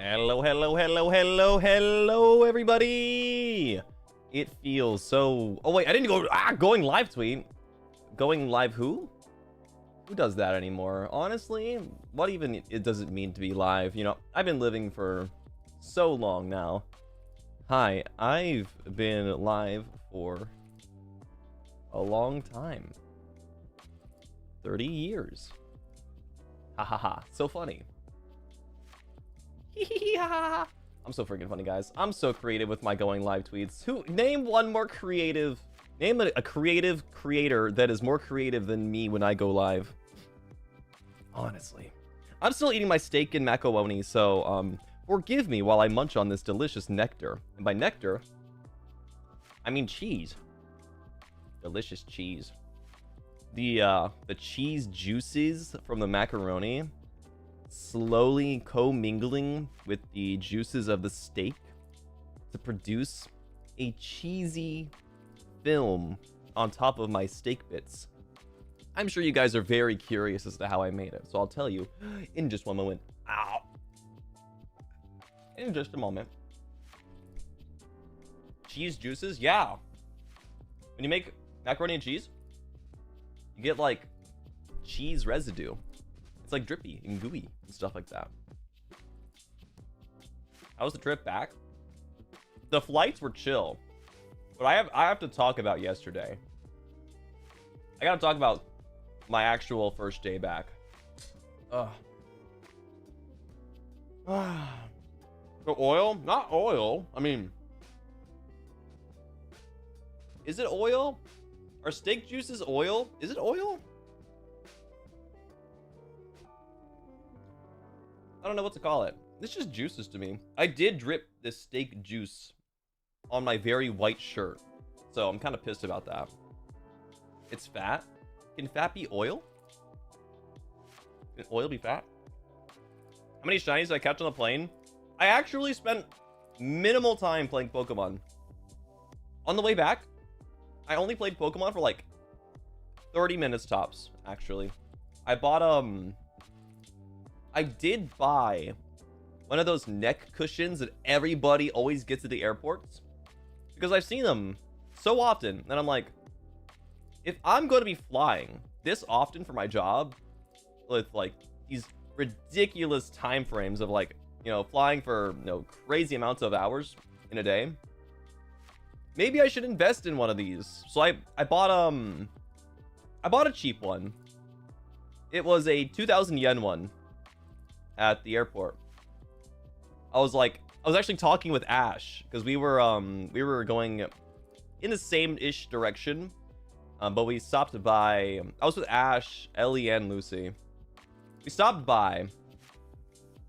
Hello, hello, hello, hello, hello, everybody. It feels so... Oh, wait, I didn't go... going live tweet. Going live who? Who does that anymore? Honestly, what even does it mean to be live? You know, I've been living for so long now. Hi, I've been live for a long time. 30 years. Ha ha ha. So funny. I'm so freaking funny, guys. I'm so creative with my going live tweets. Name one more creative... Name a creative creator that is more creative than me when I go live. Honestly. I'm still eating my steak and macaroni, so forgive me while I munch on this delicious nectar. And by nectar, I mean cheese. Delicious cheese. The cheese juices from the macaroni slowly co-mingling with the juices of the steak to produce a cheesy film on top of my steak bits. I'm sure you guys are very curious as to how I made it, so I'll tell you in just one moment. Ow. In just a moment. Cheese juices? Yeah. When you make macaroni and cheese, you get like cheese residue. It's like drippy and gooey and stuff like that. How was the trip back? The flights were chill, but I have to talk about yesterday. I gotta talk about my actual first day back. Ugh. The oil? Not oil. I mean, is it oil? Are steak juices oil? Is it oil? I don't know what to call it. It's just juices to me. I did drip this steak juice on my very white shirt, so I'm kind of pissed about that. It's fat. Can fat be oil? Can oil be fat? How many shinies did I catch on the plane? I actually spent minimal time playing Pokemon. On the way back, I only played Pokemon for like 30 minutes tops, actually. I did buy one of those neck cushions that everybody always gets at the airports, because I've seen them so often, and I'm like, if I'm going to be flying this often for my job with like these ridiculous time frames of like, you know, flying for, you know, crazy amounts of hours in a day, maybe I should invest in one of these. So I bought a cheap one. It was a 2,000 yen one at the airport. I was actually talking with Ash because we were going in the same-ish direction, but we stopped by. I was with Ash, Ellie, and Lucy. We stopped by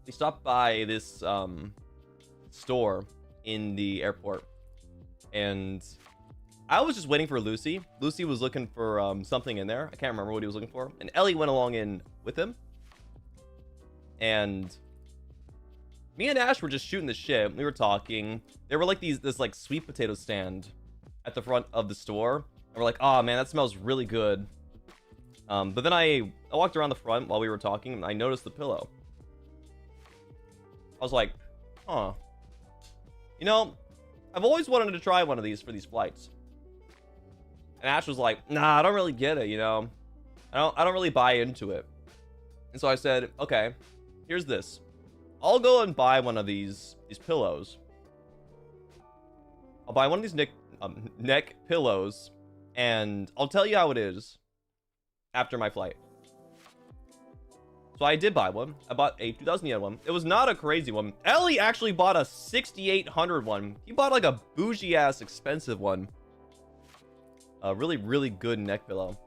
this store in the airport, and I was just waiting for Lucy. Lucy was looking for something in there. I can't remember what he was looking for, and Ellie went along in with him. And me and Ash were just shooting the shit. We were talking. There were like this like sweet potato stand at the front of the store. And we're like, oh man, that smells really good. But then I walked around the front while we were talking, and I noticed the pillow. I was like, huh. You know, I've always wanted to try one of these for these flights. And Ash was like, nah, I don't really get it, you know. I don't really buy into it. And so I said, okay, here's this. I'll go and buy one of these pillows. I'll buy one of these neck pillows, and I'll tell you how it is after my flight. So I did buy one. I bought a 2,000 yen one. It was not a crazy one. Ellie actually bought a 6,800 one. He bought like a bougie ass expensive one. A really, really good neck pillow.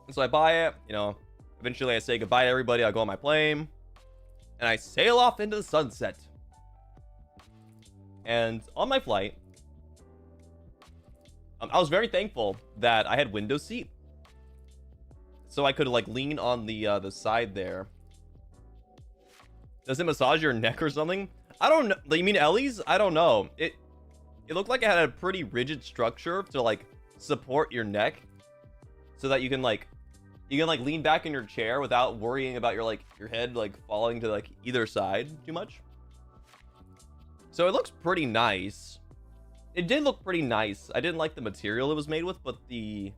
And so I buy it, you know. Eventually I say goodbye to everybody. I go on my plane and I sail off into the sunset. And on my flight, I was very thankful that I had window seat, so I could like lean on the side there. Does it massage your neck or something? I don't know. You mean Ellie's? I don't know. It looked like it had a pretty rigid structure to like support your neck, so that you can like You can like lean back in your chair without worrying about your head like falling to like either side too much. So it looks pretty nice. It did look pretty nice. I didn't like the material it was made with, but the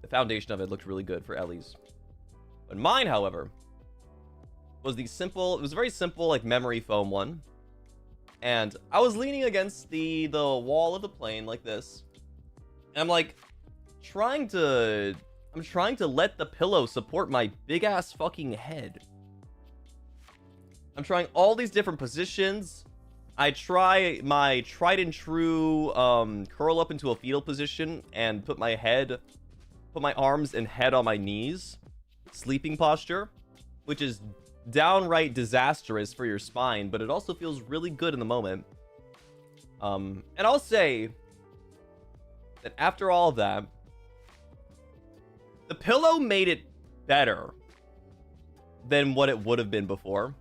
foundation of it looked really good for Ellie's. But mine, however, was it was a very simple like memory foam one. And I was leaning against the wall of the plane like this. And I'm like trying to let the pillow support my big ass fucking head. I'm trying all these different positions. I try my tried and true curl up into a fetal position and put my arms and head on my knees. Sleeping posture, which is downright disastrous for your spine, but it also feels really good in the moment. And I'll say that after all of that, the pillow made it better than what it would have been before.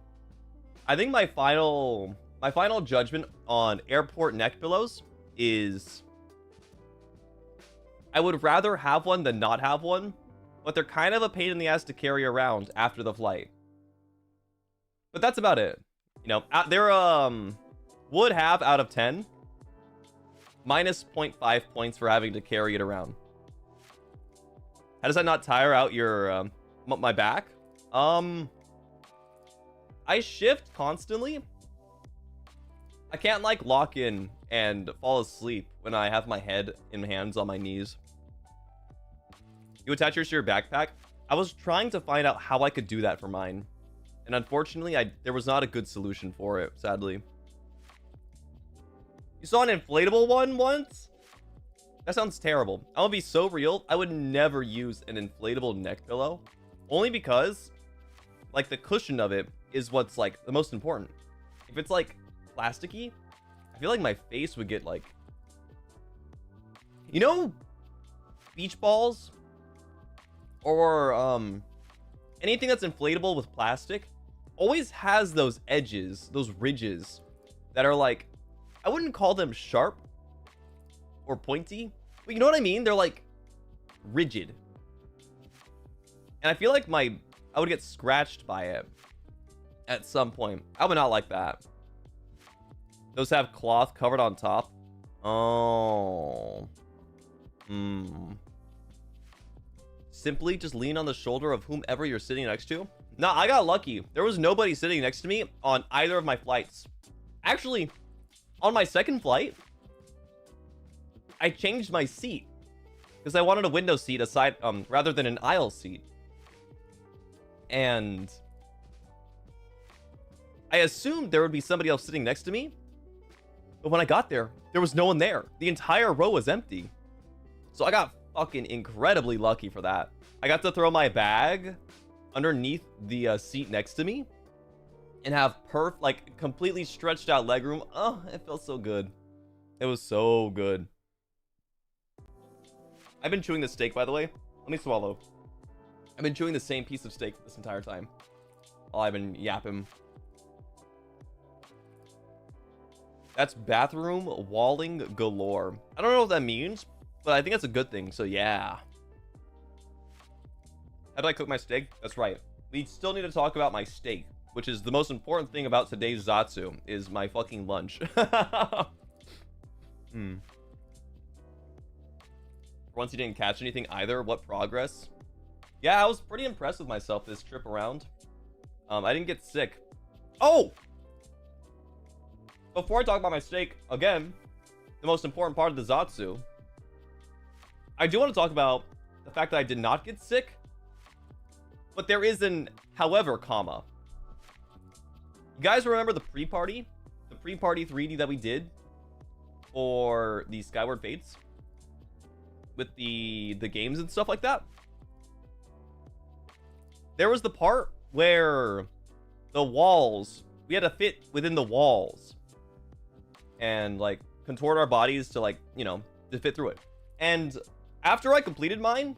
I think my final judgment on airport neck pillows is I would rather have one than not have one, but they're kind of a pain in the ass to carry around after the flight. But that's about it. You know, they're would have out of 10 minus 0.5 points for having to carry it around. How does that not tire out your my back? I shift constantly. I can't like lock in and fall asleep when I have my head and hands on my knees. You attach yours to your backpack? I was trying to find out how I could do that for mine. And unfortunately, there was not a good solution for it, sadly. You saw an inflatable one once? That sounds terrible. I'm gonna be so real. I would never use an inflatable neck pillow. Only because, like, the cushion of it is what's, like, the most important. If it's, like, plasticky, I feel like my face would get, like... You know, beach balls? Or, anything that's inflatable with plastic always has those edges, those ridges that are like, I wouldn't call them sharp or pointy, but you know what I mean? They're like rigid. And I feel like I would get scratched by it at some point. I would not like that. Those have cloth covered on top. Oh. Simply just lean on the shoulder of whomever you're sitting next to. Nah, I got lucky. There was nobody sitting next to me on either of my flights. Actually, on my second flight, I changed my seat because I wanted a window seat aside, rather than an aisle seat. And I assumed there would be somebody else sitting next to me, but when I got there, there was no one there. The entire row was empty. So I got fucking incredibly lucky for that. I got to throw my bag underneath the seat next to me and have like completely stretched out legroom. Oh, it felt so good. It was so good. I've been chewing this steak, by the way. Let me swallow. I've been chewing the same piece of steak this entire time while I've been yapping. That's bathroom walling galore. I don't know what that means, but I think that's a good thing, so yeah. How do I cook my steak? That's right. We still need to talk about my steak, which is the most important thing about today's Zatsu, is my fucking lunch. Once you didn't catch anything either, what progress? Yeah, I was pretty impressed with myself this trip around. I didn't get sick. Oh! Before I talk about my steak, again, the most important part of the Zatsu, I do want to talk about the fact that I did not get sick, but there is an however, comma. You guys remember the pre-party? The pre-party 3D that we did for the Skyward Fates? With the games and stuff like that? There was the part where the walls, we had to fit within the walls and like contort our bodies to, like, you know, to fit through it. And after I completed mine,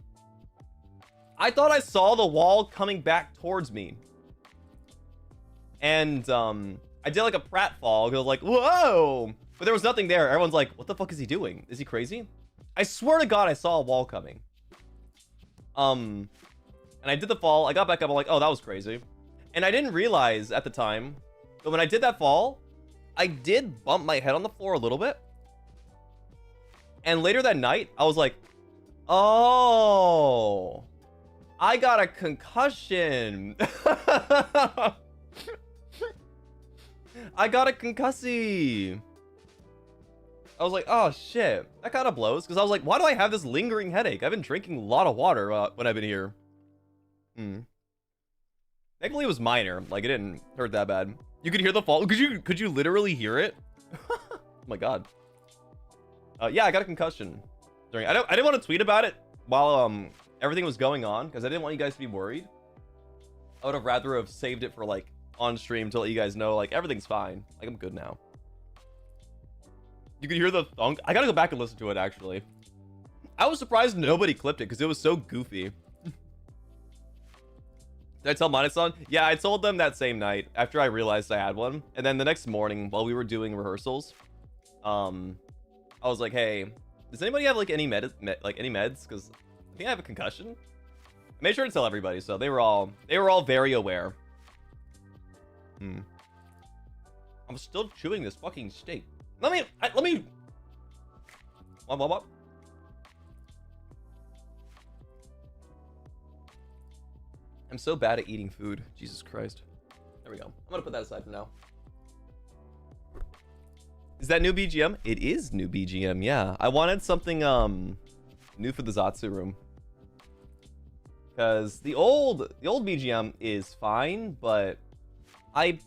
I thought I saw the wall coming back towards me. And I did like a pratfall, because like, whoa! But there was nothing there. Everyone's like, what the fuck is he doing? Is he crazy? I swear to God, I saw a wall coming. And I did the fall. I got back up. I'm like, oh, that was crazy. And I didn't realize at the time, but when I did that fall, I did bump my head on the floor a little bit. And later that night, I was like, oh, I got a concussion. I got a concussy. I was like, oh shit, that kind of blows. Because I was like, why do I have this lingering headache? I've been drinking a lot of water when I've been here. Thankfully it was minor. Like, it didn't hurt that bad. You could hear the fall. Could you literally hear it? Oh my god. Yeah, I got a concussion. I didn't want to tweet about it while everything was going on because I didn't want you guys to be worried. I would have rather have saved it for like on stream to let you guys know like everything's fine. Like, I'm good now. You could hear the thunk. I gotta go back and listen to it actually. I was surprised nobody clipped it because it was so goofy. Did I tell Monason? Yeah, I told them that same night after I realized I had one. And then the next morning while we were doing rehearsals, I was like, hey, does anybody have like any meds? Because I think I have a concussion. I made sure to tell everybody, so they were all very aware. I'm still chewing this fucking steak. Let me. What? I'm so bad at eating food. Jesus Christ. There we go. I'm gonna put that aside for now. Is that new BGM? It is new BGM, yeah. I wanted something new for the Zatsu room. Because the old BGM is fine, but I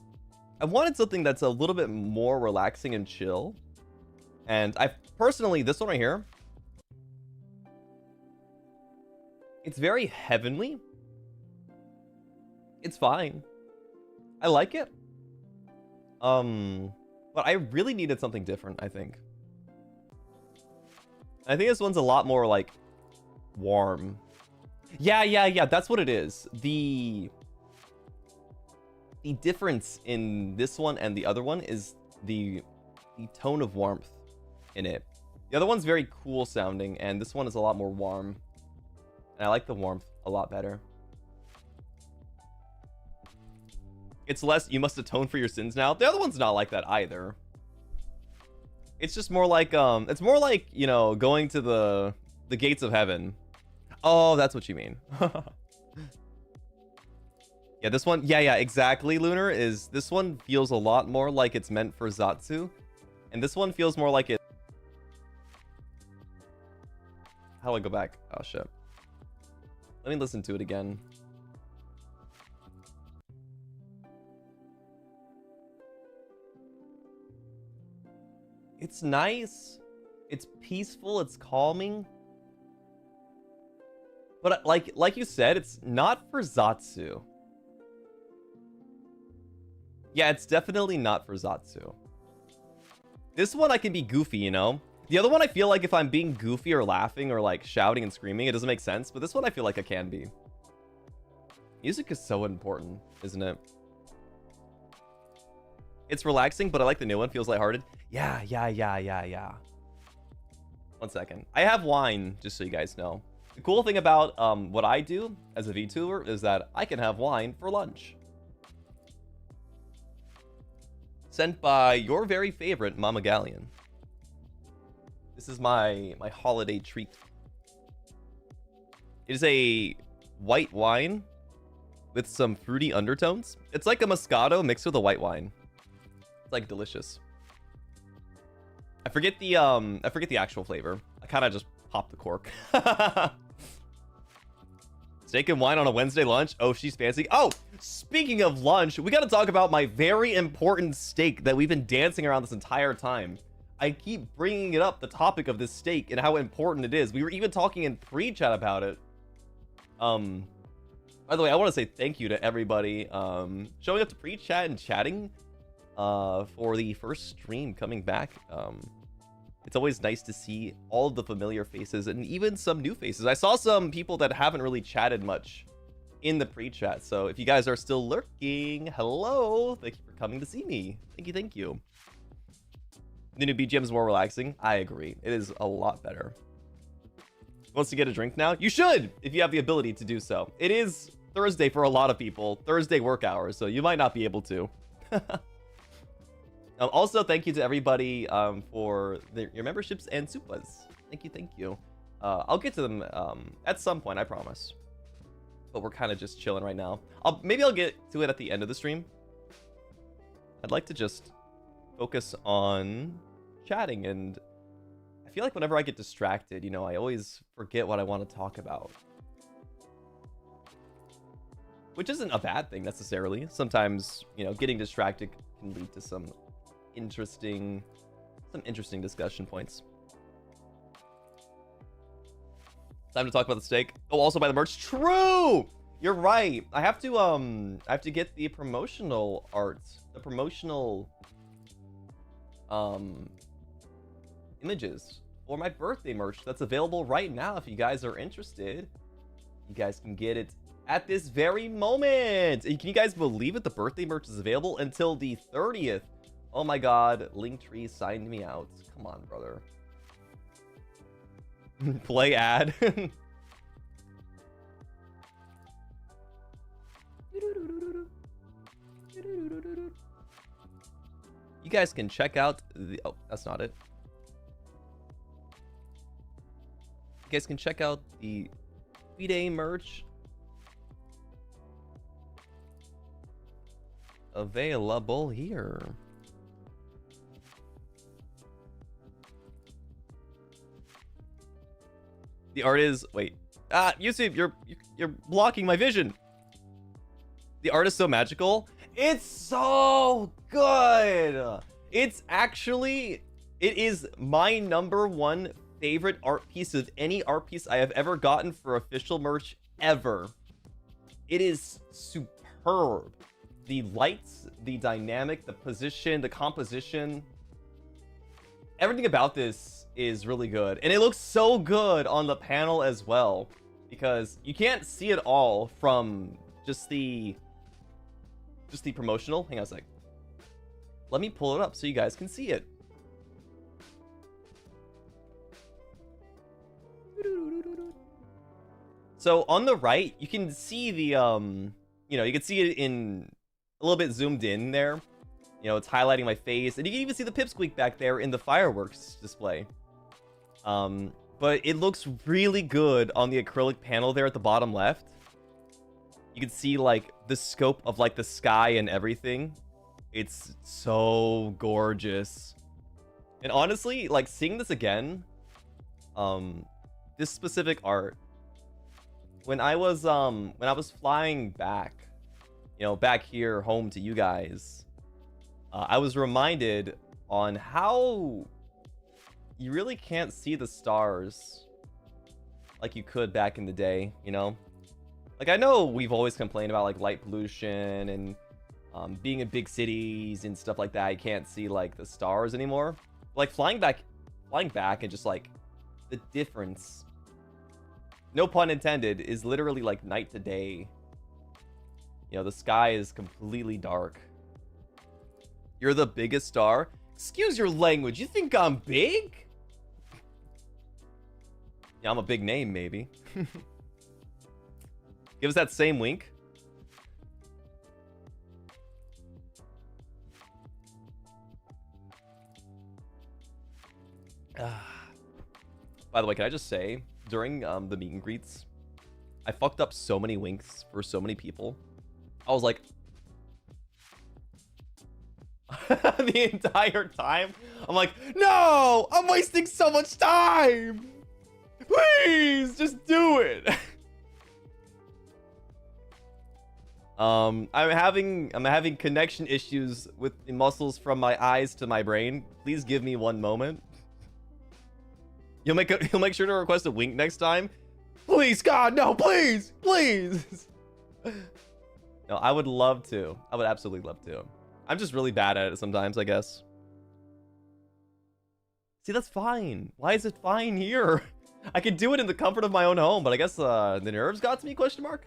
wanted something that's a little bit more relaxing and chill. And I personally, this one right here, it's very heavenly. It's fine. I like it. But I really needed something different, I think. I think this one's a lot more like warm. Yeah, that's what it is. The difference in this one and the other one is the tone of warmth in it. The other one's very cool sounding and this one is a lot more warm. And I like the warmth a lot better. It's less, you must atone for your sins now. The other one's not like that either. It's just more like, it's more like, you know, going to the gates of heaven. Oh, that's what you mean. Yeah, this one, yeah, exactly, Lunar, this one feels a lot more like it's meant for Zatsu. And this one feels more like it... How do I go back? Oh, shit. Let me listen to it again. It's nice. It's peaceful. It's calming. But like you said, it's not for Zatsu. Yeah, it's definitely not for Zatsu. This one I can be goofy, you know? The other one I feel like if I'm being goofy or laughing or like shouting and screaming, it doesn't make sense. But this one I feel like I can be. Music is so important, isn't it? It's relaxing, but I like the new one. Feels lighthearted. Yeah. 1 second. I have wine, just so you guys know. The cool thing about what I do as a VTuber is that I can have wine for lunch. Sent by your very favorite Mama Galleon. This is my holiday treat. It is a white wine with some fruity undertones. It's like a Moscato mixed with a white wine. It's like delicious. I forget the actual flavor. I kind of just popped the cork. Steak and wine on a Wednesday lunch. Oh, she's fancy. Oh, speaking of lunch, we got to talk about my very important steak that we've been dancing around this entire time. I keep bringing it up, the topic of this steak and how important it is. We were even talking in pre-chat about it. By the way, I want to say thank you to everybody showing up to pre-chat and chatting for the first stream coming back. It's always nice to see all of the familiar faces and even some new faces. I saw some people that haven't really chatted much in the pre-chat. So if you guys are still lurking, hello. Thank you for coming to see me. Thank you. The new BGM is more relaxing. I agree. It is a lot better. wants to get a drink now, you should, if you have the ability to do so. It is Thursday for a lot of people, Thursday work hours, so you might not be able to. Also, thank you to everybody for your memberships and supas. Thank you. I'll get to them at some point, I promise. But we're kind of just chilling right now. Maybe I'll get to it at the end of the stream. I'd like to just focus on chatting, and I feel like whenever I get distracted, you know, I always forget what I want to talk about. Which isn't a bad thing necessarily. Sometimes, you know, getting distracted can lead to some interesting discussion points. Time to talk about the steak. Oh, also buy the merch. True! You're right. I have to get the promotional art. The promotional images for my birthday merch that's available right now. If you guys are interested, you guys can get it at this very moment. Can you guys believe it? The birthday merch is available until the 30th. Oh my god, Linktree signed me out. Come on, brother. Play ad. You guys can check out the... Oh, that's not it. You guys can check out the V-Day merch available here. The art is... Wait. YouTube, you're blocking my vision. The art is so magical. It's so good. It's actually... It is my #1 favorite art piece of any art piece I have ever gotten for official merch ever. It is superb. The lights, the dynamic, the position, the composition. Everything about this is really good, and it looks so good on the panel as well, because you can't see it all from just the promotional. Hang on a sec. Let me pull it up so you guys can see it. So on the right, you can see the you know, you can see it in a little bit zoomed in there. You know, it's highlighting my face, and you can even see the pipsqueak back there in the fireworks display. But it looks really good on the acrylic panel there at the bottom left. You can see like the scope of like the sky and everything. It's so gorgeous. And honestly, like seeing this again, this specific art, when I was flying back, you know, back here home to you guys, I was reminded on how you really can't see the stars like you could back in the day, you know? Like, I know we've always complained about like light pollution and being in big cities and stuff like that. I can't see like the stars anymore. Like flying back and just like the difference, no pun intended, is literally like night to day. You know, the sky is completely dark. You're the biggest star? Excuse your language, you think I'm big? Yeah, I'm a big name, maybe. Give us that same wink. By the way, can I just say, during the meet and greets, I fucked up so many winks for so many people. I was like... the entire time, I'm like, no! I'm wasting so much time! Please, just do it! I'm having connection issues with the muscles from my eyes to my brain. Please give me one moment. You'll make sure to request a wink next time. Please, God, no, please, please. No, I would love to. I would absolutely love to. I'm just really bad at it sometimes, I guess. See, that's fine. Why is it fine here? I could do it in the comfort of my own home, but I guess the nerves got to me, question mark?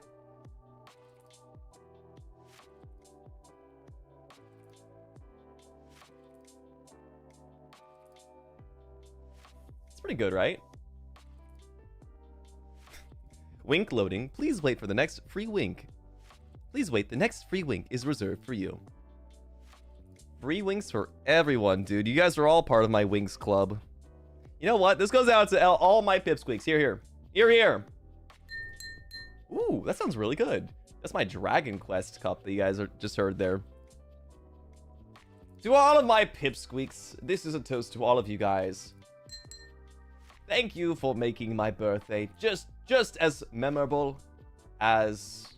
It's pretty good, right? Wink loading. Please wait for the next free wink. Please wait, the next free wink is reserved for you. Free winks for everyone, dude. You guys are all part of my winks club. You know what? This goes out to all my pipsqueaks. Here, here. Here, here. Ooh, that sounds really good. That's my Dragon Quest cup that you guys just heard there. To all of my pipsqueaks, this is a toast to all of you guys. Thank you for making my birthday just as memorable as...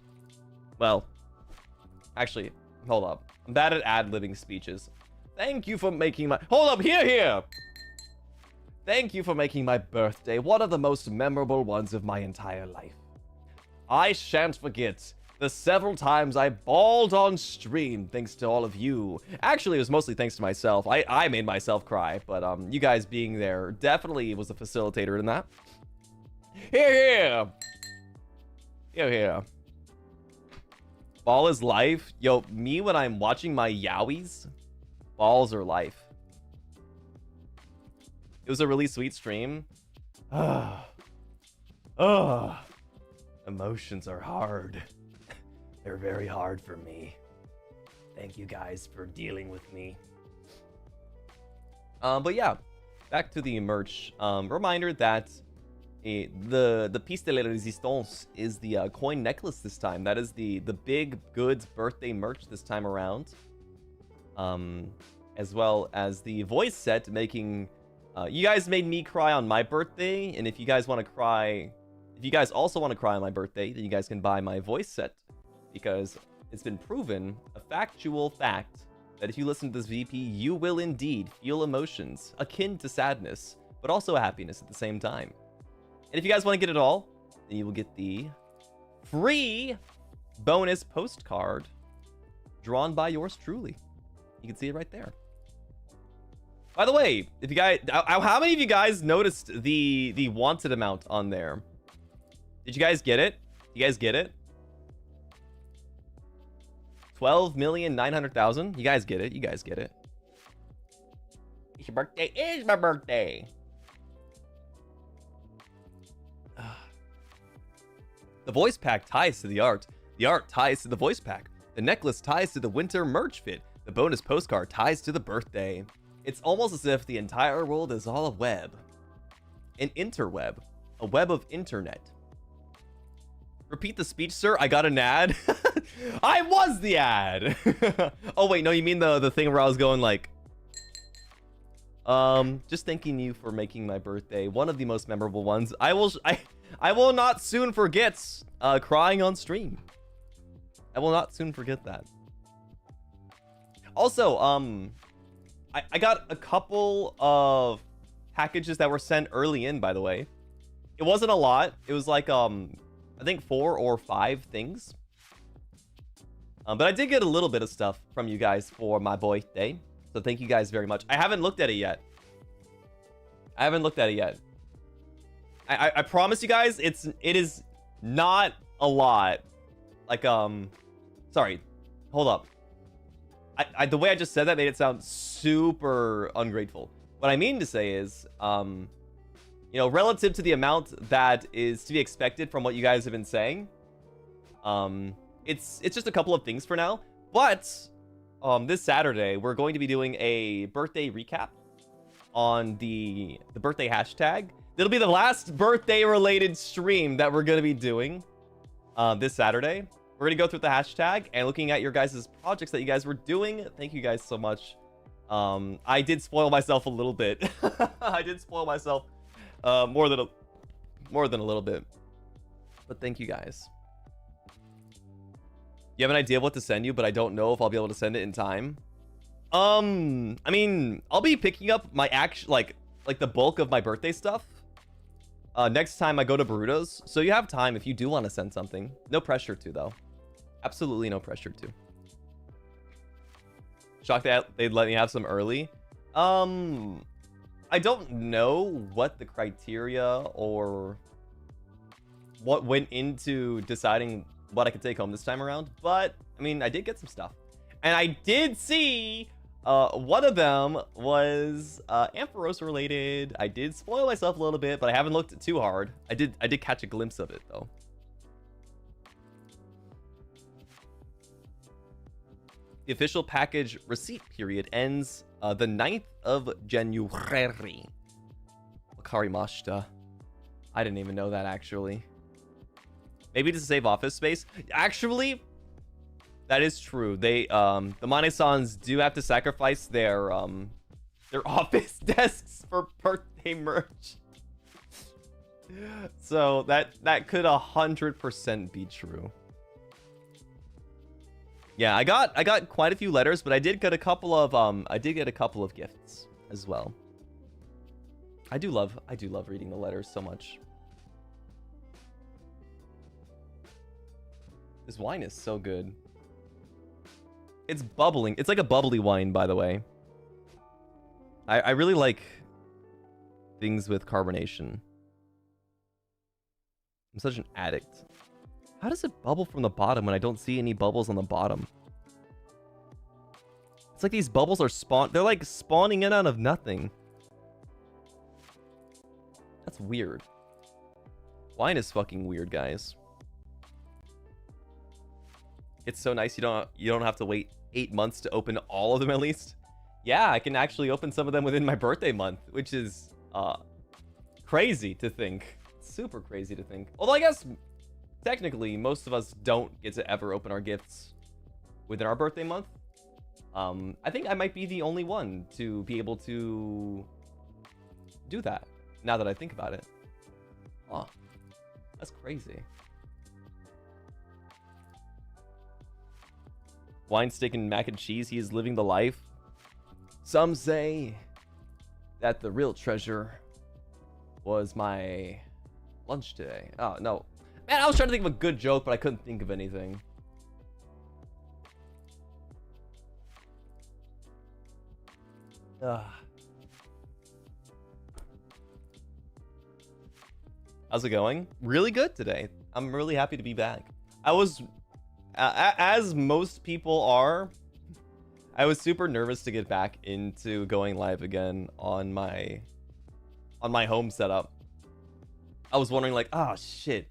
Well, actually, hold up. I'm bad at ad-libbing speeches. Thank you for making my... Hold up, here! Thank you for making my birthday one of the most memorable ones of my entire life. I shan't forget the several times I bawled on stream thanks to all of you. Actually, it was mostly thanks to myself. I made myself cry, but you guys being there definitely was a facilitator in that. Here! Ball is life. Yo, me when I'm watching my yaois, balls are life. It was a really sweet stream. Emotions are hard. They're very hard for me. Thank you guys for dealing with me. But yeah, back to the merch. Reminder that the piece de la résistance is the coin necklace this time. That is the big goods birthday merch this time around. As well as the voice set making... you guys made me cry on my birthday, and if you guys want to cry... If you guys also want to cry on my birthday, then you guys can buy my voice set. Because it's been proven, a factual fact, that if you listen to this VP, you will indeed feel emotions akin to sadness, but also happiness at the same time. And if you guys want to get it all, then you will get the free bonus postcard drawn by yours truly. You can see it right there. By the way, if you guys, how many of you guys noticed the wanted amount on there? Did you guys get it? You guys get it? 12,900,000. You guys get it. You guys get it. It's your birthday. It's my birthday. The voice pack ties to the art. The art ties to the voice pack. The necklace ties to the winter merch fit. The bonus postcard ties to the birthday. It's almost as if the entire world is all a web. An interweb. A web of internet. Repeat the speech, sir. I got an ad. I was the ad. Oh wait, no, you mean the thing where I was going like, just thanking you for making my birthday one of the most memorable ones. I will not soon forget crying on stream. I will not soon forget that. Also, I got a couple of packages that were sent early in, by the way. It wasn't a lot. It was like I think 4 or 5 things. But I did get a little bit of stuff from you guys for my birthday. So thank you guys very much. I haven't looked at it yet. I promise you guys, it is not a lot. Like, sorry. Hold up. The way I just said that made it sound super ungrateful. What I mean to say is, you know, relative to the amount that is to be expected from what you guys have been saying, it's just a couple of things for now. But this Saturday, we're going to be doing a birthday recap on the birthday hashtag. It'll be the last birthday related stream that we're going to be doing this Saturday. We're going to go through the hashtag and looking at your guys' projects that you guys were doing. Thank you guys so much. I did spoil myself a little bit. I did spoil myself more than a little bit. But thank you guys. You have an idea of what to send you, but I don't know if I'll be able to send it in time. I mean, I'll be picking up my like the bulk of my birthday stuff next time I go to Burritos. So you have time if you do want to send something. No pressure to, though. Absolutely no pressure to. Shocked that they'd let me have some early. I don't know what the criteria or what went into deciding what I could take home this time around, but I mean, I did get some stuff, and I did see one of them was Ampharos related. I did spoil myself a little bit, but I haven't looked too hard. I did catch a glimpse of it though. The official package receipt period ends the 9th of January. Wakarimashita. I didn't even know that, actually. Maybe to save office space. Actually, that is true. They, the Mane-sans do have to sacrifice their office desks for birthday merch. So that could 100% be true. Yeah, I got quite a few letters, but I did get a couple of gifts as well. I do love reading the letters so much. This wine is so good. It's bubbling. It's like a bubbly wine, by the way. I really like things with carbonation. I'm such an addict. How does it bubble from the bottom when I don't see any bubbles on the bottom? It's like these bubbles are they're like spawning in out of nothing. That's weird. Wine is fucking weird, guys. It's so nice you don't have to wait 8 months to open all of them at least. Yeah, I can actually open some of them within my birthday month, which is crazy to think. Super crazy to think. Although I guess technically most of us don't get to ever open our gifts within our birthday month. I think I might be the only one to be able to do that now that I think about it. Huh. That's crazy. Wine, steak, and mac and cheese. He is living the life. Some say that the real treasure was my lunch today. Oh, no. Man, I was trying to think of a good joke, but I couldn't think of anything. How's it going? Really good today. I'm really happy to be back. I was, as most people are, I was super nervous to get back into going live again on my home setup. I was wondering like, oh shit,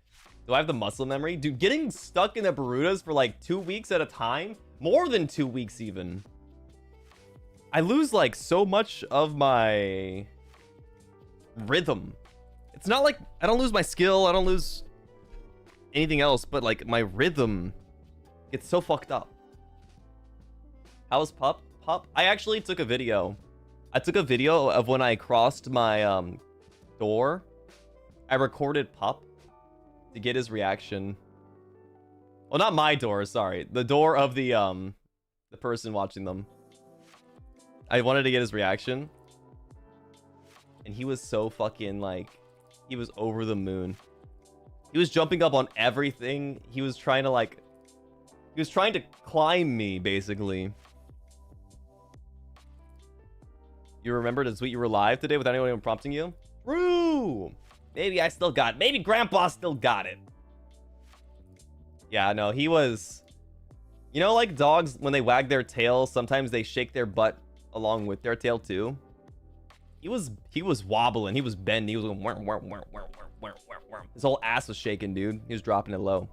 do I have the muscle memory? Dude, getting stuck in the Barutas for like 2 weeks at a time, more than 2 weeks even. I lose like so much of my rhythm. It's not like I don't lose my skill, I don't lose anything else, but like my rhythm gets so fucked up. How's Pup? Pup? I actually took a video. I took a video of when I crossed my door. I recorded Pup to get his reaction. Well, not my door, sorry. The door of the person watching them. I wanted to get his reaction. And he was so fucking like, he was over the moon. He was jumping up on everything. He was trying to like, he was trying to climb me basically. You remember to tweet you were live today without anyone even prompting you? True. Maybe I still got it. Maybe Grandpa still got it. Yeah, no, he was... You know, like dogs, when they wag their tail, sometimes they shake their butt along with their tail too. He was wobbling. He was bending. He was going... His whole ass was shaking, dude. He was dropping it low.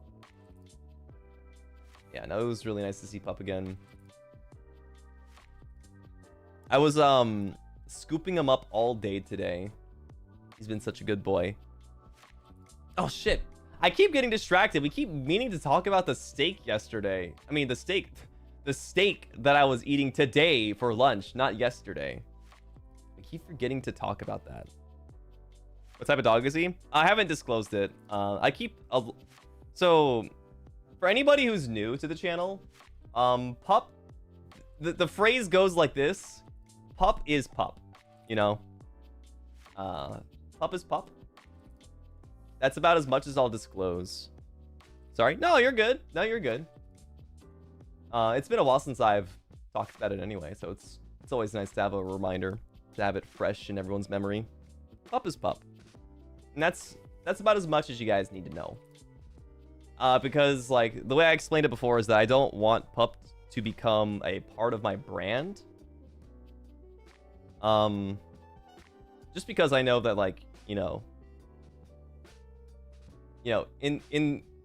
Yeah, no, it was really nice to see Pup again. I was scooping him up all day today. He's been such a good boy. Oh shit, I keep getting distracted. We keep meaning to talk about the steak yesterday. I mean the steak that I was eating today for lunch, not yesterday. I keep forgetting to talk about that. What type of dog is he? I haven't disclosed it. So for anybody who's new to the channel, Pup, the phrase goes like this: Pup is Pup, you know. Pup is Pup. That's about as much as I'll disclose. Sorry. No, you're good. No, you're good. It's been a while since I've talked about it anyway, so it's always nice to have a reminder, to have it fresh in everyone's memory. Pup is Pup. And that's about as much as you guys need to know. Because like the way I explained it before is that I don't want Pup to become a part of my brand. Just because I know that, like, you know, in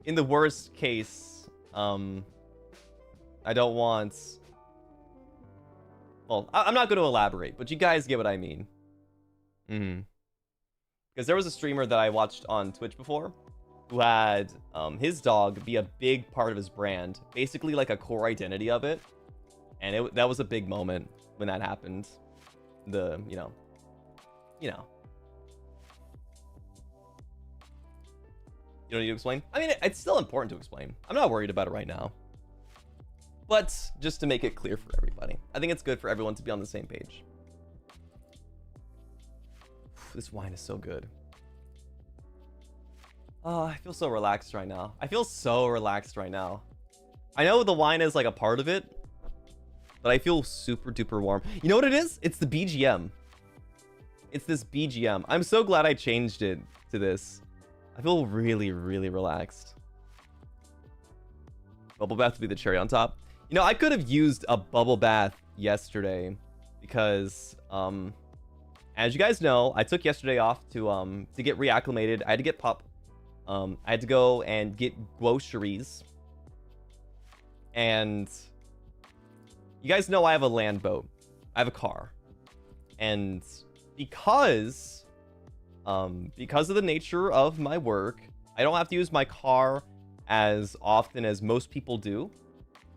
the worst case, I don't want Well, I'm not going to elaborate, but you guys get what I mean. Because there was a streamer that I watched on Twitch before who had his dog be a big part of his brand, basically like a core identity of it. And that was a big moment when that happened. You know. You don't need to explain? I mean, it's still important to explain. I'm not worried about it right now. But just to make it clear for everybody, I think it's good for everyone to be on the same page. This wine is so good. Oh, I feel so relaxed right now. I know the wine is like a part of it, but I feel super duper warm. You know what it is? It's the BGM. It's this BGM. I'm so glad I changed it to this. I feel really, really relaxed. Bubble bath to be the cherry on top. You know, I could have used a bubble bath yesterday because, as you guys know, I took yesterday off to get reacclimated. I had to get pup. I had to go and get groceries. And you guys know I have a land boat. I have a car. And because of the nature of my work, I don't have to use my car as often as most people do,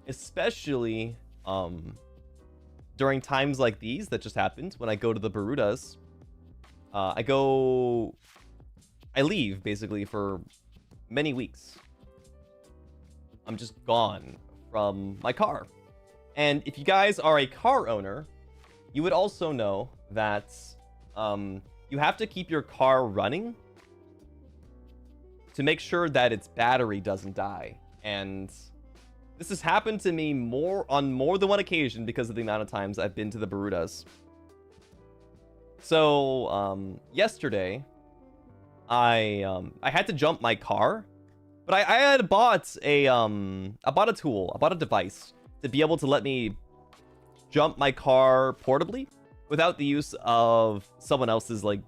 especially during times like these that just happened when I go to the Barudas. I leave basically for many weeks. I'm just gone from my car. And if you guys are a car owner, you would also know that you have to keep your car running to make sure that its battery doesn't die. And this has happened to me on more than one occasion because of the amount of times I've been to the Barudas. So yesterday I had to jump my car, but I had bought a device to be able to let me jump my car portably without the use of someone else's like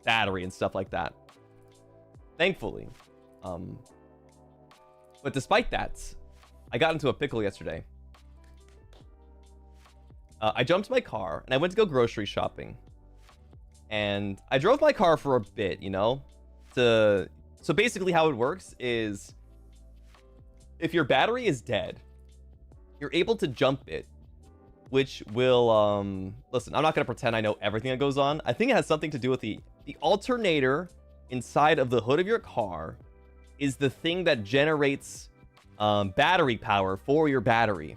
battery and stuff like that, thankfully. But despite that, I got into a pickle yesterday. I jumped my car and I went to go grocery shopping, and I drove my car for a bit, you know. So basically how it works is if your battery is dead, you're able to jump it, which will listen, I'm not gonna pretend I know everything that goes on. I think it has something to do with the alternator inside of the hood of your car is the thing that generates battery power for your battery,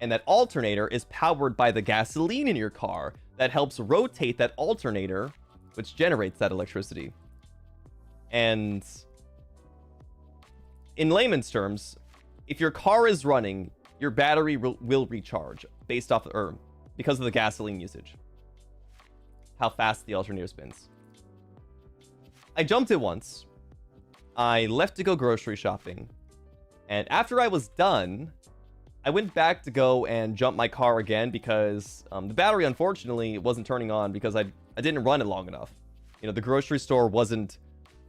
and that alternator is powered by the gasoline in your car that helps rotate that alternator, which generates that electricity. And in layman's terms, if your car is running, your battery will recharge based off or because of the gasoline usage, how fast the alternator spins. I jumped it once. I left to go grocery shopping, and after I was done, I went back to go and jump my car again because the battery unfortunately wasn't turning on because I didn't run it long enough. You know, the grocery store wasn't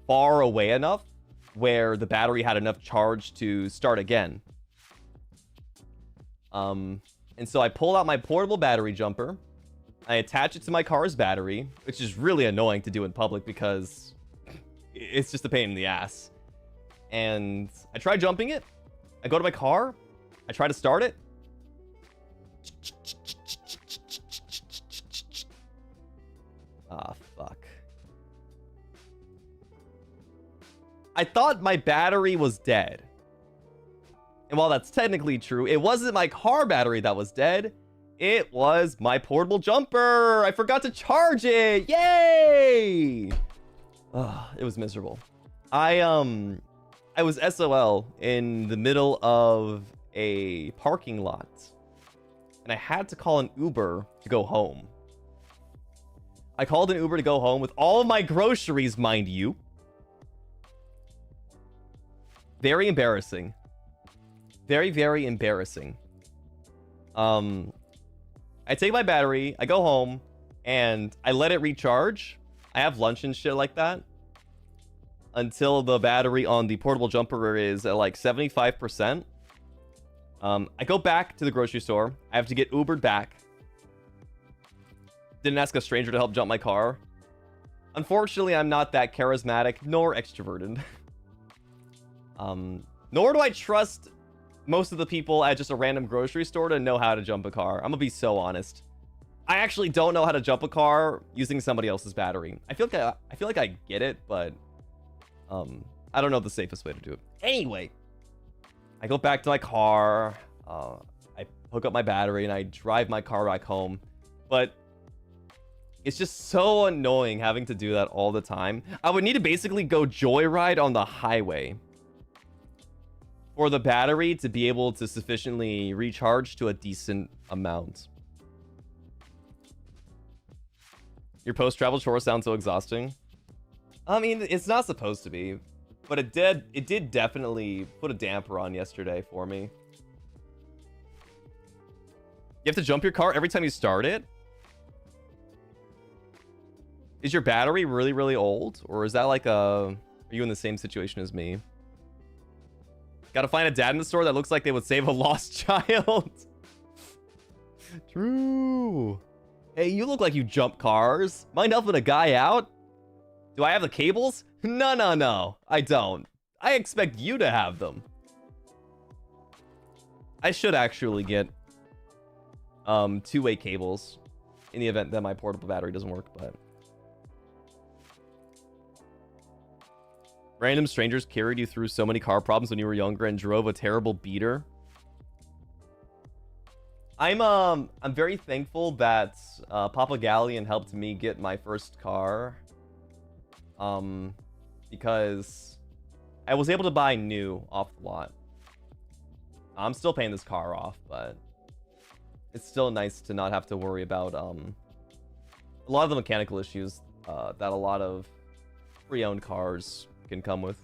far away enough where the battery had enough charge to start again. And so I pulled out my portable battery jumper. I attach it to my car's battery, which is really annoying to do in public because it's just a pain in the ass. And I try jumping it. I go to my car. I try to start it. Ah, fuck. I thought my battery was dead. And while that's technically true, it wasn't my car battery that was dead. It was my portable jumper. I forgot to charge it. Yay! It was miserable. I was SOL in the middle of a parking lot, and I had to call an Uber to go home. I called an Uber to go home with all of my groceries, mind you. Very embarrassing. Very, very embarrassing. I take my battery, I go home, and I let it recharge. I have lunch and shit like that until the battery on the portable jumper is at like 75%. I go back to the grocery store. I have to get Ubered back. Didn't ask a stranger to help jump my car. Unfortunately, I'm not that charismatic nor extroverted. Nor do I trust most of the people at just a random grocery store to know how to jump a car. I'm gonna be so honest. I actually don't know how to jump a car using somebody else's battery. I feel like I get it, but I don't know the safest way to do it. Anyway, I go back to my car. I hook up my battery and I drive my car back home. But it's just so annoying having to do that all the time. I would need to basically go joyride on the highway for the battery to be able to sufficiently recharge to a decent amount. Your post-travel chore sounds so exhausting. I mean, it's not supposed to be, but it did definitely put a damper on yesterday for me. You have to jump your car every time you start it? Is your battery really, really old? Or is that like are you in the same situation as me? Gotta find a dad in the store that looks like they would save a lost child. True. Hey, you look like you jump cars. Mind helping a guy out? Do I have the cables? No. I don't. I expect you to have them. I should actually get two-way cables in the event that my portable battery doesn't work, but random strangers carried you through so many car problems when you were younger and drove a terrible beater. I'm very thankful that Papa Galleon helped me get my first car, because I was able to buy new off the lot. I'm still paying this car off, but it's still nice to not have to worry about a lot of the mechanical issues that a lot of pre-owned cars can come with.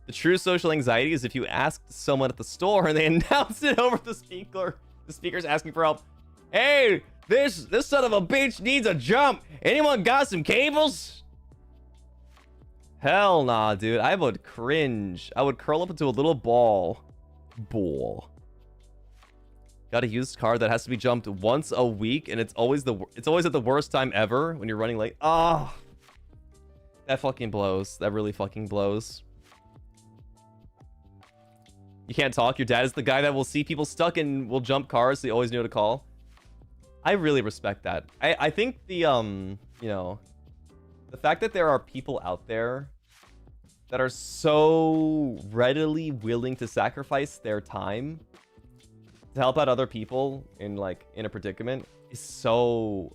The true social anxiety is if you asked someone at the store and they announced it over the speaker. The speaker's asking for help. Hey, this son of a bitch needs a jump. Anyone got some cables? Hell nah, dude. I would cringe. I would curl up into a little ball. Got a used car that has to be jumped once a week, and it's always at the worst time ever when you're running late. Ah, that fucking blows. That really fucking blows. You can't talk. Your dad is the guy that will see people stuck and will jump cars, so you always know who to call. I really respect that. I think the you know, the fact that there are people out there that are so readily willing to sacrifice their time to help out other people in a predicament is so...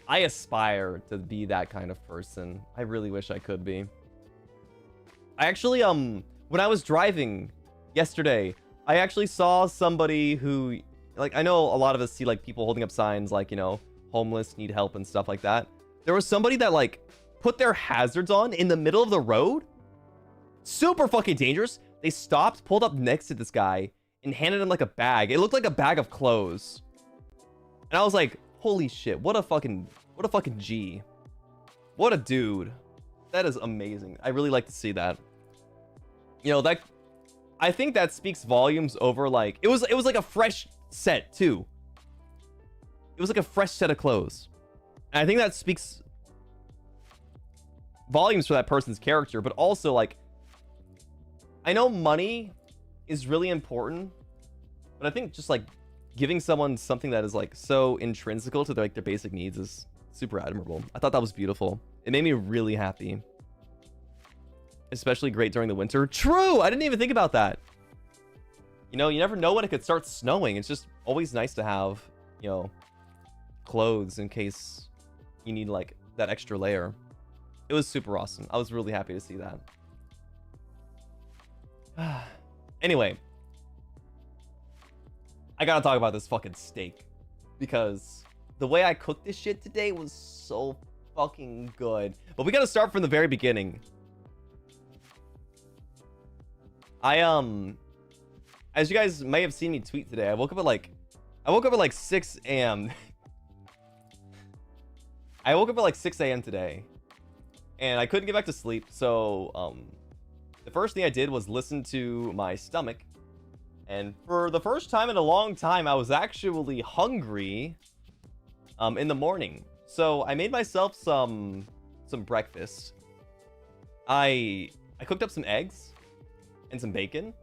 I aspire to be that kind of person. I really wish I could be. I actually when I was driving yesterday, I actually saw somebody who, I know a lot of us see people holding up signs homeless, need help and stuff like that. There was somebody that put their hazards on in the middle of the road. Super fucking dangerous. They stopped, pulled up next to this guy and handed him a bag. It looked like a bag of clothes. And I was like, holy shit, what a fucking G. What a dude. That is amazing. I really like to see that. I think that speaks volumes over it was like a fresh set too. It was like a fresh set of clothes. And I think that speaks volumes for that person's character, but also I know money is really important, but I think just giving someone something that is so intrinsical to their basic needs is super admirable. I thought that was beautiful. It made me really happy. Especially great during the winter. True! I didn't even think about that. You never know when it could start snowing. It's just always nice to have, clothes in case you need that extra layer. It was super awesome. I was really happy to see that. Anyway, I gotta talk about this fucking steak, because the way I cooked this shit today was so fucking good. But we gotta start from the very beginning. As you guys may have seen me tweet today, I woke up at 6 a.m. I woke up at 6 a.m. today, and I couldn't get back to sleep. So the first thing I did was listen to my stomach, and for the first time in a long time, I was actually hungry. in the morning. So I made myself some breakfast. I cooked up some eggs and some bacon,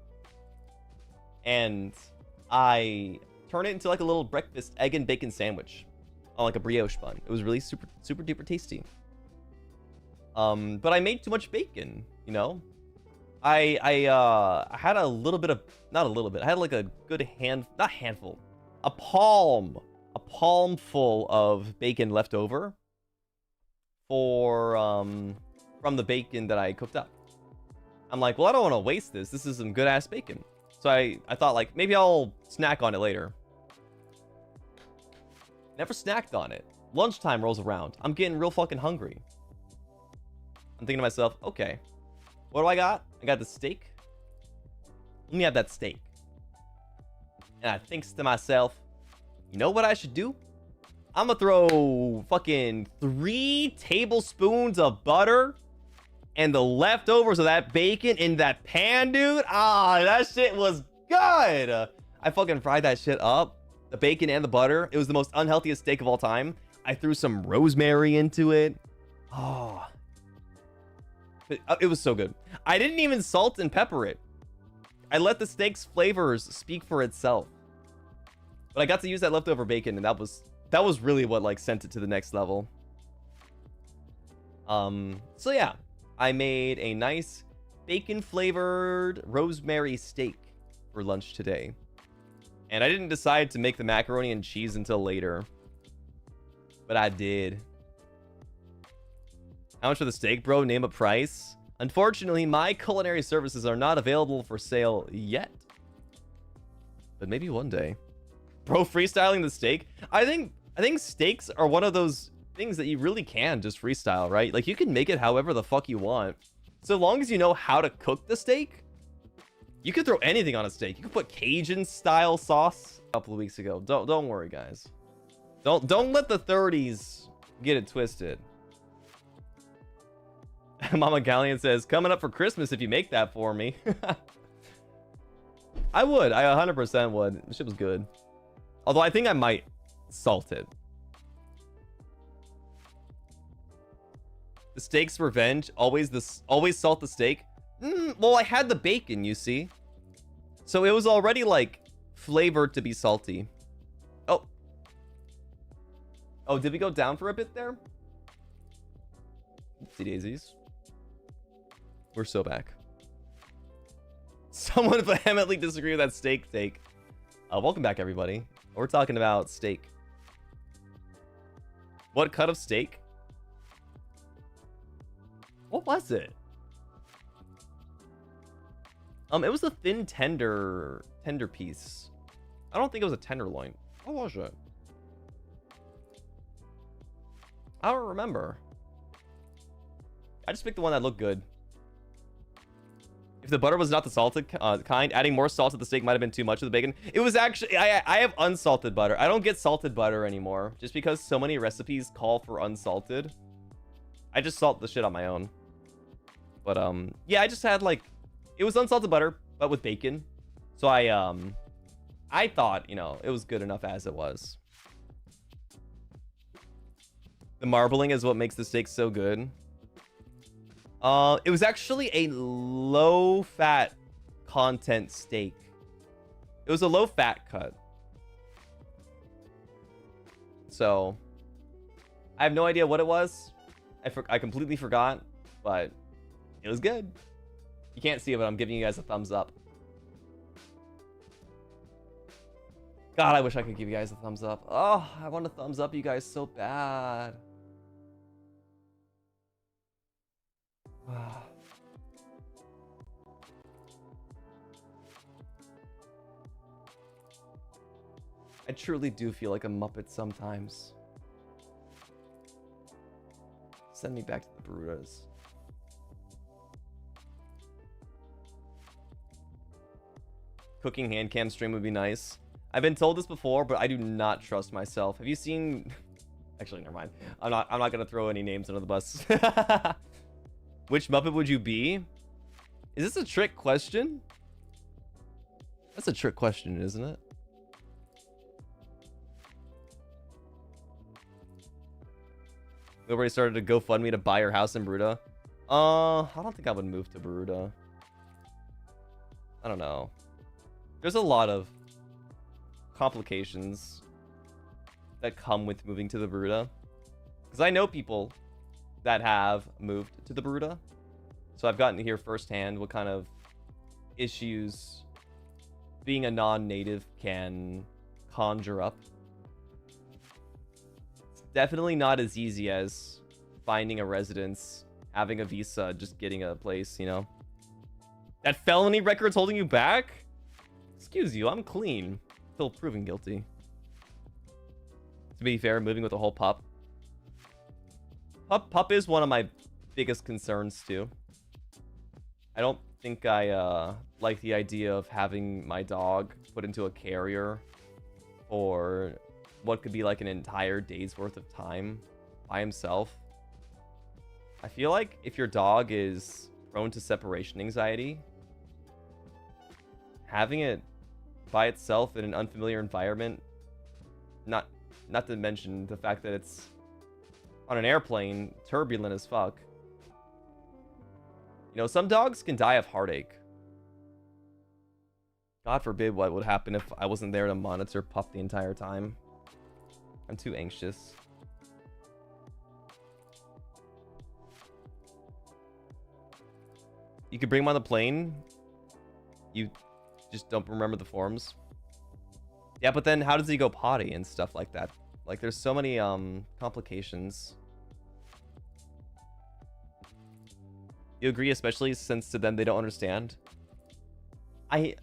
and I turned it into like a little breakfast egg and bacon sandwich on like a brioche bun. It was really super duper tasty. But I made too much bacon, you know. I had a little bit of, not a little bit, I had like a good a palm full of bacon left over for from the bacon that I cooked up. I'm like, well, I don't want to waste this. This is some good ass bacon. So I thought like maybe I'll snack on it later. Never snacked on it. Lunchtime rolls around. I'm getting real fucking hungry. I'm thinking to myself, okay, what do I got? I got the steak. Let me have that steak. And I thinks to myself, you know what I should do? I'm gonna throw fucking 3 tablespoons of butter and the leftovers of that bacon in that pan, dude. Ah, that shit was good. I fucking fried that shit up. The bacon and the butter. It was the most unhealthiest steak of all time. I threw some rosemary into it. Oh, it was so good. I didn't even salt and pepper it. I let the steak's flavors speak for itself. But I got to use that leftover bacon, and that was really what like sent it to the next level. So yeah, I made a nice bacon flavored rosemary steak for lunch today. And I didn't decide to make the macaroni and cheese until later, but I did. How much for the steak, bro? Name a price. Unfortunately, my culinary services are not available for sale yet, but maybe one day. Bro, freestyling the steak. I think steaks are one of those things that you really can just freestyle, right? Like, you can make it however the fuck you want, so long as you know how to cook the steak. You could throw anything on a steak. You could put Cajun style sauce. A couple of weeks ago. Don't worry, guys. Don't let the 30s get it twisted. Mama Galleon says, coming up for Christmas if you make that for me. I would. I 100% would. The shit was good. Although I think I might salt it. The steak's revenge. Always salt the steak. Well, I had the bacon, you see. So it was already like flavored to be salty. Oh, did we go down for a bit there? Oopsie daisies. We're so back. Someone vehemently disagree with that steak take. Welcome back, everybody. We're talking about steak. What cut of steak? What was it? It was a thin tender piece. I don't think it was a tenderloin. What was it? I don't remember. I just picked the one that looked good. If the butter was not the salted kind, adding more salt to the steak might have been too much of the bacon. It was actually, I have unsalted butter. I don't get salted butter anymore, just because so many recipes call for unsalted. I just salt the shit on my own. But yeah, I just had like, it was unsalted butter, but with bacon. So I thought, you know, it was good enough as it was. The marbling is what makes the steak so good. It was actually a low fat content steak. It was a low fat cut. So I have no idea what it was. I completely forgot, but it was good. You can't see it, but I'm giving you guys a thumbs up. God, I wish I could give you guys a thumbs up. Oh, I want to thumbs up you guys so bad. I truly do feel like a Muppet sometimes. Send me back to the Barutas. Cooking hand cam stream would be nice. I've been told this before, but I do not trust myself. Have you seen... Actually, never mind. I'm not gonna throw any names under the bus. Which Muppet would you be? Is this a trick question? That's a trick question, isn't it? Nobody started to GoFundMe to buy your house in Bruta. I don't think I would move to Bruta. I don't know. There's a lot of complications that come with moving to the Bruta. Because I know people that have moved to the Bruta. So I've gotten to hear firsthand what kind of issues being a non-native can conjure up. It's definitely not as easy as finding a residence, having a visa, just getting a place, you know? That felony record's holding you back? Excuse you, I'm clean. Still proven guilty. To be fair, moving with a whole pup. Pup is one of my biggest concerns too. I don't think I like the idea of having my dog put into a carrier for what could be like an entire day's worth of time by himself. I feel like if your dog is prone to separation anxiety, having it by itself in an unfamiliar environment, not to mention the fact that it's on an airplane, turbulent as fuck. You know, some dogs can die of heartache. God forbid what would happen if I wasn't there to monitor Pup the entire time. I'm too anxious. You could bring him on the plane. You just don't remember the forms. Yeah, but then how does he go potty and stuff like that? Like, there's so many complications. You agree, especially since to them they don't understand? That's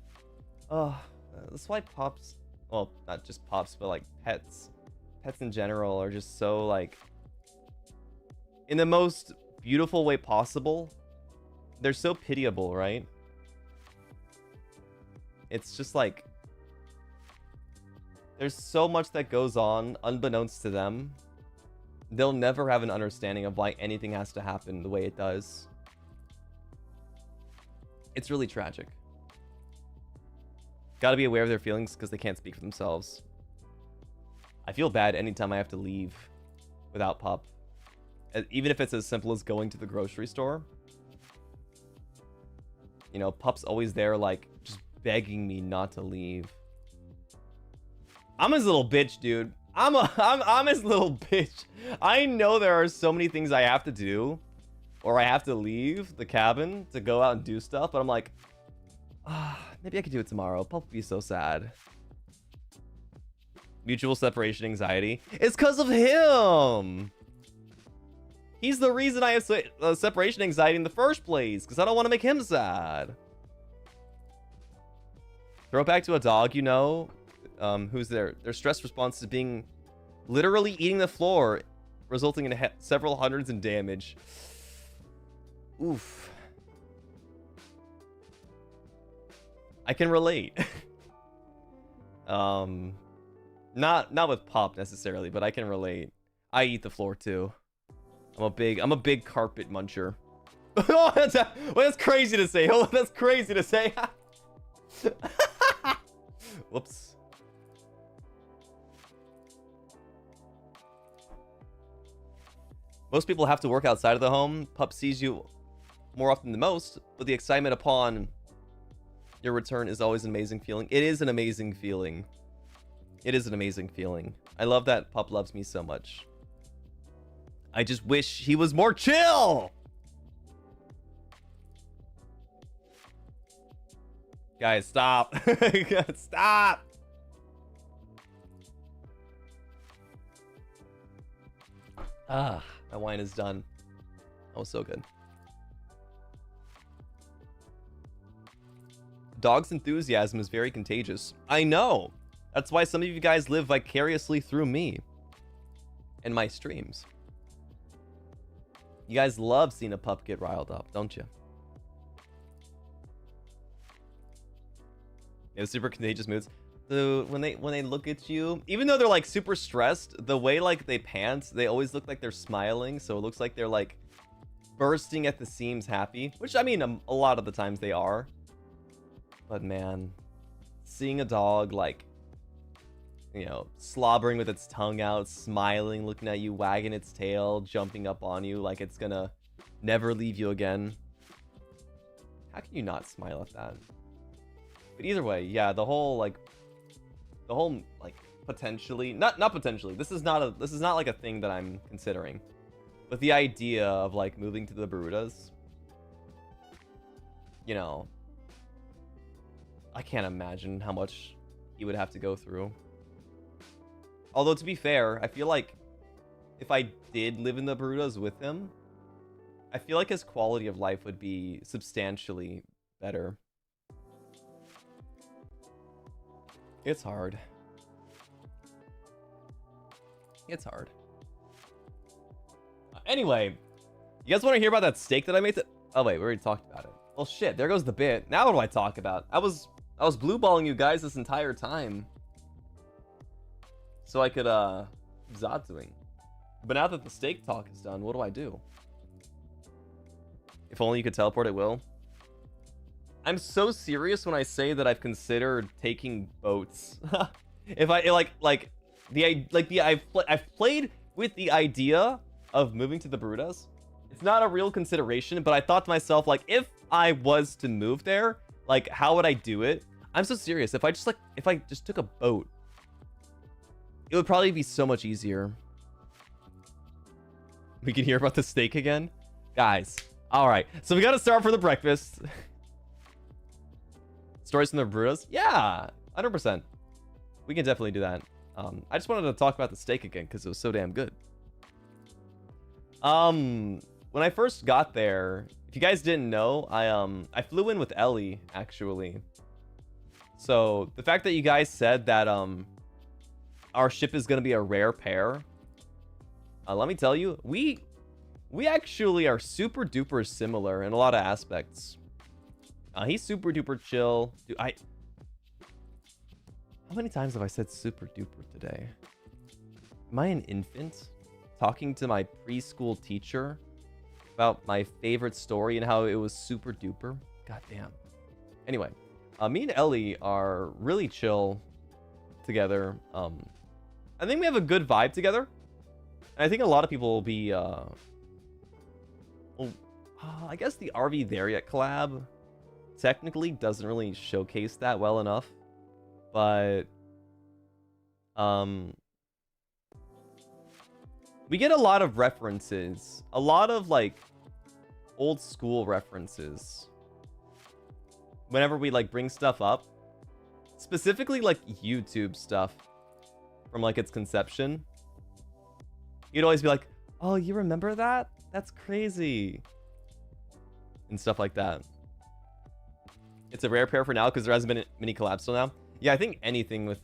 why pups, well, not just pups, but like pets in general are just so like, in the most beautiful way possible, they're so pitiable, right? It's just like, there's so much that goes on unbeknownst to them. They'll never have an understanding of why anything has to happen the way it does. It's really tragic. Gotta be aware of their feelings because they can't speak for themselves. I feel bad anytime I have to leave without Pup. Even if it's as simple as going to the grocery store. You know, Pup's always there, like, just begging me not to leave. I'm his little bitch, dude. I'm his little bitch. I know there are so many things I have to do, or I have to leave the cabin to go out and do stuff, but I'm like, maybe I could do it tomorrow. Pup would be so sad. Mutual separation anxiety. It's because of him. He's the reason I have separation anxiety in the first place, because I don't want to make him sad. Throw it back to a dog, you know, who's their stress response is being literally eating the floor, resulting in several hundreds in damage. Oof. I can relate. Not with Pop necessarily, but I can relate. I eat the floor too. I'm a big carpet muncher. Oh, that's crazy to say. Oh, that's crazy to say. Whoops. Most people have to work outside of the home. Pup sees you more often than most, but the excitement upon your return is always an amazing feeling. It is an amazing feeling. It is an amazing feeling. I love that Pup loves me so much. I just wish he was more chill. Guys, stop. Stop. Ah, my wine is done. That was so good. Dog's enthusiasm is very contagious. I know. That's why some of you guys live vicariously through me and my streams. You guys love seeing a pup get riled up, don't you? Yeah, super contagious moods. So when they look at you, even though they're like super stressed, the way like they pant, they always look like they're smiling. So it looks like they're like bursting at the seams happy, which I mean, a lot of the times they are. But man, seeing a dog like you know, slobbering with its tongue out, smiling, looking at you, wagging its tail, jumping up on you like it's gonna never leave you again. How can you not smile at that? But either way, yeah, the whole like potentially, not potentially, this is not like a thing that I'm considering, but the idea of like moving to the Bermudas, you know, I can't imagine how much he would have to go through. Although, to be fair, I feel like if I did live in the Bermudas with him, I feel like his quality of life would be substantially better. It's hard. It's hard. Anyway, you guys want to hear about that steak that I made? Oh wait, we already talked about it. Well, shit, there goes the bit. Now what do I talk about? I was blue balling you guys this entire time, so I could zatsuing. But now that the steak talk is done, what do I do? If only you could teleport, it will. I'm so serious when I say that I've considered taking boats. If I I've played with the idea of moving to the Bermudas. It's not a real consideration, but I thought to myself, like, if I was to move there, like, how would I do it? I'm so serious. If I just took a boat, it would probably be so much easier. We can hear about the steak again, guys. All right, so we got to start for the breakfast. Stories from the Bermudas? Yeah, 100%. We can definitely do that. I just wanted to talk about the steak again because it was so damn good. When I first got there, if you guys didn't know, I flew in with Ellie, actually. So the fact that you guys said that our ship is gonna be a rare pair, let me tell you, we actually are super duper similar in a lot of aspects. He's super duper chill. Dude, how many times have I said super duper today? Am I an infant talking to my preschool teacher about my favorite story and how it was super duper? God damn. Anyway, me and Ellie are really chill together. I think we have a good vibe together. And I think a lot of people will be, well, I guess the RV There Yet collab technically doesn't really showcase that well enough. But, we get a lot of references, a lot of like old school references whenever we like bring stuff up, specifically like YouTube stuff from like its conception. You'd always be like, oh, you remember that? That's crazy. And stuff like that. It's a rare pair for now because there hasn't been many collabs till now. Yeah, I think anything with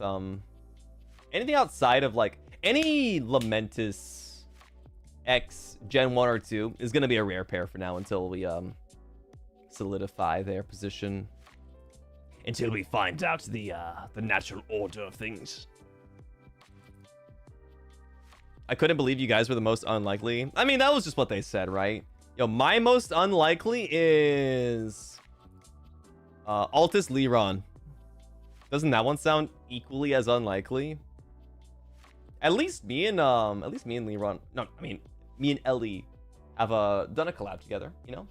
anything outside of like any Lamentus X Gen 1 or 2 is gonna be a rare pair for now until we solidify their position. Until we find out the natural order of things. I couldn't believe you guys were the most unlikely. I mean, that was just what they said, right? Yo, my most unlikely is Altus Liron. Doesn't that one sound equally as unlikely? At least me and Liron. No, I mean me and Ellie have done a collab together, you know?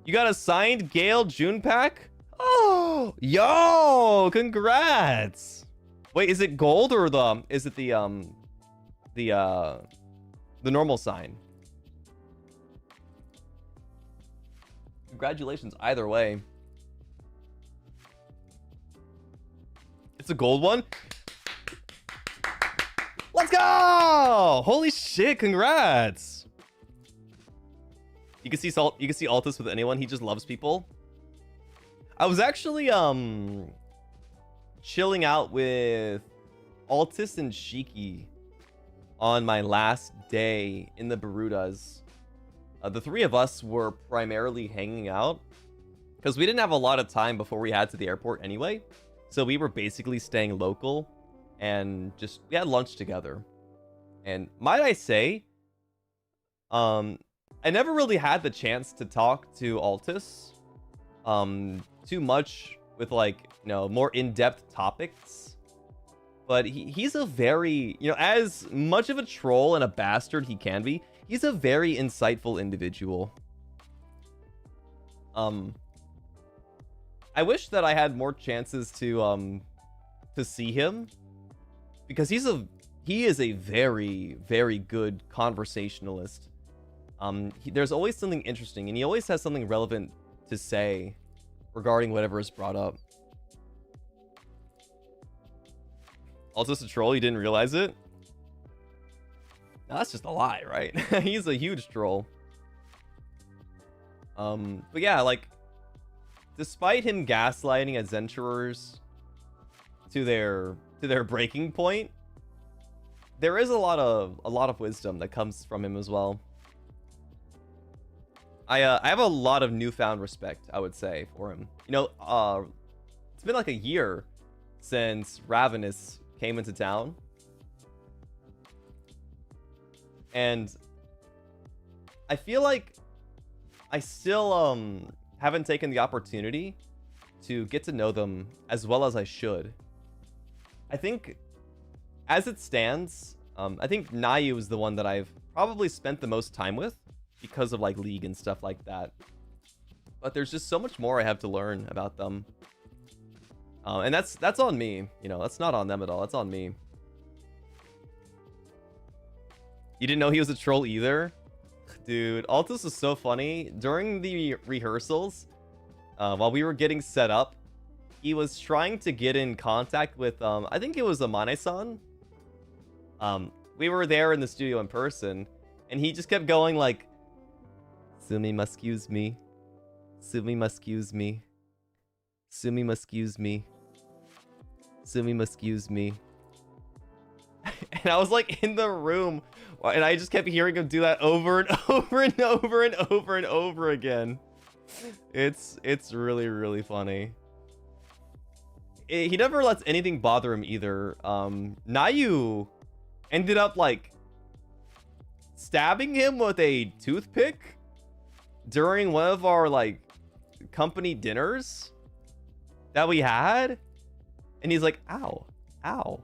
You got a signed Gale June pack? Oh, yo, congrats. Wait, is it gold or is it the normal sign? Congratulations either way. It's a gold one. Let's go! Holy shit, congrats. You can see Altus with anyone. He just loves people. I was actually chilling out with Altus and Shiki on my last day in the Bermudas. The three of us were primarily hanging out because we didn't have a lot of time before we had to the airport anyway. So we were basically staying local and we had lunch together. And might I say, I never really had the chance to talk to Altus too much with like, you know, more in-depth topics. But he's a very, you know, as much of a troll and a bastard he can be, he's a very insightful individual. I wish that I had more chances to see him, because he is a very, very good conversationalist. There's always something interesting, and he always has something relevant to say regarding whatever is brought up. Altus a troll, you didn't realize it? No, that's just a lie, right? He's a huge troll. But yeah, like, despite him gaslighting adventurers to their breaking point, there is a lot of wisdom that comes from him as well. I have a lot of newfound respect, I would say, for him. You know, it's been like a year since Ravenous came into town, and I feel like I still haven't taken the opportunity to get to know them as well as I should. I think, as it stands, I think Nayu is the one that I've probably spent the most time with because of like League and stuff like that. But there's just so much more I have to learn about them. And that's on me, you know, that's not on them at all. That's on me. You didn't know he was a troll either? Dude, Altus is so funny. During the rehearsals, while we were getting set up, he was trying to get in contact with, I think it was Amane-san. We were there in the studio in person, and he just kept going like, Sumi must excuse me. Sumi must excuse me. Sumi must excuse me. Sumi must excuse me. And I was like in the room, and I just kept hearing him do that over and over and over and over and over again. It's really, really funny. He never lets anything bother him either. Nayu ended up like stabbing him with a toothpick during one of our like company dinners that we had, and he's like, ow, ow,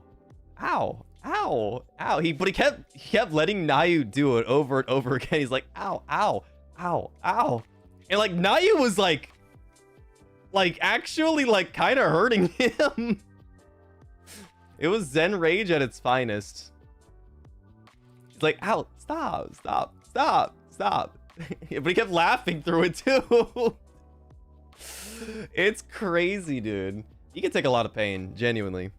ow, ow, ow. But he kept letting Nayu do it over and over again. He's like, ow, ow, ow, ow. And like Nayu was like actually like kind of hurting him. It was Zen rage at its finest. He's like, ow, stop, stop, stop, stop. But he kept laughing through it too. It's crazy, dude. You can take a lot of pain, genuinely.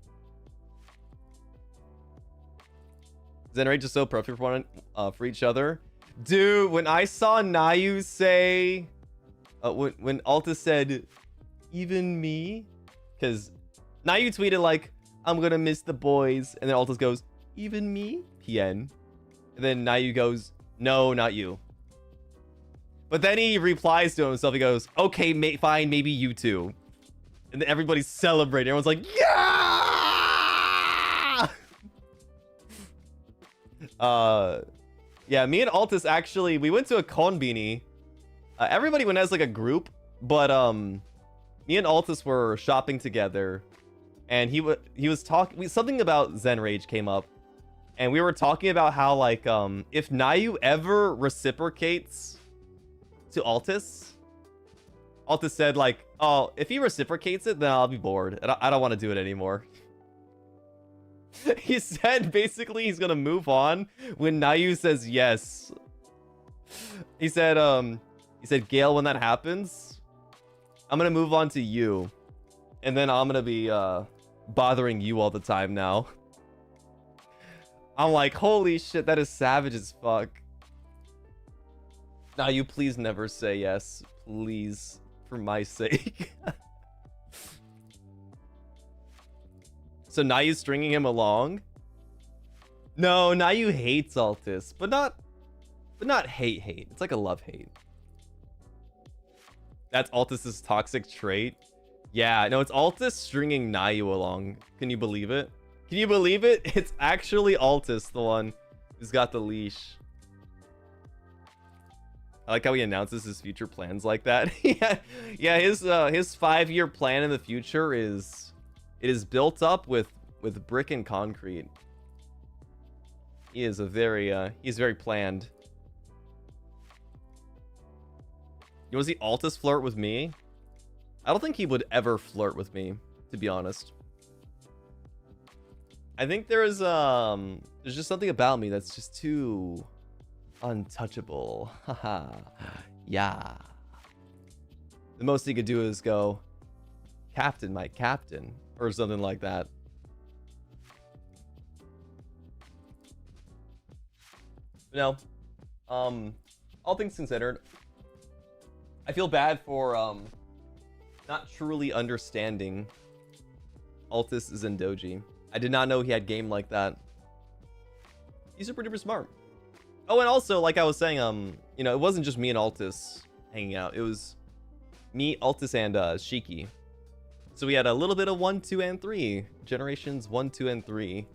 Zen rage is so perfect for each other. Dude, when I saw Nayu say, when Altus said, even me, because Nayu tweeted like, I'm gonna miss the boys, and then Altus goes, even me, PN, and then Nayu goes, no, not you. But then he replies to himself. He goes, okay, fine, maybe you too. And then everybody's celebrating. Everyone's like, yeah! Yeah, me and Altus actually, we went to a konbini. Everybody went as like a group, but me and Altus were shopping together, and he was talking, something about Zen Rage came up, and we were talking about how like if Nayu ever reciprocates to Altus said like, oh, if he reciprocates it, then I'll be bored. I don't want to do it anymore. He said basically he's gonna move on when Nayu says yes. He said Gale, when that happens, I'm gonna move on to you, and then I'm gonna be bothering you all the time now. I'm like, holy shit, that is savage as fuck. Nayu, please never say yes, please, for my sake. So Nayu's stringing him along? No, Nayu hates Altus, but not hate. It's like a love-hate. That's Altus's toxic trait. Yeah, no, it's Altus stringing Nayu along. Can you believe it? Can you believe it? It's actually Altus, the one who's got the leash. I like how he announces his future plans like that. Yeah, his 5-year plan in the future is built up with brick and concrete. He is he's very planned. You want to see Altus flirt with me? I don't think he would ever flirt with me, to be honest. I think there's just something about me that's just too untouchable. Haha. Yeah. The most he could do is go, "Captain, my captain," or something like that. No. All things considered, I feel bad for not truly understanding Altus Zendoji. I did not know he had game like that. He's super duper smart. Oh, and also, like I was saying, you know, it wasn't just me and Altus hanging out. It was me, Altus, and Shiki. So we had a little bit of 1, 2, and 3. Generations 1, 2, and 3.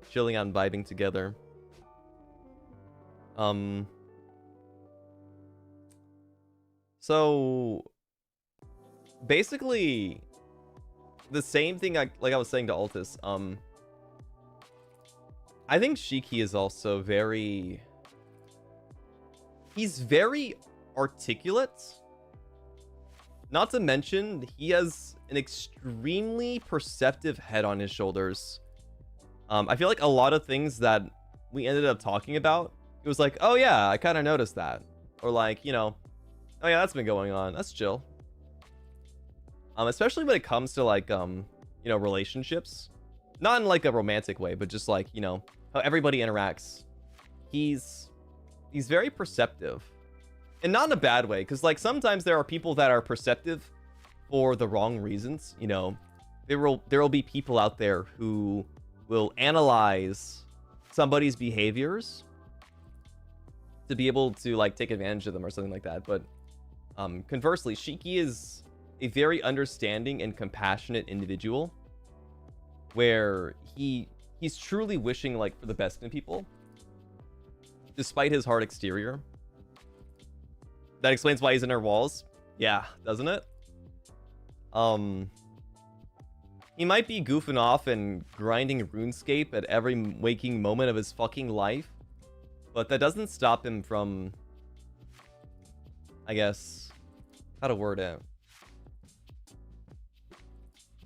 Chilling out and vibing together. So basically the same thing like I was saying to Altus. I think Shiki is also he's very articulate. Not to mention, he has an extremely perceptive head on his shoulders. I feel like a lot of things that we ended up talking about, it was like, oh yeah, I kind of noticed that. Or like, you know, oh yeah, that's been going on. That's chill. Especially when it comes to like, you know, relationships. Not in like a romantic way, but just like, you know, how everybody interacts. He's very perceptive. And not in a bad way, because like sometimes there are people that are perceptive for the wrong reasons. You know, there will be people out there who will analyze somebody's behaviors to be able to like take advantage of them or something like that. But conversely, Shiki is a very understanding and compassionate individual, where he's truly wishing like for the best in people, despite his hard exterior. That explains why he's in our walls. Yeah, doesn't it? He might be goofing off and grinding RuneScape at every waking moment of his fucking life, but that doesn't stop him from, I guess, how to word it.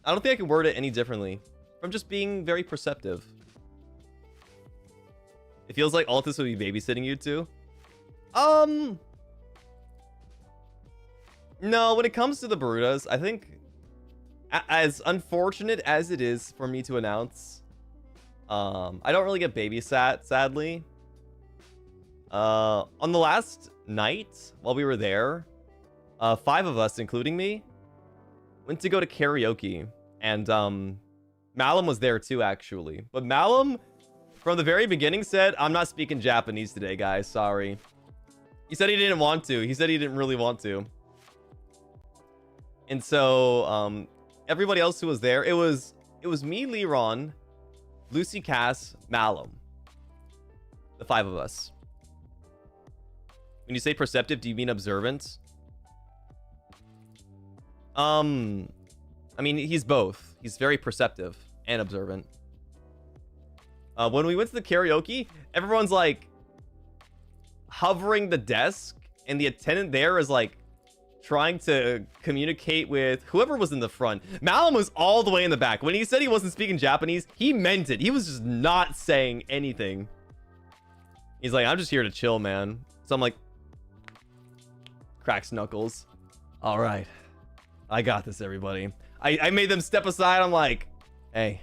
I don't think I can word it any differently. From just being very perceptive. It feels like Altus would be babysitting you too. No, when it comes to the Barutas, I think, as unfortunate as it is for me to announce, I don't really get babysat, sadly. On the last night, while we were there, 5 of us, including me, went to go to karaoke. And Malum was there too, actually. But Malum, from the very beginning, said, "I'm not speaking Japanese today, guys. Sorry." He said he didn't want to. He said he didn't really want to. And so, everybody else who was there, it was me, Liron, Lucy, Cass, Malum. The 5 of us. When you say perceptive, do you mean observant? I mean, he's both. He's very perceptive and observant. When we went to the karaoke, everyone's like hovering the desk, and the attendant there is like trying to communicate with whoever was in the front. Malum was all the way in the back. When he said he wasn't speaking Japanese, he meant it. He was just not saying anything. He's like, "I'm just here to chill, man." So I'm like, cracks knuckles. All right, I got this, everybody. I made them step aside. I'm like, "Hey,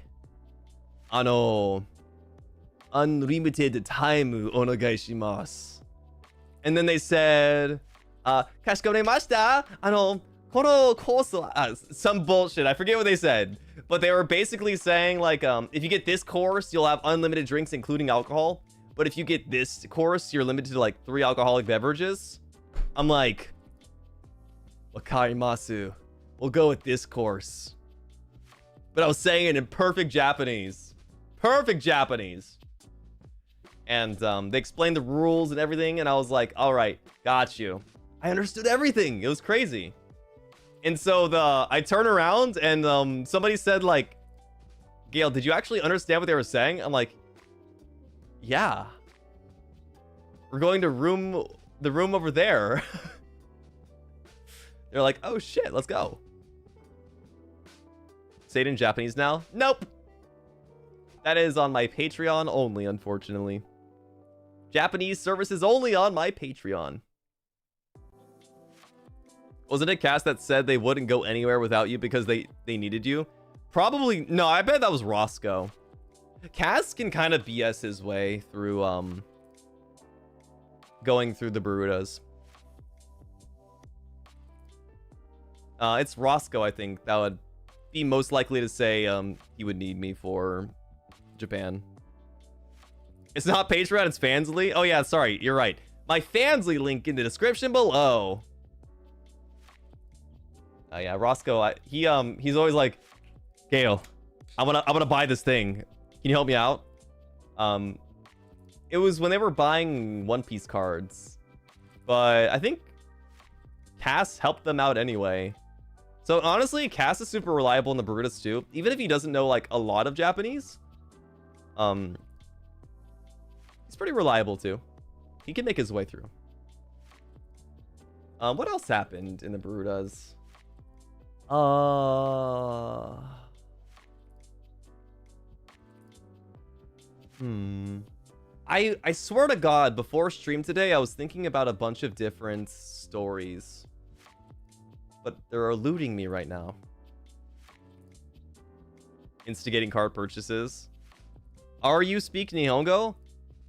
unlimited time onegai shimasu." And then they said, "Kashikonemashita. Kono course," some bullshit. I forget what they said, but they were basically saying like, if you get this course, you'll have unlimited drinks, including alcohol. But if you get this course, you're limited to like 3 alcoholic beverages. I'm like, "Wakarimasu. We'll go with this course." But I was saying it in perfect Japanese. Perfect Japanese. And they explained the rules and everything, and I was like, all right, got you. I understood everything. It was crazy. And so I turn around and somebody said like, Gale, did you actually understand what they were saying? I'm like, yeah. We're going to the room over there. They're like, oh shit, let's go. Say it in Japanese now? Nope. That is on my Patreon only, unfortunately. Japanese services only on my Patreon. Wasn't it Cass that said they wouldn't go anywhere without you because they needed you? Probably. No, I bet that was Roscoe. Cass can kind of BS his way through going through the Barutas. It's Roscoe, I think, that would be most likely to say he would need me for Japan. It's not Patreon, it's Fansly. Oh yeah, sorry, you're right. My Fansly link in the description below. Oh yeah, Roscoe, he's always like, Gale, I'm gonna buy this thing. Can you help me out? It was when they were buying One Piece cards, but I think Cass helped them out anyway. So honestly, Cass is super reliable in the Barutas too, even if he doesn't know like a lot of Japanese. He's pretty reliable too. He can make his way through. What else happened in the Barutas? I swear to God, before stream today, I was thinking about a bunch of different stories. But they're eluding me right now. Instigating card purchases. Are you speak Nihongo?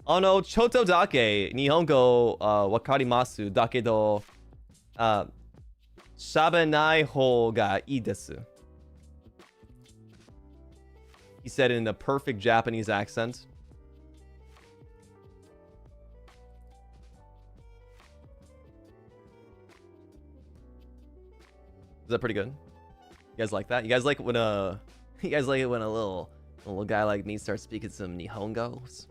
No, choto dake Nihongo wakarimasu dakedo shabenai hou ga ii desu. He said in a perfect Japanese accent. Is that pretty good? You guys like that? You guys like when you guys like it when a little guy like me starts speaking some Nihongos?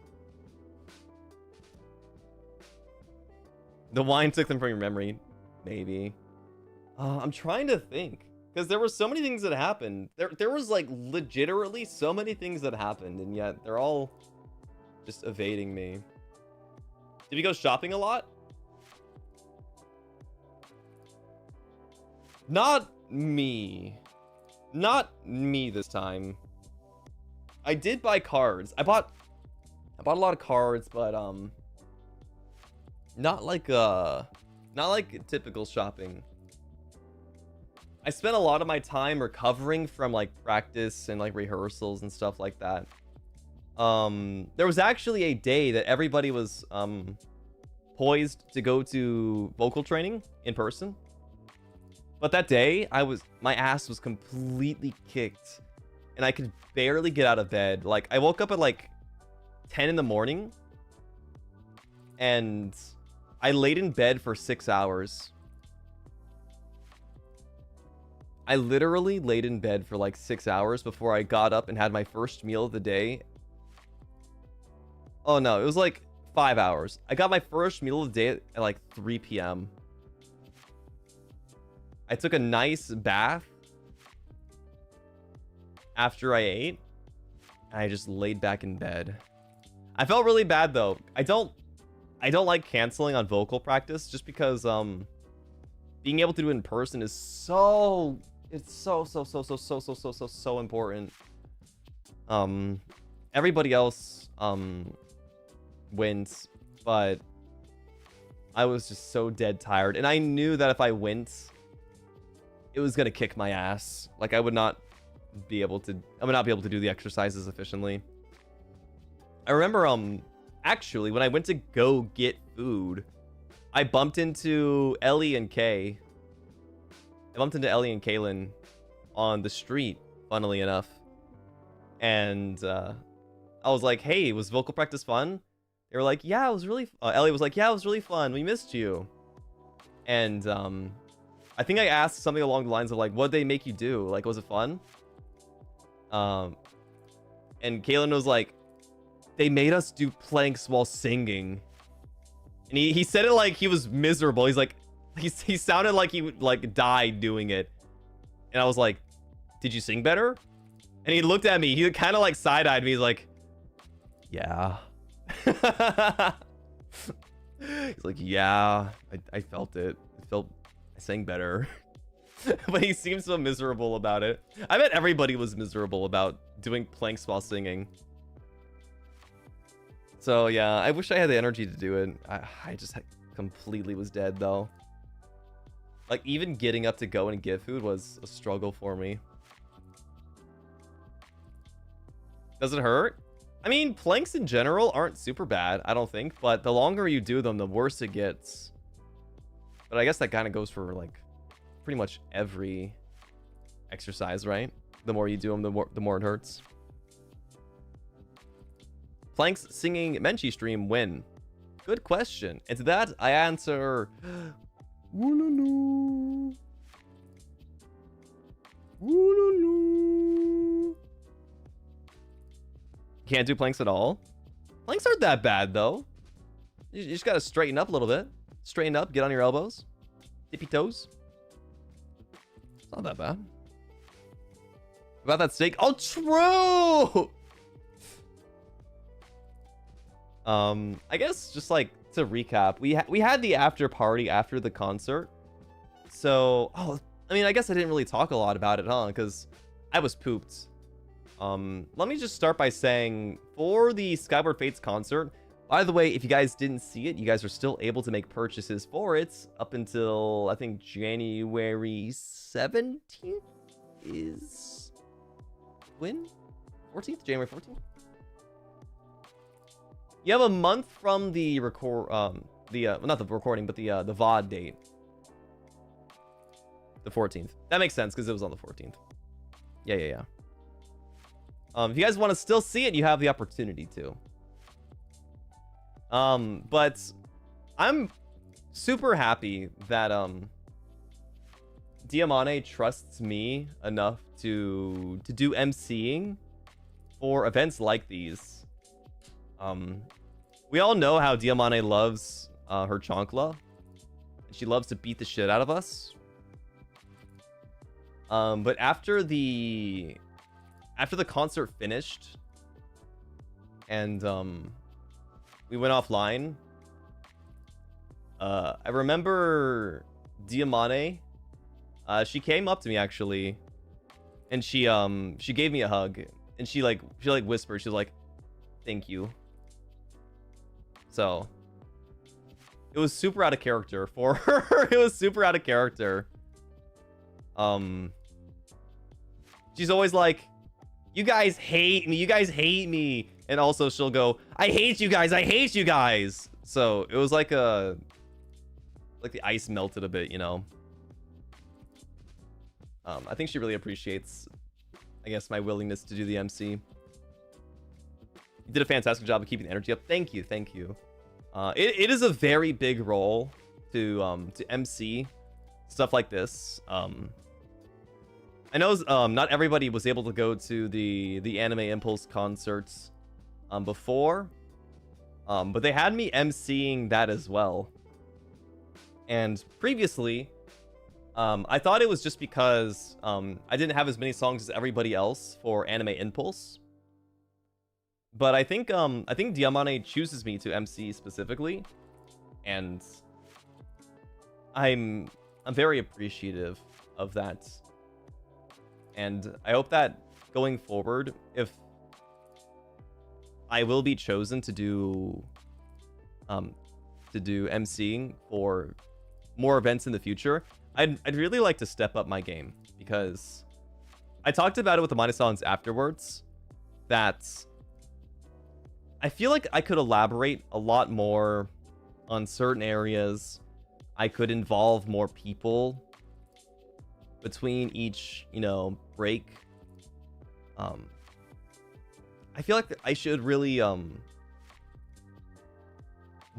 The wine took them from your memory, maybe. I'm trying to think, because there were so many things that happened. There was like legitimately so many things that happened, and yet they're all just evading me. Did we go shopping a lot? Not me. Not me this time. I did buy cards. I bought a lot of cards, but not like typical shopping. I spent a lot of my time recovering from like practice and like rehearsals and stuff like that. There was actually a day that everybody was poised to go to vocal training in person. But that day, my ass was completely kicked, and I could barely get out of bed. Like, I woke up at like 10 in the morning, and I laid in bed for 6 hours. I literally laid in bed for like 6 hours before I got up and had my first meal of the day. Oh no, it was like 5 hours. I got my first meal of the day at like 3 p.m. I took a nice bath after I ate, and I just laid back in bed. I felt really bad though. I don't like canceling on vocal practice just because being able to do it in person is so important. Everybody else went, but I was just so dead tired, and I knew that if I went, it was gonna kick my ass. Like, I would not be able to do the exercises efficiently. I remember actually when I went to go get food, I bumped into Ellie and Kay. I bumped into Ellie and Kaylin on the street, funnily enough. And I was like, hey, was vocal practice fun? They were like, yeah, it was really Ellie was like, yeah, it was really fun. We missed you. And I think I asked something along the lines of like, what'd they make you do? Like, was it fun? And Kaylin was like, they made us do planks while singing. And he said it like he was miserable. He's like, he sounded like he would like die doing it. And I was like, did you sing better? And he looked at me. He kind of like side-eyed me. He's like, yeah. He's like, yeah, I felt it. I sang better. But he seemed so miserable about it. I bet everybody was miserable about doing planks while singing. So yeah, I wish I had the energy to do it. I just completely was dead though. Like even getting up to go and give food was a struggle for me. Does it hurt? I mean, planks in general aren't super bad, I don't think, but the longer you do them, the worse it gets. But I guess that kind of goes for like pretty much every exercise, right? The more you do them, the more it hurts. Planks singing Menchie stream when? Good question. And to that, I answer... Woo-loo-loo. Woo-loo-loo. Can't do planks at all? Planks aren't that bad, though. You just gotta straighten up a little bit. Straighten up, get on your elbows. Tippy toes. It's not that bad. About that steak? Oh, true! I guess just like to recap, we had the after party after the concert. So, I mean, I guess I didn't really talk a lot about it, huh? Because I was pooped. Let me just start by saying for the Skyward Fates concert, by the way, if you guys didn't see it, you guys are still able to make purchases for it up until I think January 17th is when? 14th? January 14th? You have a month from the not the recording, but the VOD date. The 14th. That makes sense because it was on the 14th. Yeah. If you guys want to still see it, you have the opportunity to. But I'm super happy that Diamante trusts me enough to do MCing for events like these. We all know how Diamante loves her chancla. She loves to beat the shit out of us. But after the concert finished and we went offline, I remember Diamante, she came up to me actually, and she gave me a hug, and she whispered, she was like, thank you. So it was super out of character for her. It was super out of character. She's always like, you guys hate me, and also she'll go, I hate you guys. So it was like the ice melted a bit, you know. I think she really appreciates, I guess, my willingness to do the MC. You did a fantastic job of keeping the energy up. Thank you. It is a very big role to MC stuff like this. I know not everybody was able to go to the Anime Impulse concerts before, but they had me MCing that as well. And previously, I thought it was just because I didn't have as many songs as everybody else for Anime Impulse. But I think Diamante chooses me to MC specifically, and I'm very appreciative of that. And I hope that going forward, if I will be chosen to do MCing for more events in the future, I'd really like to step up my game, because I talked about it with the Minasons afterwards, that I feel like I could elaborate a lot more on certain areas. I could involve more people between each, break. I feel like I should really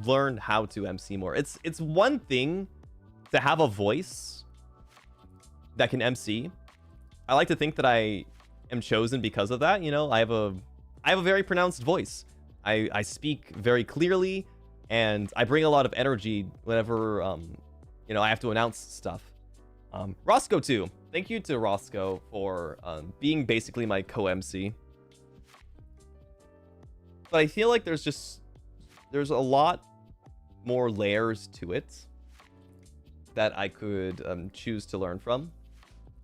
learn how to MC more. It's one thing to have a voice that can MC. I like to think that I am chosen because of that. I have a very pronounced voice. I speak very clearly, and I bring a lot of energy whenever you know, I have to announce stuff. Roscoe too. Thank you to Roscoe for being basically my co-MC. But I feel like there's a lot more layers to it that I could choose to learn from.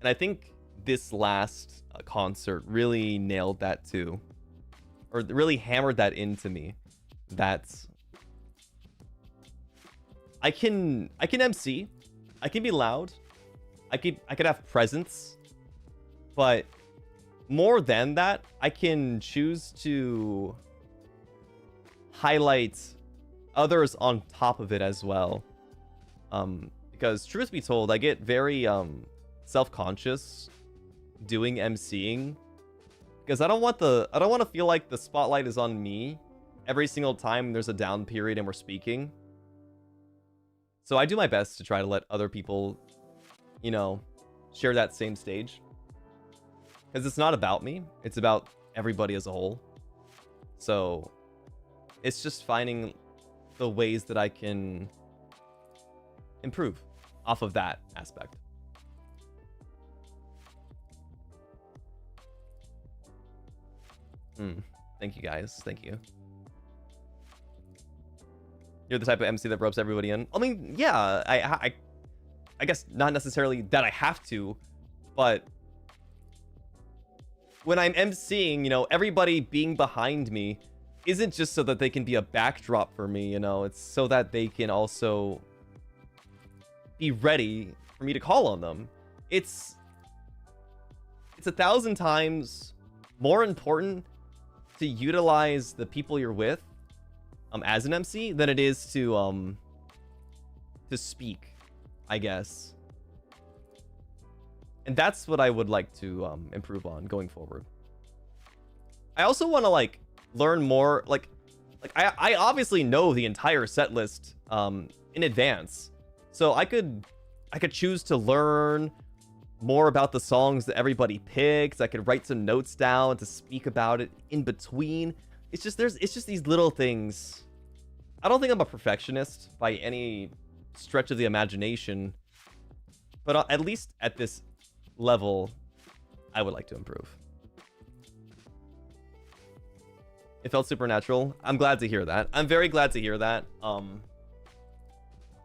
And I think this last concert really nailed that too. Or really hammered that into me. That I can MC. I can be loud. I could have presence. But more than that, I can choose to highlight others on top of it as well. Because truth be told, I get very self-conscious doing MCing, because I don't want to feel like the spotlight is on me every single time there's a down period and we're speaking. So I do my best to try to let other people, you know, share that same stage, because it's not about me, it's about everybody as a whole. So it's just finding the ways that I can improve off of that aspect. Thank you guys. Thank you. You're the type of MC that ropes everybody in. I mean, yeah, I guess not necessarily that I have to, but when I'm MCing, you know, everybody being behind me isn't just so that they can be a backdrop for me, you know, it's so that they can also be ready for me to call on them. It's 1,000 times more important to utilize the people you're with as an MC than it is to speak, I guess. And that's what I would like to improve on going forward. I also want to like learn more, like I obviously know the entire set list in advance, so I could choose to learn more about the songs that everybody picks. I could write some notes down to speak about it in between. It's just these little things. I don't think I'm a perfectionist by any stretch of the imagination, but at least at this level, I would like to improve. It felt supernatural. I'm glad to hear that. I'm very glad to hear that.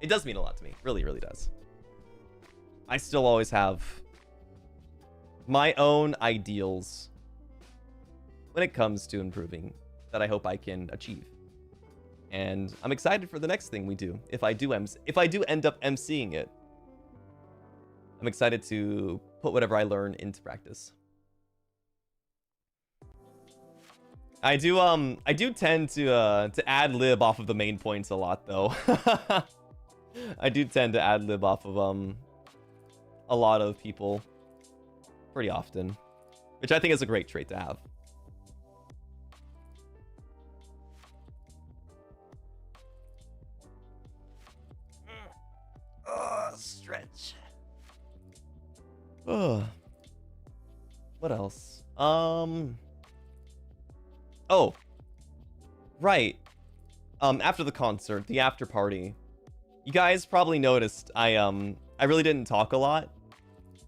It does mean a lot to me. Really, really does. I still always have my own ideals when it comes to improving that I hope I can achieve. And I'm excited for the next thing we do. If I do end up MCing it, I'm excited to put whatever I learn into practice. I do tend to ad lib off of the main points a lot though. I do tend to ad lib off of a lot of people pretty often, which I think is a great trait to have. Stretch. What else? Oh, right. After the concert, the after party, you guys probably noticed I really didn't talk a lot,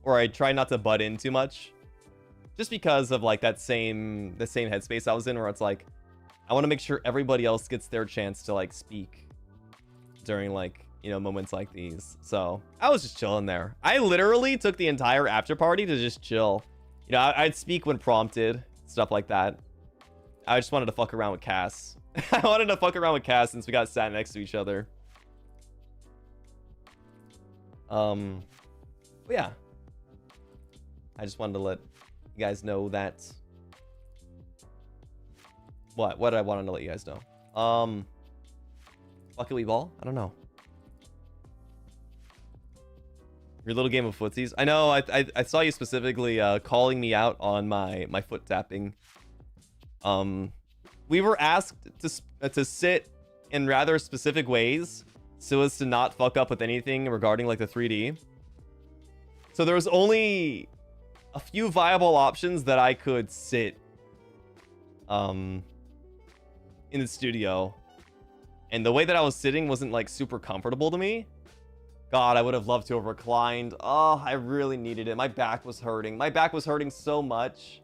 or I tried not to butt in too much, just because of like the same headspace I was in, where it's like I want to make sure everybody else gets their chance to like speak during like, you know, moments like these. So I was just chilling there. I literally took the entire after party to just chill. You know, I'd speak when prompted, stuff like that. I just wanted to fuck around with Cass. I wanted to fuck around with Cass since we got sat next to each other. But yeah, I just wanted to let you guys know that. What did I want to let you guys know? Bucket we ball? I don't know. Your little game of footsies. I know. I saw you specifically calling me out on my foot tapping. We were asked to sit in rather specific ways so as to not fuck up with anything regarding like the 3D. So there was only a few viable options that I could sit in in the studio, and the way that I was sitting wasn't like super comfortable to me. God, I would have loved to have reclined. Oh, I really needed it. My back was hurting. My back was hurting so much.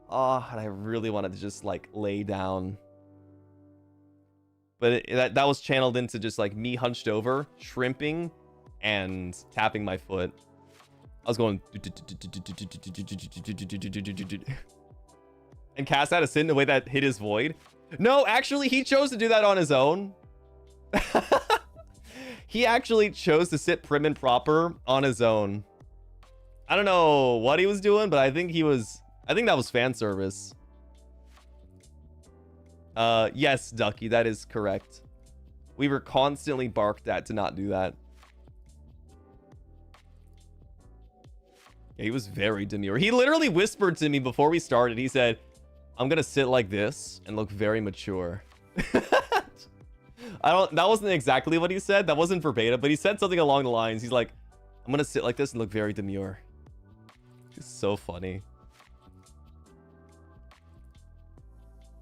Oh, and I really wanted to just like lay down. But that was channeled into just like me hunched over, shrimping, and tapping my foot. I was going... And Cass had to sit in a way that hit his void. No, actually, he chose to do that on his own. He actually chose to sit prim and proper on his own. I don't know what he was doing, but I think that was fan service. Yes, Ducky, that is correct. We were constantly barked at to not do that. Yeah, he was very demure. He literally whispered to me before we started. He said, I'm gonna sit like this and look very mature. That wasn't exactly what he said. That wasn't verbatim, but he said something along the lines. He's like, I'm gonna sit like this and look very demure. It's so funny.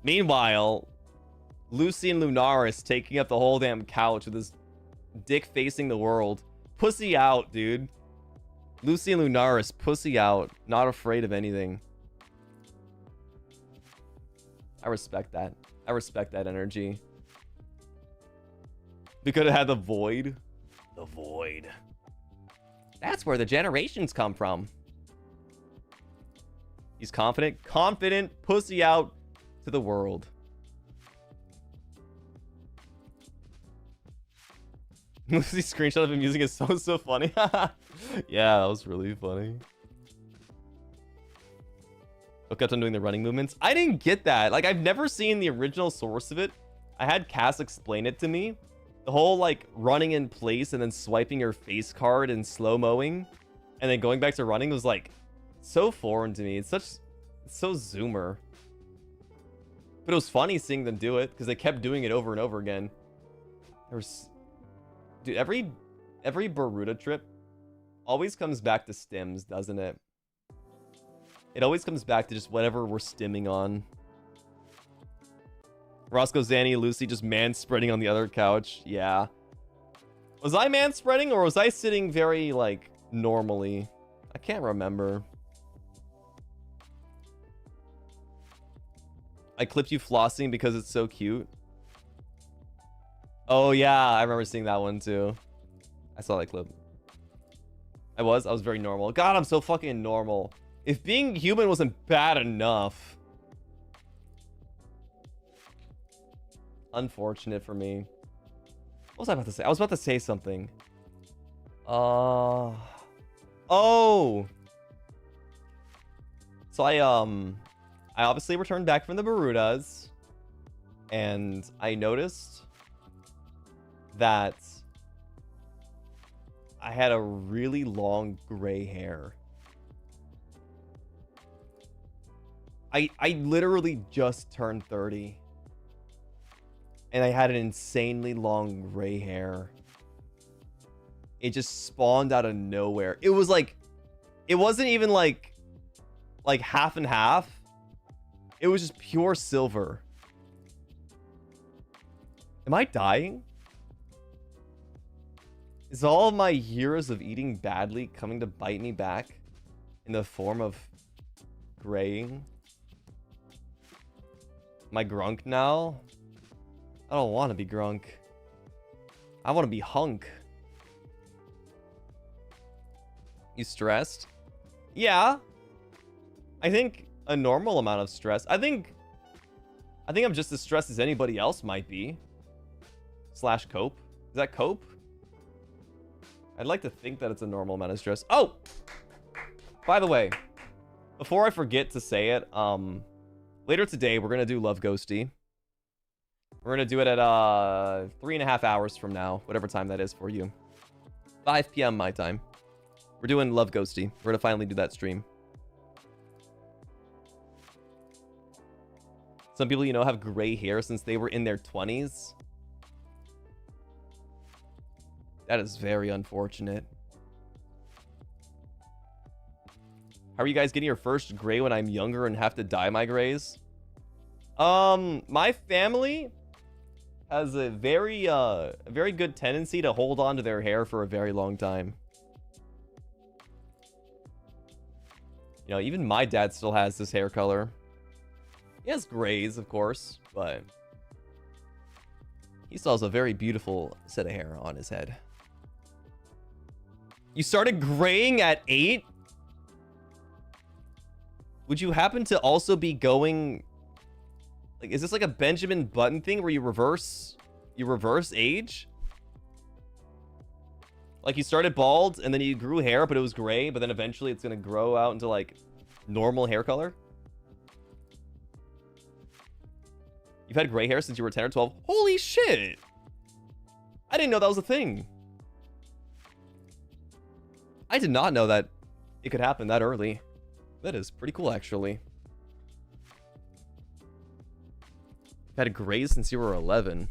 Meanwhile, Lucy and Lunaris taking up the whole damn couch with his dick facing the world. Pussy out, dude. Lucy and Lunaris, pussy out. Not afraid of anything. I respect that. I respect that energy. We could have had the void. The void. That's where the generations come from. He's confident. Confident. Pussy out to the world. Lucy's screenshot of him using is so funny. Yeah, that was really funny. Oh, kept on doing the running movements. I didn't get that. Like, I've never seen the original source of it. I had Cass explain it to me. The whole, like, running in place and then swiping your face card and slow-moing and then going back to running was, like, so foreign to me. It's so zoomer. But it was funny seeing them do it because they kept doing it over and over again. Dude, every Baruda trip always comes back to stims, doesn't it? It always comes back to just whatever we're stimming on. Roscoe, Zanny, Lucy just man-spreading on the other couch. Yeah. Was I man-spreading or was I sitting very, like, normally? I can't remember. I clipped you flossing because it's so cute. Oh, yeah. I remember seeing that one, too. I saw that clip. I was very normal. God, I'm so fucking normal. If being human wasn't bad enough. Unfortunate for me. What was I about to say? I was about to say something. Oh. So I obviously returned back from the Barudas. And I noticed that I had a really long gray hair. I literally just turned 30. And I had an insanely long gray hair. It just spawned out of nowhere. It was like, it wasn't even like half and half. It was just pure silver. Am I dying? Is all of my years of eating badly coming to bite me back in the form of graying? Am I grunk now? I don't want to be grunk. I want to be hunk. You stressed? Yeah. I think a normal amount of stress. I think I'm just as stressed as anybody else might be. / cope. Is that cope? I'd like to think that it's a normal amount of stress. Oh! By the way, before I forget to say it, later today, we're going to do Love Ghosty. We're going to do it at 3.5 hours from now, whatever time that is for you. 5 p.m. my time. We're doing Love Ghosty. We're going to finally do that stream. Some people, you know, have gray hair since they were in their 20s. That is very unfortunate. How are you guys getting your first gray when I'm younger and have to dye my grays? My family has a very good tendency to hold on to their hair for a very long time. You know, even my dad still has this hair color. He has grays, of course, but he still has a very beautiful set of hair on his head. You started graying at 8? Would you happen to also be going... Like, is this like a Benjamin Button thing where you reverse age? Like you started bald and then you grew hair, but it was gray, but then eventually it's gonna grow out into like normal hair color? You've had gray hair since you were 10 or 12? Holy shit! I didn't know that was a thing. I did not know that it could happen that early. That is pretty cool, actually. You've had gray since you were 11.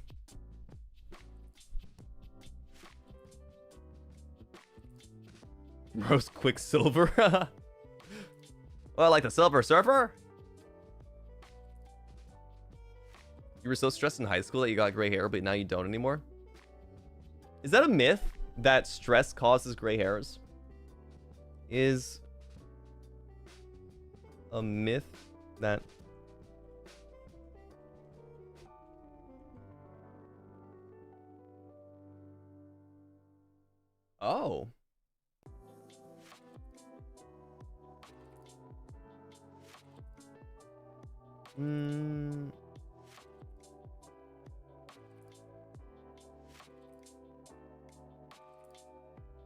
Rose Quicksilver. Well, like the Silver Surfer. You were so stressed in high school that you got gray hair, but now you don't anymore. Is that a myth that stress causes gray hairs? Is a myth that... Oh.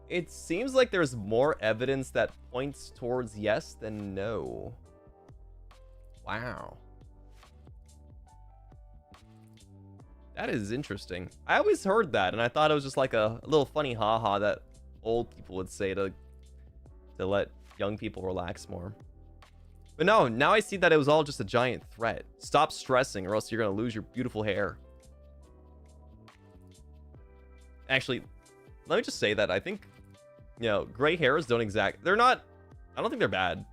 It seems like there's more evidence that points towards yes than no. Wow. That is interesting. I always heard that, and I thought it was just like a little funny haha that old people would say to let young people relax more. But no, now I see that it was all just a giant threat. Stop stressing or else you're going to lose your beautiful hair. Actually, let me just say that I think, you know, gray hairs don't they're not, I don't think they're bad.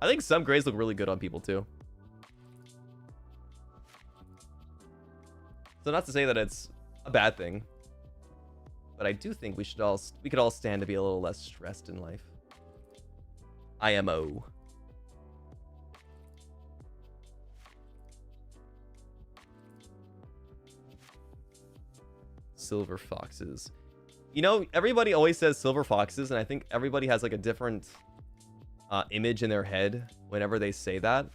I think some grays look really good on people too. So not to say that it's a bad thing, but I do think we could all stand to be a little less stressed in life. IMO. Silver foxes. You know, everybody always says silver foxes, and I think everybody has like a different image in their head whenever they say that.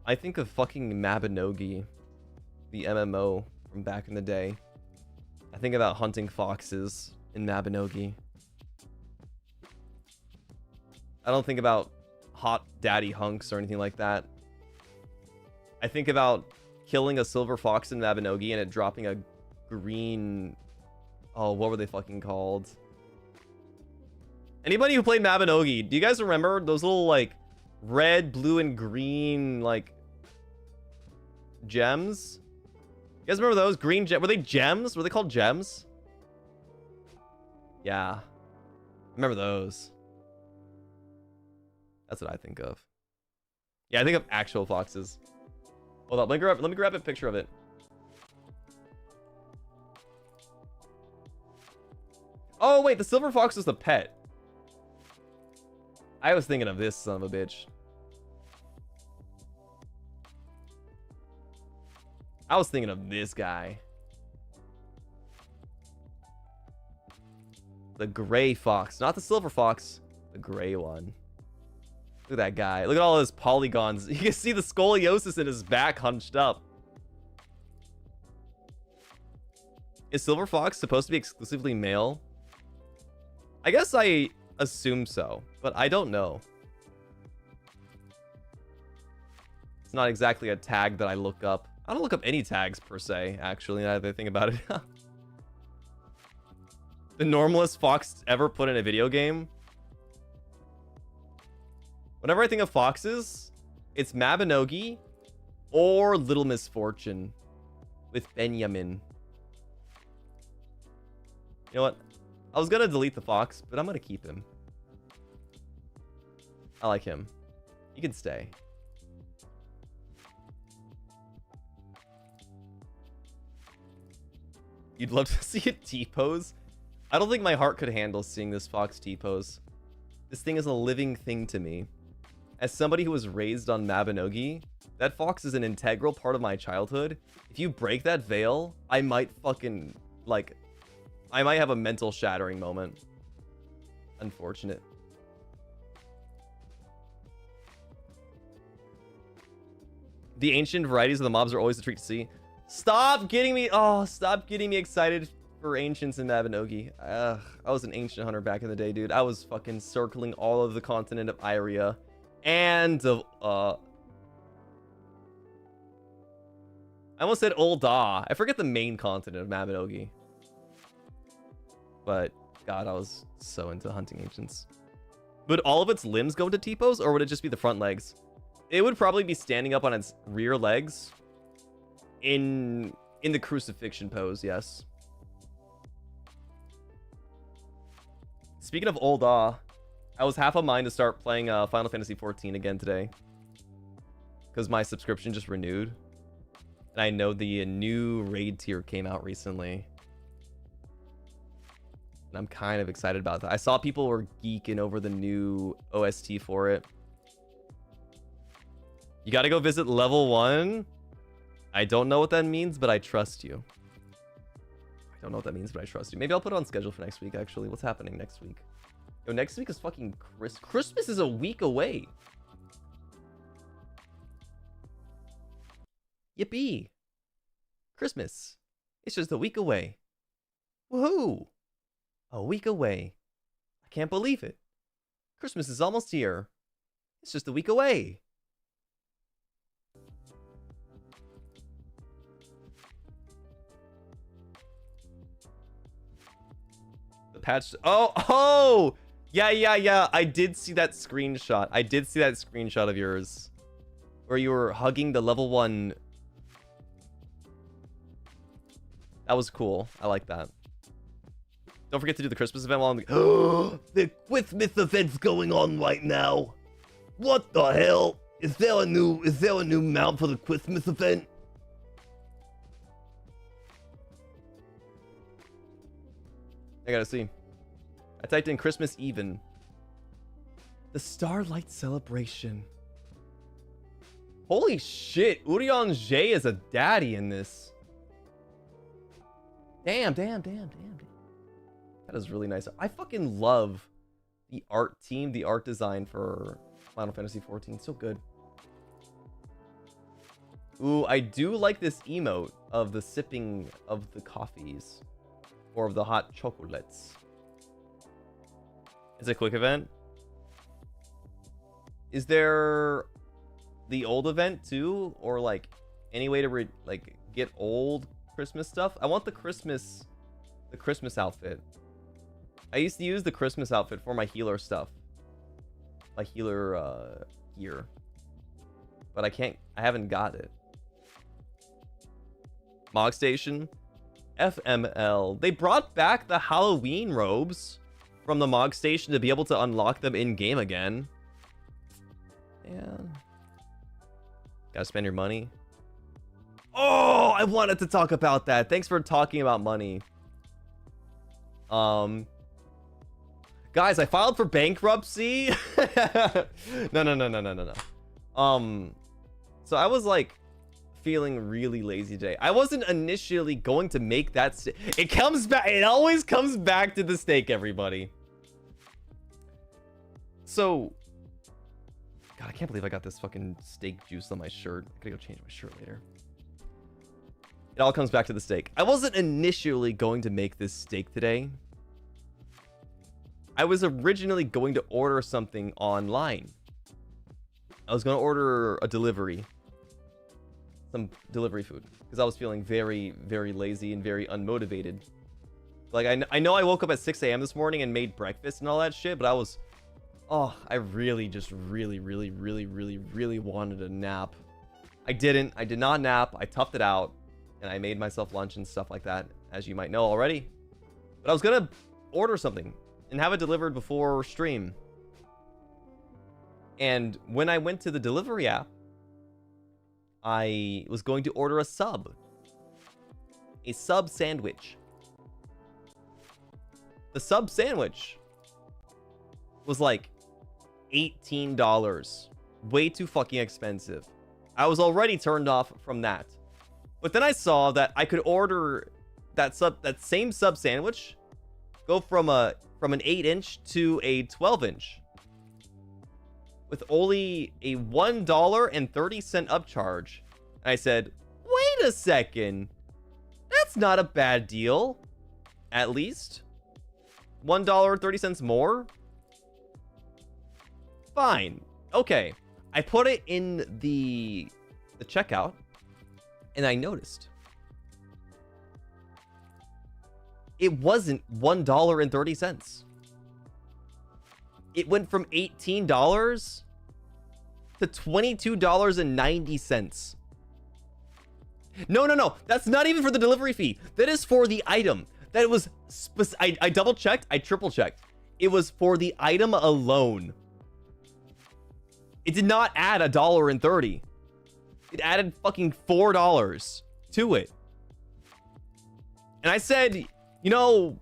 I think of fucking Mabinogi, the MMO from back in the day. I think about hunting foxes in Mabinogi. I don't think about hot daddy hunks or anything like that. I think about killing a silver fox in Mabinogi and it dropping a green... Oh, what were they fucking called? Anybody who played Mabinogi, do you guys remember those little like red, blue, and green like gems? You guys remember those green gems? Were they gems? Were they called gems? Yeah, remember those. That's what I think of. Yeah, I think of actual foxes. Hold up, let me grab a picture of it. Oh wait, the silver fox was the pet. I was thinking of this son of a bitch. I was thinking of this guy. The gray fox, not the silver fox, the gray one. Look at that guy. Look at all those polygons. You can see the scoliosis in his back hunched up. Is silver fox supposed to be exclusively male? I guess I assume so, but I don't know. It's not exactly a tag that I look up. I don't look up any tags per se, actually, now that I think about it. The normalest fox ever put in a video game? Whenever I think of foxes, it's Mabinogi or Little Misfortune with Benjamin. You know what? I was gonna delete the fox, but I'm gonna keep him. I like him. He can stay. You'd love to see it T-pose? I don't think my heart could handle seeing this fox T-pose. This thing is a living thing to me. As somebody who was raised on Mabinogi, that fox is an integral part of my childhood. If you break that veil, I might fucking, like, I might have a mental shattering moment. Unfortunate. The ancient varieties of the mobs are always a treat to see. Stop getting me, stop getting me excited for ancients in Mabinogi. I was an ancient hunter back in the day, dude. I was fucking circling all of the continent of Iria and of, I almost said Ul'dah. I forget the main continent of Mabinogi. But, God, I was so into hunting ancients. Would all of its limbs go into T-pose, or would it just be the front legs? It would probably be standing up on its rear legs in the crucifixion pose, yes. Speaking of Ul'dah, I was half a mind to start playing Final Fantasy XIV again today. Because my subscription just renewed. And I know the new raid tier came out recently. And I'm kind of excited about that. I saw people were geeking over the new OST for it. You gotta go visit level 1. I don't know what that means, but I trust you. I don't know what that means, but I trust you. Maybe I'll put it on schedule for next week, actually. What's happening next week? Yo, next week is fucking Christmas is a week away. Yippee. Christmas. It's just a week away. Woohoo. A week away. I can't believe it. Christmas is almost here. It's just a week away. The patch. Oh! Yeah. I did see that screenshot. Of yours. Where you were hugging the level 1. That was cool. I like that. Don't forget to do the Christmas event while I'm the Christmas event's going on right now. What the hell? Is there a new mount for the Christmas event? I gotta see. I typed in Christmas even. The Starlight Celebration. Holy shit, Urion J is a daddy in this. Damn. That is really nice. I fucking love the art team, the art design for Final Fantasy XIV. So good. Ooh, I do like this emote of the sipping of the coffees. Or of the hot chocolates. It's a quick event. Is there the old event too? Or like any way to get old Christmas stuff? I want the Christmas outfit. I used to use the Christmas outfit for my healer stuff. My healer gear. But I haven't got it. Mog Station. FML. They brought back the Halloween robes from the Mog Station to be able to unlock them in-game again. Yeah. Gotta spend your money. Oh, I wanted to talk about that. Thanks for talking about money. Guys, I filed for bankruptcy. No. So I was like feeling really lazy today. I wasn't initially going to make that it always comes back to the steak, everybody. So God, I can't believe I got this fucking steak juice on my shirt. I gotta go change my shirt later. It all comes back to the steak. I wasn't initially going to make this steak today. I was originally going to order something online. I was going to order a delivery. Some delivery food. Because I was feeling very, very lazy and very unmotivated. Like, I know I woke up at 6 a.m. this morning and made breakfast and all that shit, but I was... Oh, I really just really wanted a nap. I didn't. I did not nap. I toughed it out. And I made myself lunch and stuff like that, as you might know already. But I was going to order something and have it delivered before stream. And when I went to the delivery app, I was going to order a sub. A sub sandwich. the sub sandwich was like $18. Way too fucking expensive. I was already turned off from that. But then I saw that I could order that same sub sandwich, go from an 8-inch to a 12-inch with only a $1.30 upcharge. And I said, wait a second. That's not a bad deal. At least $1.30 more. Fine. Okay. I put it in the checkout, and I noticed it wasn't $1.30. It went from $18 to $22.90. No. That's not even for the delivery fee. That is for the item. That was I double checked. I triple checked. It was for the item alone. It did not add $1.30. It added fucking $4 to it. And I said, you know,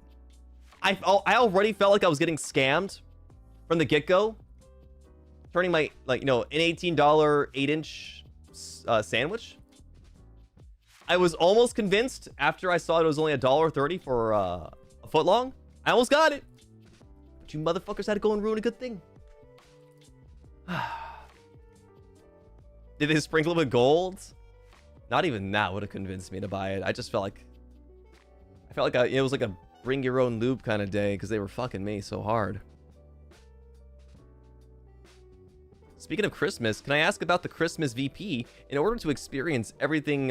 I already felt like I was getting scammed from the get-go. Turning my, like, you know, an $18 8-inch sandwich. I was almost convinced after I saw it was only $1.30 for a foot long. I almost got it. But you motherfuckers had to go and ruin a good thing. Did they sprinkle it with gold? Not even that would have convinced me to buy it. I just felt like... it was like a bring your own lube kind of day because they were fucking me so hard. Speaking of Christmas, can I ask about the Christmas VP? In order to experience everything,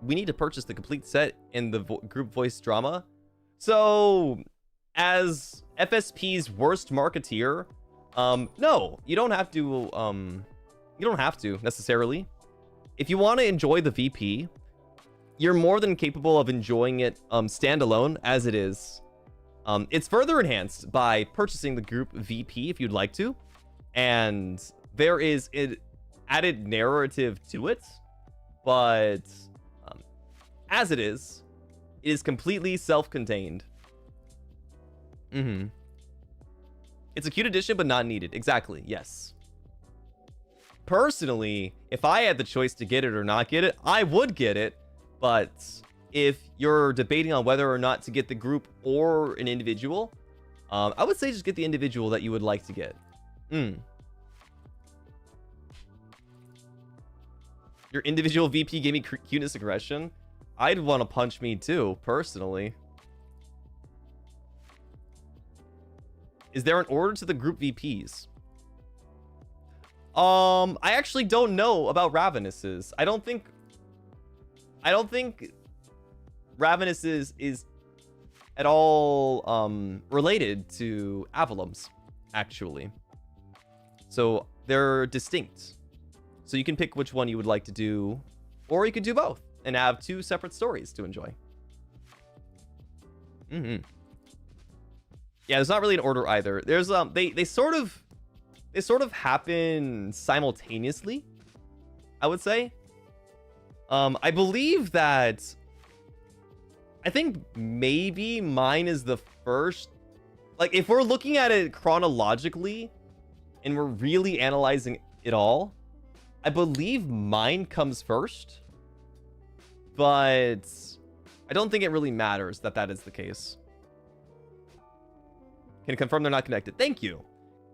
we need to purchase the complete set in the group voice drama. So, as FSP's worst marketeer, no, you don't have to, you don't have to, necessarily. If you want to enjoy the VP, you're more than capable of enjoying it standalone as it is. It's further enhanced by purchasing the group VP if you'd like to. And there is an added narrative to it. But as it is completely self-contained. It's a cute addition, but not needed. Exactly, yes. Personally, if I had the choice to get it or not get it, I would get it. But if you're debating on whether or not to get the group or an individual, I would say just get the individual that you would like to get. Your individual VP gave me cuteness aggression. I'd want to punch me too, personally. Is there an order to the group VPs? I actually don't know about Ravenous's. I don't think Ravenous is at all related to Avallum's, actually. So they're distinct. So you can pick which one you would like to do, or you could do both and have two separate stories to enjoy. Yeah, there's not really an order either. There's they sort of happen simultaneously, I would say. I believe that I think maybe mine is the first. Like, if we're looking at it chronologically and we're really analyzing it all, I believe mine comes first. But I don't think it really matters that that is the case. Can confirm they're not connected. Thank you.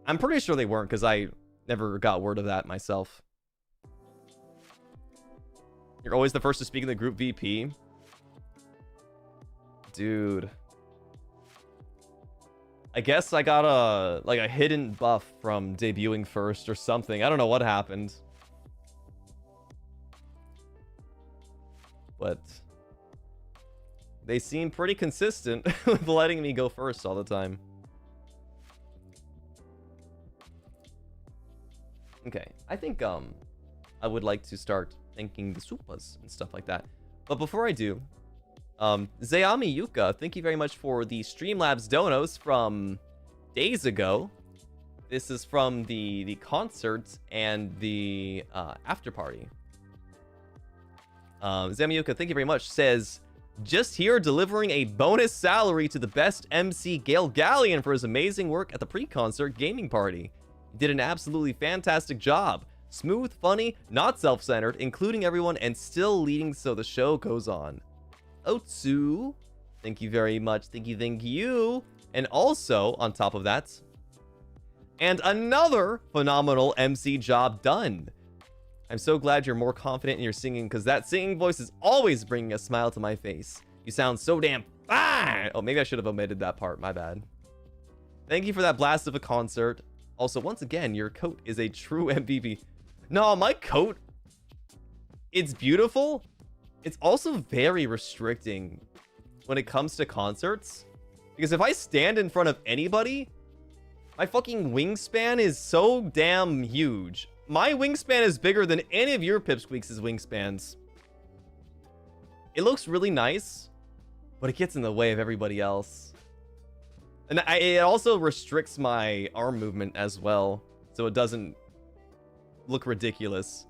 I'm pretty sure they weren't because I never got word of that myself. You're always the first to speak in the group VP. Dude. I guess I got a hidden buff from debuting first or something. I don't know what happened. But they seem pretty consistent with letting me go first all the time. Okay, I think I would like to start thanking the Supas and stuff like that. But before I do, Zayami Yuka, thank you very much for the Streamlabs donos from days ago. This is from the concert and the after party. Zayami Yuka, thank you very much. Says, Just here delivering a bonus salary to the best MC Gale Galleon for his amazing work at the pre-concert gaming party. He did an absolutely fantastic job. Smooth, funny, not self-centered, including everyone, and still leading so the show goes on. Otsu, thank you very much. Thank you. And also, on top of that, and another phenomenal MC job done. I'm so glad you're more confident in your singing, because that singing voice is always bringing a smile to my face. You sound so damn fine. Oh, maybe I should have omitted that part. My bad. Thank you for that blast of a concert. Also, once again, your coat is a true MVP. No, my coat, it's beautiful. It's also very restricting when it comes to concerts. Because if I stand in front of anybody, my fucking wingspan is so damn huge. My wingspan is bigger than any of your Pipsqueaks' wingspans. It looks really nice, but it gets in the way of everybody else. And it also restricts my arm movement as well, so it doesn't look ridiculous.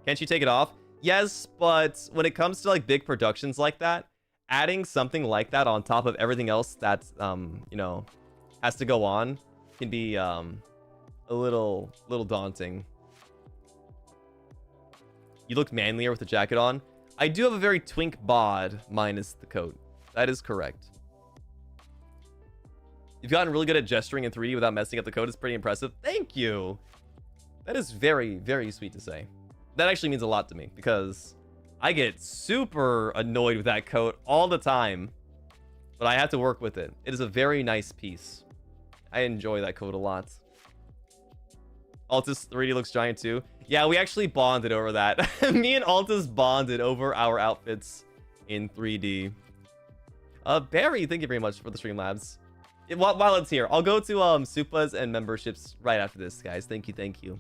Can't you take it off? Yes, but when it comes to like big productions like that, adding something like that on top of everything else that's you know, has to go on can be a little daunting. You look manlier with the jacket on. I do have a very twink bod minus the coat. That is correct. You've gotten really good at gesturing in 3D without messing up the coat. It's pretty impressive. Thank you. That is very, very sweet to say. That actually means a lot to me because I get super annoyed with that coat all the time, but I have to work with it. It is a very nice piece. I enjoy that coat a lot. Altus 3D looks giant too. Yeah, we actually bonded over that. Me and Altus bonded over our outfits in 3D. Barry, thank you very much for the Streamlabs. While it's here, I'll go to Supas and memberships right after this, guys. Thank you.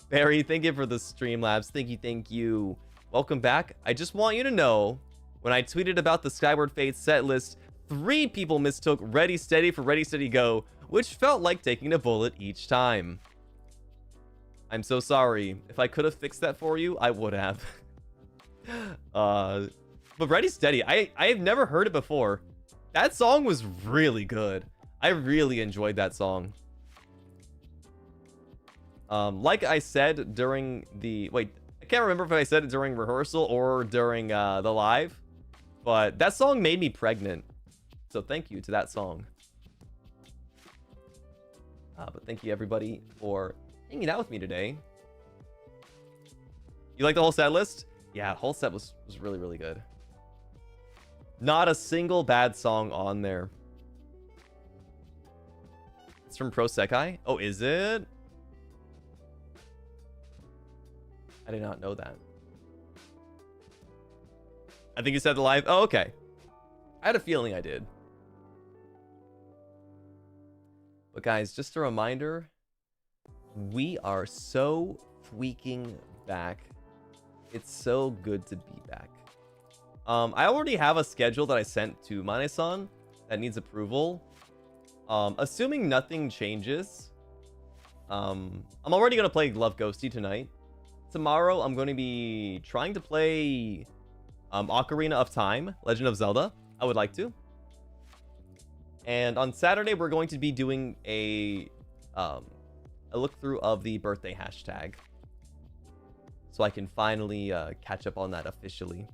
Barry, thank you for the Streamlabs. Thank you. Welcome back. I just want you to know, when I tweeted about the Skyward Fate set list, 3 people mistook Ready Steady for Ready Steady Go, which felt like taking a bullet each time. I'm so sorry. If I could have fixed that for you, I would have. But Ready Steady, I've never heard it before. That song was really good. I really enjoyed that song. Like I said during the... Wait, I can't remember if I said it during rehearsal or during the live. But that song made me pregnant. So thank you to that song. But thank you everybody for hanging out with me today. You like the whole set list? Yeah, the whole set was really, really good. Not a single bad song on there. It's from Pro Sekai? Oh, is it? I did not know that. I think you said the live. Oh, okay. I had a feeling I did. But guys, just a reminder, we are so freaking back. It's so good to be back. I already have a schedule that I sent to Mane-san that needs approval. Assuming nothing changes, I'm already going to play Love Ghosty tonight. Tomorrow, I'm going to be trying to play Ocarina of Time, Legend of Zelda. I would like to. And on Saturday, we're going to be doing a look through of the birthday hashtag. So I can finally catch up on that officially.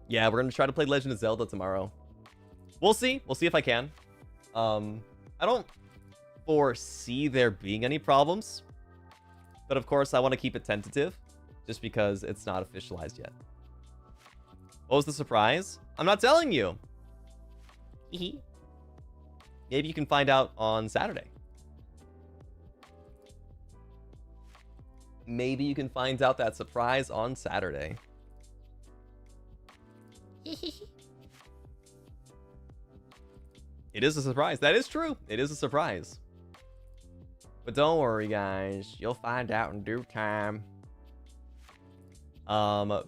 Yeah, we're going to try to play Legend of Zelda tomorrow. We'll see. We'll see if I can. I don't foresee there being any problems. But of course, I want to keep it tentative. Just because it's not officialized yet. What was the surprise? I'm not telling you. Maybe you can find out on Saturday. Maybe you can find out that surprise on Saturday. It is a surprise. That is true. It is a surprise. But don't worry, guys. You'll find out in due time.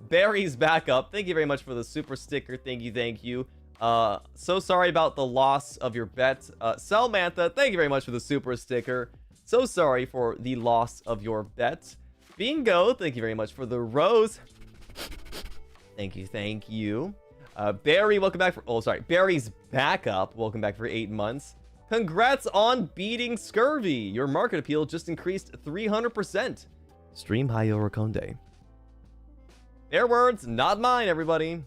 Barry's back up. Thank you very much for the super sticker. Thank you. So sorry about the loss of your bet. Selmantha, thank you very much for the super sticker. So sorry for the loss of your bet. Bingo, thank you very much for the rose. Thank you, thank you. Barry, welcome back for... Oh, sorry. Barry's backup. Welcome back for 8 months. Congrats on beating Scurvy. Your market appeal just increased 300%. Stream Hayo Rakonde. Their words, not mine, everybody.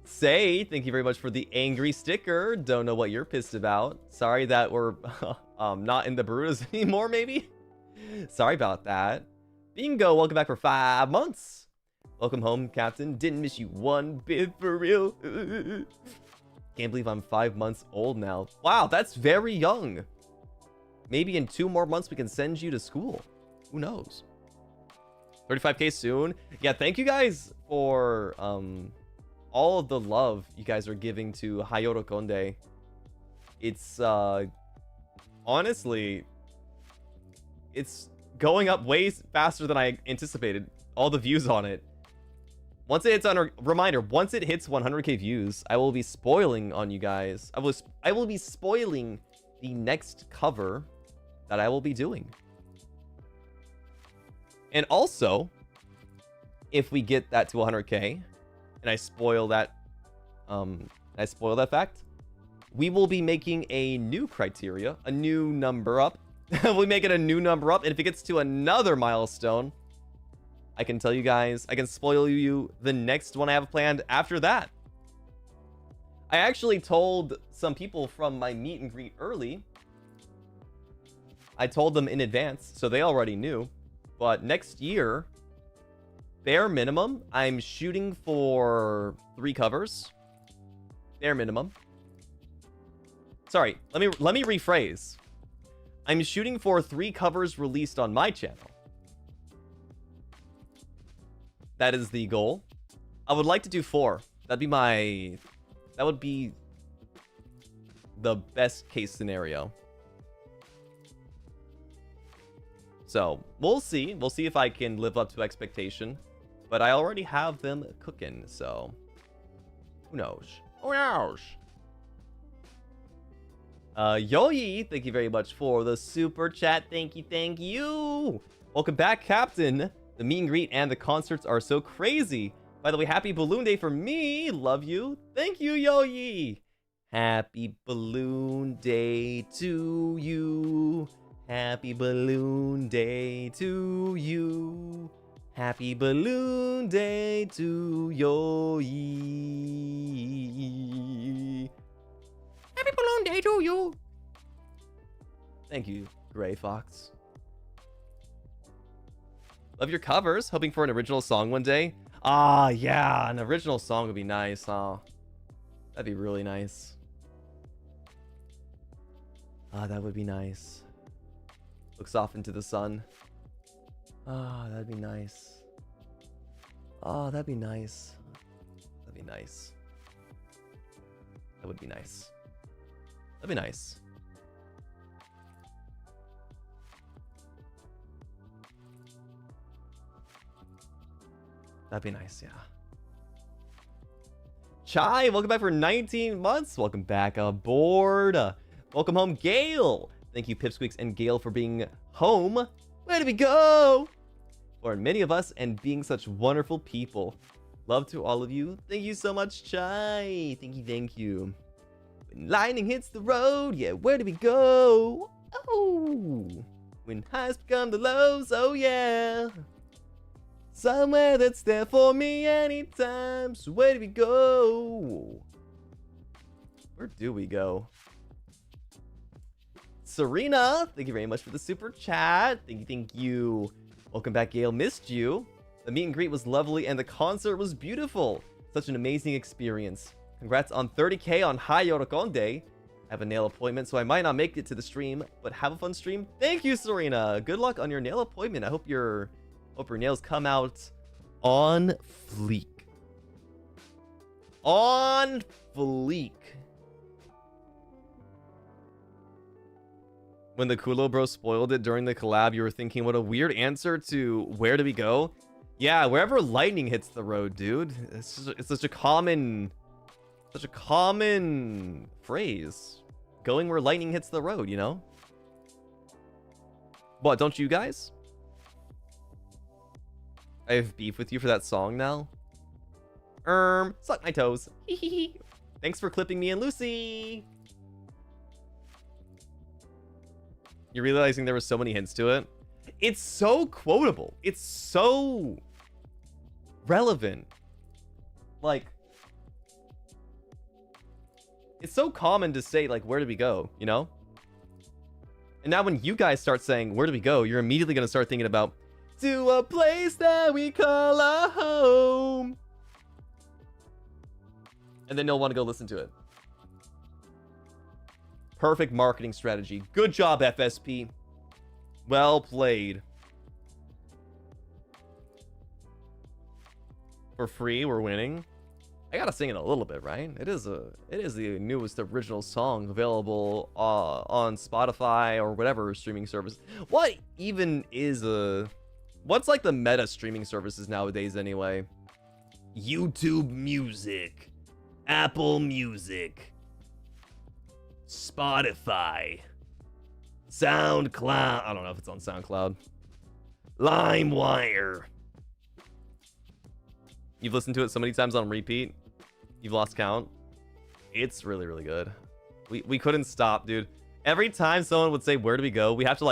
Say, thank you very much for the angry sticker. Don't know what you're pissed about. Sorry that we're not in the Barutas anymore, maybe? Sorry about that. Bingo, welcome back for 5 months. Welcome home, Captain. Didn't miss you one bit, for real. Can't believe I'm 5 months old now. Wow, that's very young. Maybe in 2 more months we can send you to school. Who knows? 35k soon. Yeah, thank you guys for all of the love you guys are giving to Hayoro Konde. It's honestly, it's going up way faster than I anticipated. All the views on it. Once it hits reminder, once it hits 100k views, I will be spoiling on you guys. I will be spoiling the next cover that I will be doing. And also, if we get that to 100k, and I spoil that fact, we will be making a new criteria, a new number up. We'll make it a new number up, and if it gets to another milestone, I can tell you guys, I can spoil you the next one I have planned after that. I actually told some people from my meet and greet early. I told them in advance, so they already knew. But next year, bare minimum, I'm shooting for 3 covers. Bare minimum. Sorry, let me rephrase. I'm shooting for 3 covers released on my channel. That is the goal. I would like to do 4. That would be the best case scenario. So, we'll see. We'll see if I can live up to expectation. But I already have them cooking, so who knows? Who knows? Yoyi, thank you very much for the super chat. Thank you, thank you. Welcome back, Captain. The meet and greet and the concerts are so crazy. By the way, happy Balloon Day for me. Love you. Thank you, Yoyi. Happy Balloon Day to you. Happy Balloon Day to you. Happy Balloon Day to Yoyi. Happy Balloon Day to you. Thank you, Gray Fox. Love your covers. Hoping for an original song one day. Ah, yeah, an original song would be nice, huh? That'd be really nice. Ah, that would be nice. Looks off into the sun. Ah, that'd be nice. Oh, that'd be nice. That'd be nice. That would be nice. That'd be nice. That'd be nice, yeah. Chai, welcome back for 19 months. Welcome back aboard. Welcome home, Gale. Thank you, Pipsqueaks and Gale, for being home. Where did we go? For many of us and being such wonderful people. Love to all of you. Thank you so much, Chai. Thank you, thank you. When lightning hits the road, yeah, where do we go? Oh, when highs become the lows, oh yeah. Somewhere that's there for me anytime. So where do we go? Where do we go? Serena, thank you very much for the super chat. Thank you, thank you. Welcome back, Gale. Missed you. The meet and greet was lovely and the concert was beautiful. Such an amazing experience. Congrats on 30k on Hayoro Konde. I have a nail appointment, so I might not make it to the stream, but have a fun stream. Thank you, Serena. Good luck on your nail appointment. I hope your nails come out on fleek. On fleek. When the Kulo Bro spoiled it during the collab, you were thinking, what a weird answer to where do we go? Yeah, wherever lightning hits the road, dude. It's such a common phrase. Going where lightning hits the road, you know? What, don't you guys? I have beef with you for that song now? Suck my toes. Thanks for clipping me and Lucy. You're realizing there were so many hints to it? It's so quotable. It's so relevant. Like, it's so common to say, like, where did we go, you know? And now when you guys start saying, where do we go? You're immediately going to start thinking about, to a place that we call a home. And then you'll want to go listen to it. Perfect marketing strategy. Good job, FSP. Well played. For free, we're winning. I gotta sing it a little bit, right? It is the newest original song available on Spotify or whatever streaming service. What even is what's like the meta streaming services nowadays anyway? YouTube Music, Apple Music, Spotify, SoundCloud. I don't know if it's on SoundCloud. LimeWire. You've listened to it so many times on repeat, you've lost count. It's really, really good. We couldn't stop, dude. Every time someone would say, where do we go? We have to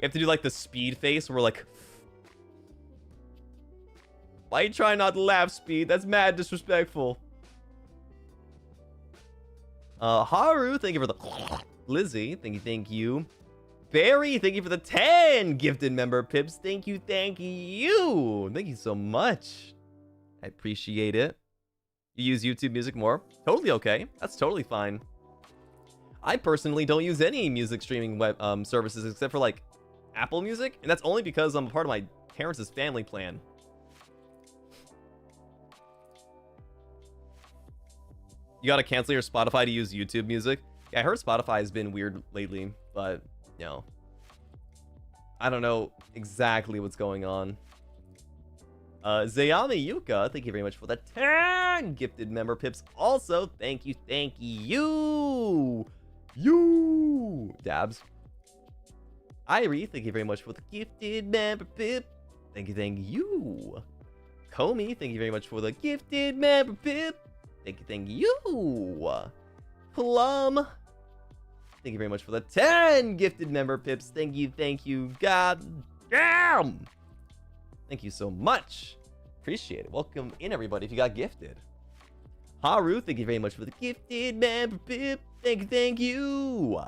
do like the speed face where we're like, why are you trying not to laugh, Speed? That's mad disrespectful. Haru, thank you for the Lizzie, thank you. Barry, thank you for the 10 gifted member pips. Thank you so much. I appreciate it. You use YouTube Music more? Totally okay. That's totally fine. I personally don't use any music streaming web services except for like Apple Music, and that's only because I'm a part of my parents' family plan. You gotta cancel your Spotify to use YouTube Music. Yeah, I heard Spotify has been weird lately, but you know, I don't know exactly what's going on. Zayami Yuka, thank you very much for the 10 gifted member pips. Also, thank you. Dabs. Irie, thank you very much for the gifted member pip. Thank you. Comey, thank you very much for the gifted member pip. Thank you. Plum, thank you very much for the 10 gifted member pips. Thank you. God damn. Thank you so much. Appreciate it. Welcome in, everybody, if you got gifted. Haru, thank you very much for the gifted member pip. Thank you.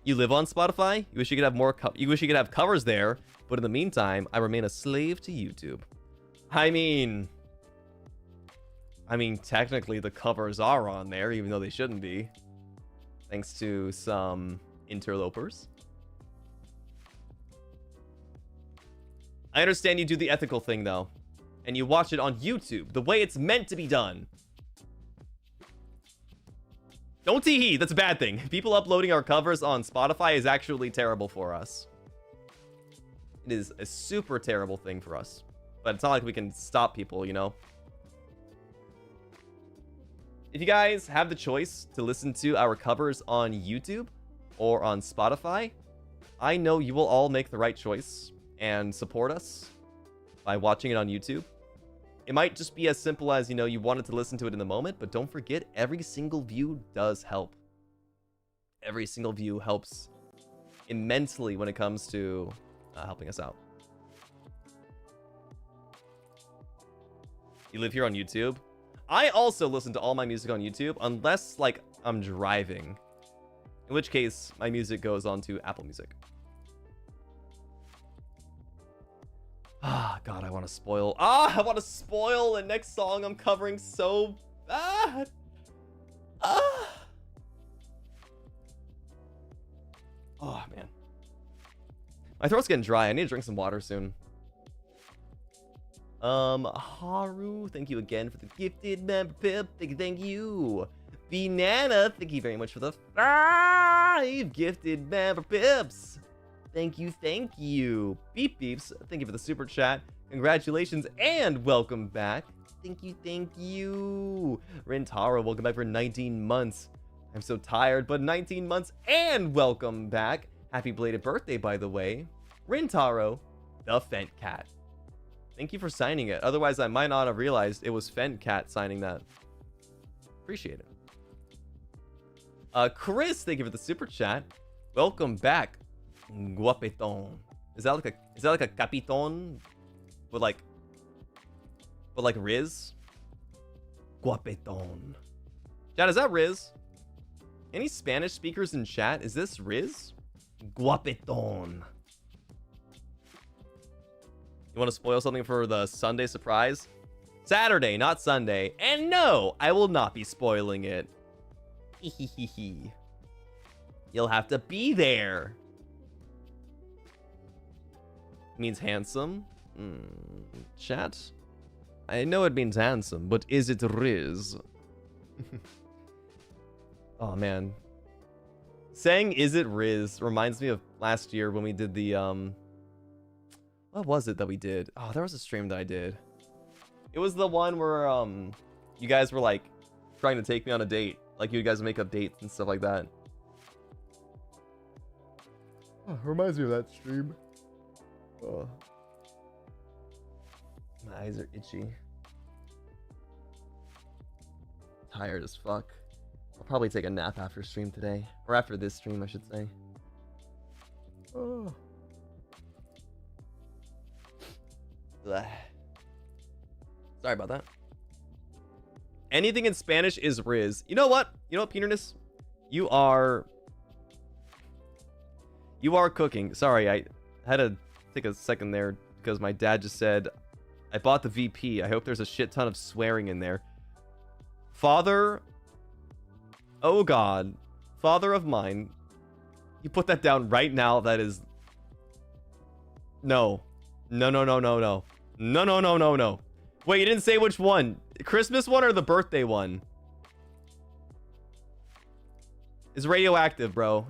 You live on Spotify? You wish you could have more you wish you could have covers there, but in the meantime, I remain a slave to YouTube. I mean, technically the covers are on there, even though they shouldn't be. Thanks to some interlopers. I understand you do the ethical thing, though. And you watch it on YouTube, the way it's meant to be done. Don't tee-hee, that's a bad thing. People uploading our covers on Spotify is actually terrible for us. It is a super terrible thing for us. But it's not like we can stop people, you know? If you guys have the choice to listen to our covers on YouTube or on Spotify, I know you will all make the right choice and support us by watching it on YouTube. It might just be as simple as, you know, you wanted to listen to it in the moment, but don't forget, every single view does help. Every single view helps immensely when it comes to helping us out. You live here on YouTube? I also listen to all my music on YouTube, unless, like, I'm driving. In which case, my music goes on to Apple Music. Ah, God, I want to spoil. I want to spoil the next song I'm covering so bad. Oh, man. My throat's getting dry. I need to drink some water soon. Haru, thank you again for the gifted member pip. Thank you. Banana, thank you very much for the 5 gifted member pips. Thank you. Beep Beeps, thank you for the super chat. Congratulations and welcome back. Thank you. Rintaro, welcome back for 19 months. I'm so tired, but 19 months and welcome back. Happy belated birthday, by the way. Rintaro, the Fent Cat. Thank you for signing it. Otherwise, I might not have realized it was Fencat signing that. Appreciate it. Chris, thank you for the super chat. Welcome back, Guapeton. Is that like a capiton with like Riz? Guapeton. Chat, is that Riz? Any Spanish speakers in chat? Is this Riz? Guapeton. You want to spoil something for the Sunday surprise? Saturday, not Sunday. And no, I will not be spoiling it. You'll have to be there. Means handsome. Chat. I know it means handsome, but is it Riz? Oh man. Saying is it Riz reminds me of last year when we did the what was it that we did? Oh, there was a stream that I did. It was the one where you guys were like trying to take me on a date. Like you guys make up dates and stuff like that. Oh, reminds me of that stream. Oh. My eyes are itchy. Tired as fuck. I'll probably take a nap after stream today. Or after this stream, I should say. Oh. Ugh. Sorry about that. Anything in Spanish is Riz. You know what? You know what, Peterness? You are cooking. Sorry, I had to take a second there because my dad just said, I bought the VP. I hope there's a shit ton of swearing in there. Father, oh God, father of mine, you put that down right now. That is, no. No. Wait, you didn't say which one. Christmas one or the birthday one? It's radioactive, bro.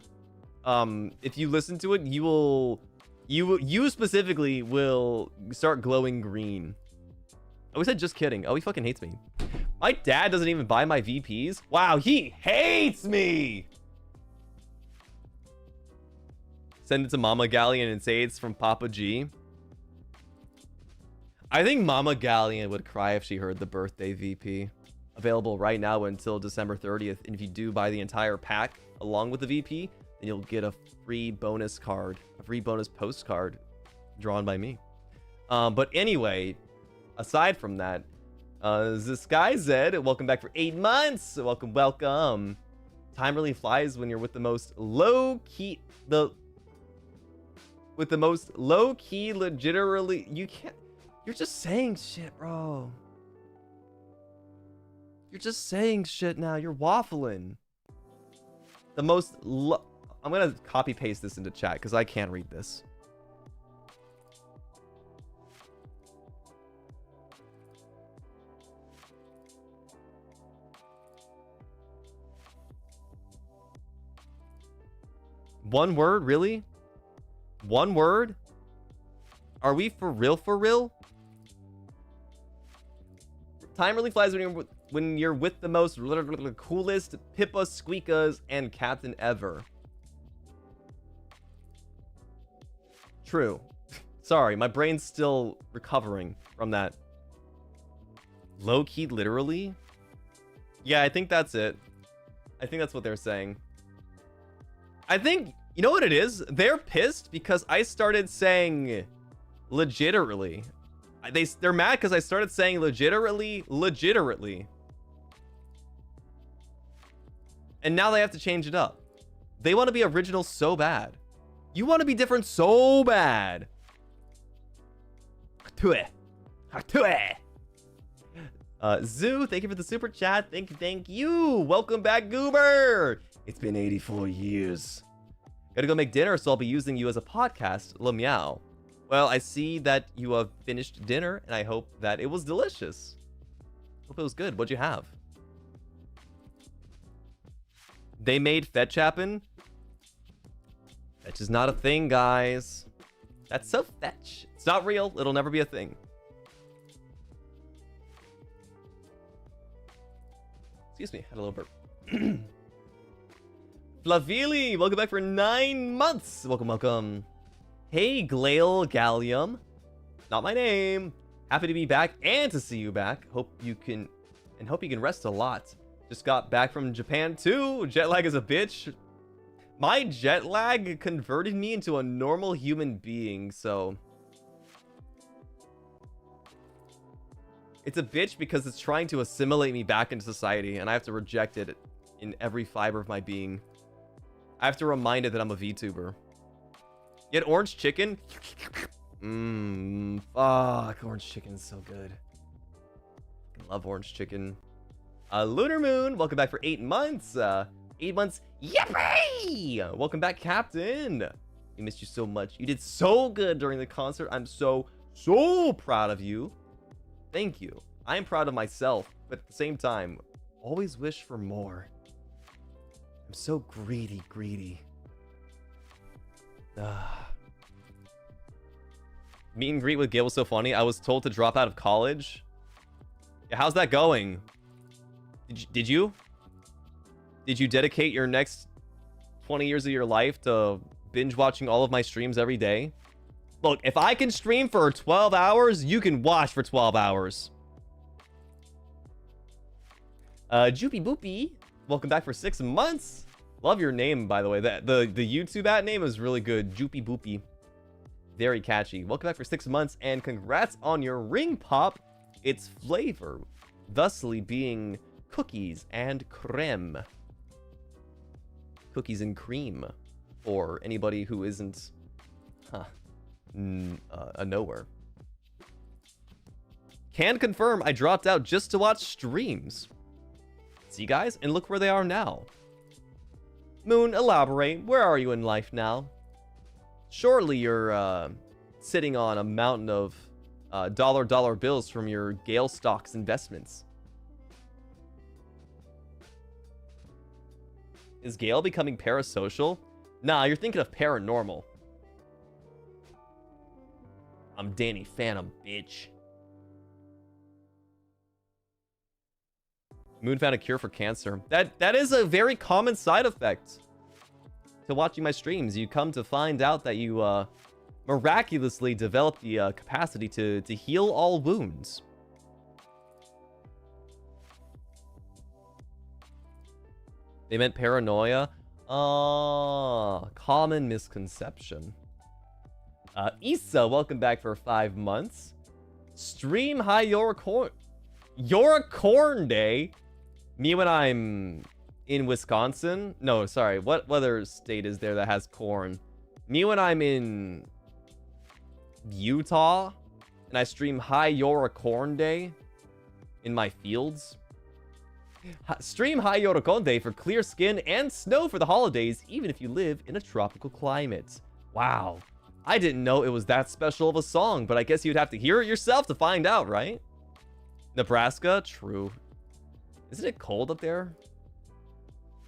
If you listen to it, you specifically will start glowing green. Oh, he said just kidding. Oh, he fucking hates me. My dad doesn't even buy my VPs. Wow, he hates me. Send it to Mama Galleon and say it's from Papa G. I think Mama Galleon would cry if she heard the birthday VP. Available right now until December 30th. And if you do buy the entire pack along with the VP, then you'll get a free bonus card, a free bonus postcard drawn by me. But anyway, aside from that, this guy Zed, welcome back for 8 months. Welcome. Time really flies when you're with the most low-key, legitimately, you can't. You're just saying shit, bro. You're just saying shit now. You're waffling. The most I'm gonna copy paste this into chat because I can't read this. One word, really? One word? Are we for real? For real? Time really flies when you're with the most coolest Pippa Squeakas and Captain ever. True. Sorry, my brain's still recovering from that. Low-key, literally? Yeah, I think that's it. I think that's what they're saying. I think, you know what it is? They're pissed because I started saying legitimately. They're mad because I started saying legitimately. And now they have to change it up. They want to be original so bad. You want to be different so bad. Zoo, thank you for the super chat. Thank you. Welcome back, Goober. It's been 84 years. Gotta go make dinner, so I'll be using you as a podcast. Meow. Well, I see that you have finished dinner, and I hope that it was delicious. Hope it was good. What'd you have? They made fetch happen? Fetch is not a thing, guys. That's so fetch. It's not real. It'll never be a thing. Excuse me. Had a little burp. Flavili, welcome back for 9 months. Welcome. Hey, Gale, Galleon. Not my name. Happy to be back and to see you back. Hope you can rest a lot. Just got back from Japan too. Jet lag is a bitch. My jet lag converted me into a normal human being, so it's a bitch because it's trying to assimilate me back into society, and I have to reject it in every fiber of my being. I have to remind it that I'm a VTuber. Yet orange chicken? Fuck, orange chicken's so good. I love orange chicken. Lunar Moon, welcome back for 8 months. 8 months, yippee! Welcome back, Captain. We missed you so much. You did so good during the concert. I'm so proud of you. Thank you. I am proud of myself, but at the same time, always wish for more. I'm so greedy. Meet and greet with Gale was so funny. I was told to drop out of college. Yeah, how's that going? Did you dedicate your next 20 years of your life to binge watching all of my streams every day? Look, if I can stream for 12 hours, you can watch for 12 hours. Joopy Boopy, welcome back for 6 months. Love your name, by the way. The YouTube at name is really good. Joopy Boopy. Very catchy. Welcome back for 6 months, and congrats on your ring pop. Its flavor, thusly being cookies and creme. Cookies and cream. For anybody who isn't a knower. Can confirm I dropped out just to watch streams. See, guys? And look where they are now. Moon, elaborate. Where are you in life now? Surely you're sitting on a mountain of dollar bills from your Gale stocks investments. Is Gale becoming parasocial? Nah, you're thinking of paranormal. I'm Danny Phantom, bitch. Moon found a cure for cancer. That is a very common side effect to watching my streams. You come to find out that you miraculously develop the capacity to heal all wounds. They meant paranoia. Common misconception. Issa, welcome back for 5 months. Stream high your corn day. Me when I'm in Wisconsin. No, sorry. What other state is there that has corn? Me when I'm in Utah and I stream High Yora Corn Day in my fields. Stream High Yora Corn Day for clear skin and snow for the holidays, even if you live in a tropical climate. Wow. I didn't know it was that special of a song, but I guess you'd have to hear it yourself to find out, right? Nebraska? True. Isn't it cold up there?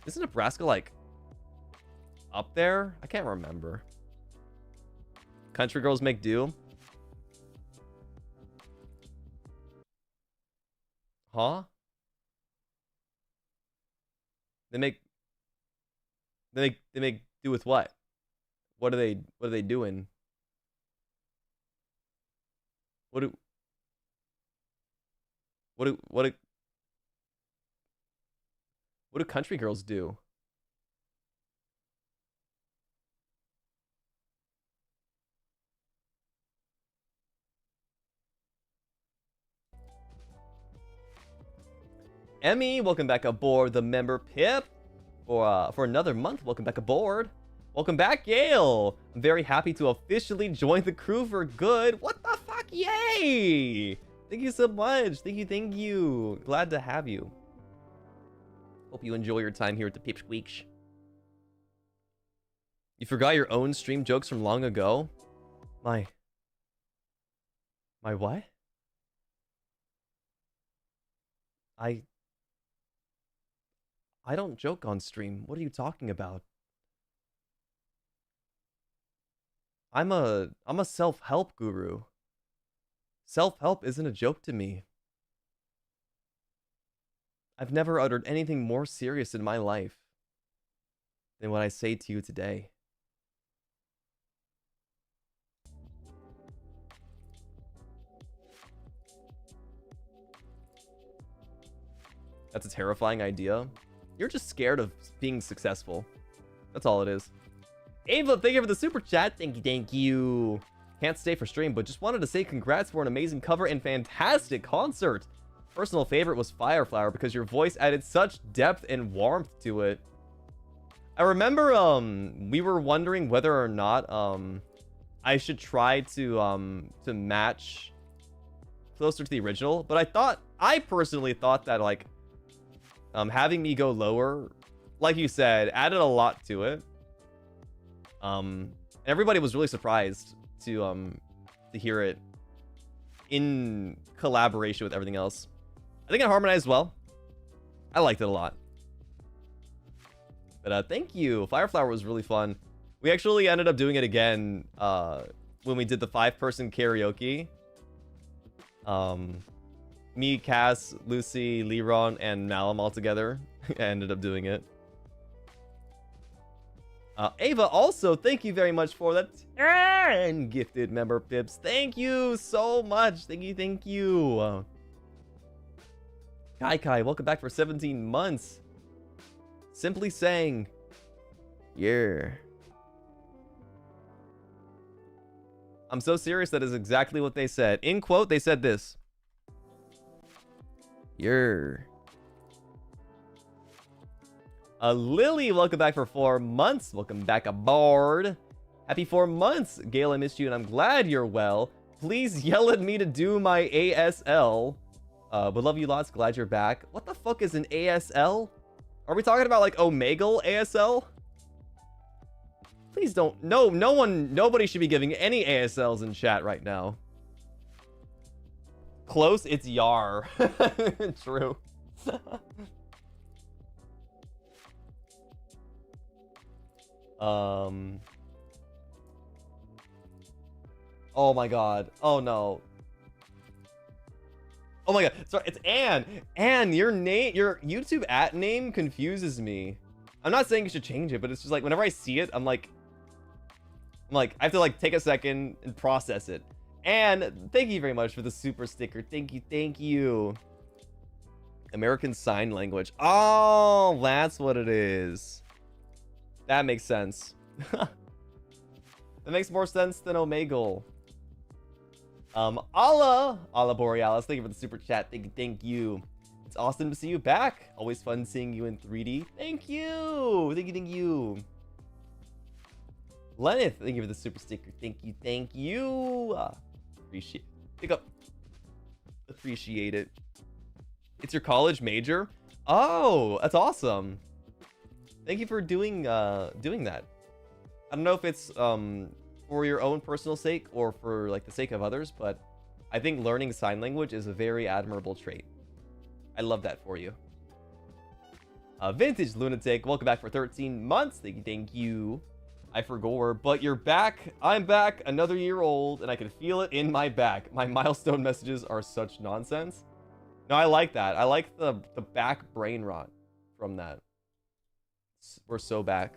Isn't Nebraska, like, up there? I can't remember. Country girls make do? Huh? They make do with what? What are they doing? What do country girls do? Emmy, welcome back aboard the member Pip. For another month, welcome back aboard. Welcome back, Gale. I'm very happy to officially join the crew for good. What the fuck? Yay! Thank you so much. Thank you. Glad to have you. Hope you enjoy your time here at the Pipsqueaks. You forgot your own stream jokes from long ago? My what? I don't joke on stream. What are you talking about? I'm a self-help guru. Self-help isn't a joke to me. I've never uttered anything more serious in my life than what I say to you today. That's a terrifying idea. You're just scared of being successful. That's all it is. Ava, thank you for the super chat. Thank you, thank you. Can't stay for stream, but just wanted to say congrats for an amazing cover and fantastic concert. Personal favorite was Fireflower because your voice added such depth and warmth to it. I remember we were wondering whether or not I should try to match closer to the original, but I personally thought that like having me go lower, like you said, added a lot to it. Everybody was really surprised to hear it in collaboration with everything else. I think it harmonized well. I liked it a lot. But thank you. Fireflower was really fun. We actually ended up doing it again when we did the 5-person karaoke. Me, Cass, Lucy, Leron, and Malum all together. I ended up doing it. Ava, also, thank you very much for that 10 gifted member pips. Thank you so much. Thank you, thank you. Kai, welcome back for 17 months. Simply saying, yeah. I'm so serious, that is exactly what they said. In quote, they said this. Yeah. Lily, welcome back for 4 months. Welcome back aboard. Happy 4 months. Gale, I missed you and I'm glad you're well. Please yell at me to do my ASL. But love you lots. Glad you're back. What the fuck is an ASL? Are we talking about like Omegle ASL? Please don't. Nobody should be giving any ASLs in chat right now. Close, it's Yar. True. Oh my god. Oh no. Oh my god. Sorry, it's Anne. Anne, your YouTube @name confuses me. I'm not saying you should change it, but it's just like whenever I see it, I'm like I have to like take a second and process it. And thank you very much for the super sticker. Thank you, thank you. American Sign Language. Oh, that's what it is. That makes sense. That makes more sense than Omegle. Allah Borealis, thank you for the super chat. Thank you. It's awesome to see you back. Always fun seeing you in 3D. Thank you. Thank you. Lenith, thank you for the super sticker. Thank you. Appreciate it. It's your college major? Oh, that's awesome. Thank you for doing that. I don't know if it's for your own personal sake or for like the sake of others, but I think learning sign language is a very admirable trait. I love that for you. Vintage Lunatic, welcome back for 13 months. Thank you. I forgot, but you're back. I'm back, another year old, and I can feel it in my back. My milestone messages are such nonsense. No, I like that. I like the back brain rot from that. We're so back.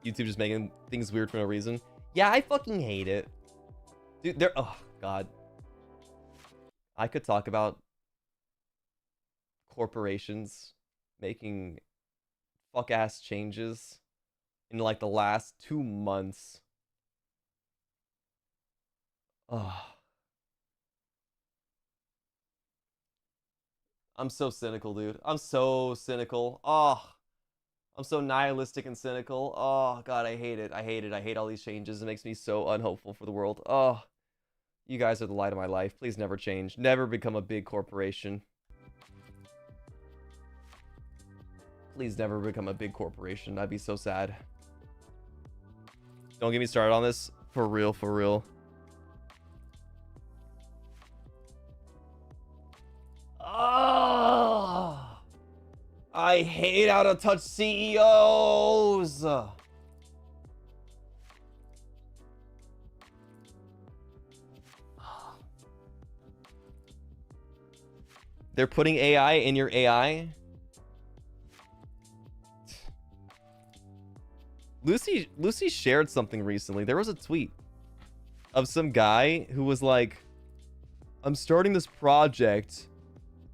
YouTube just making things weird for no reason. Yeah, I fucking hate it. Dude, oh, God. I could talk about corporations making fuck-ass changes in, like, the last 2 months. Oh. I'm so cynical, dude. I'm so cynical. Oh. I'm so nihilistic and cynical. Oh, God, I hate it. I hate all these changes. It makes me so unhopeful for the world. Oh, you guys are the light of my life. Please never change. Never become a big corporation. Please never become a big corporation. I'd be so sad. Don't get me started on this. For real, for real. Oh, I hate out of touch CEOs. They're putting AI in your AI. Lucy shared something recently. There was a tweet of some guy who was like, I'm starting this project.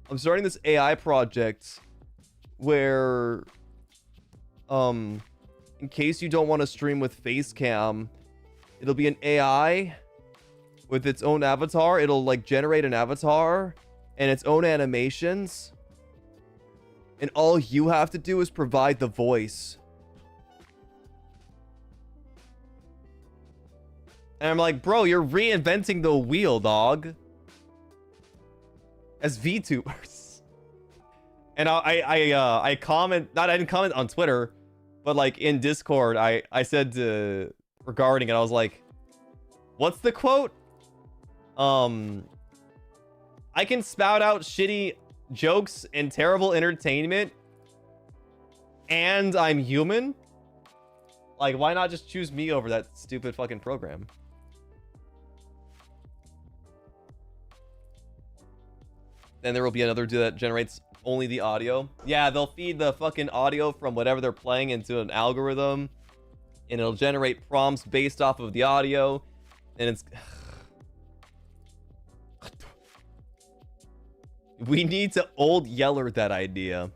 I'm starting this AI project where, in case you don't want to stream with face cam, it'll be an AI with its own avatar. It'll like generate an avatar and its own animations. And all you have to do is provide the voice. And I'm like, bro, you're reinventing the wheel, dog. As VTubers. And I comment, I didn't comment on Twitter, but like in Discord, I said regarding it, I was like, what's the quote? I can spout out shitty jokes and terrible entertainment, and I'm human. Like, why not just choose me over that stupid fucking program? Then there will be another that generates only the audio. Yeah, they'll feed the fucking audio from whatever they're playing into an algorithm, and it'll generate prompts based off of the audio, and it's... We need to old yeller that idea.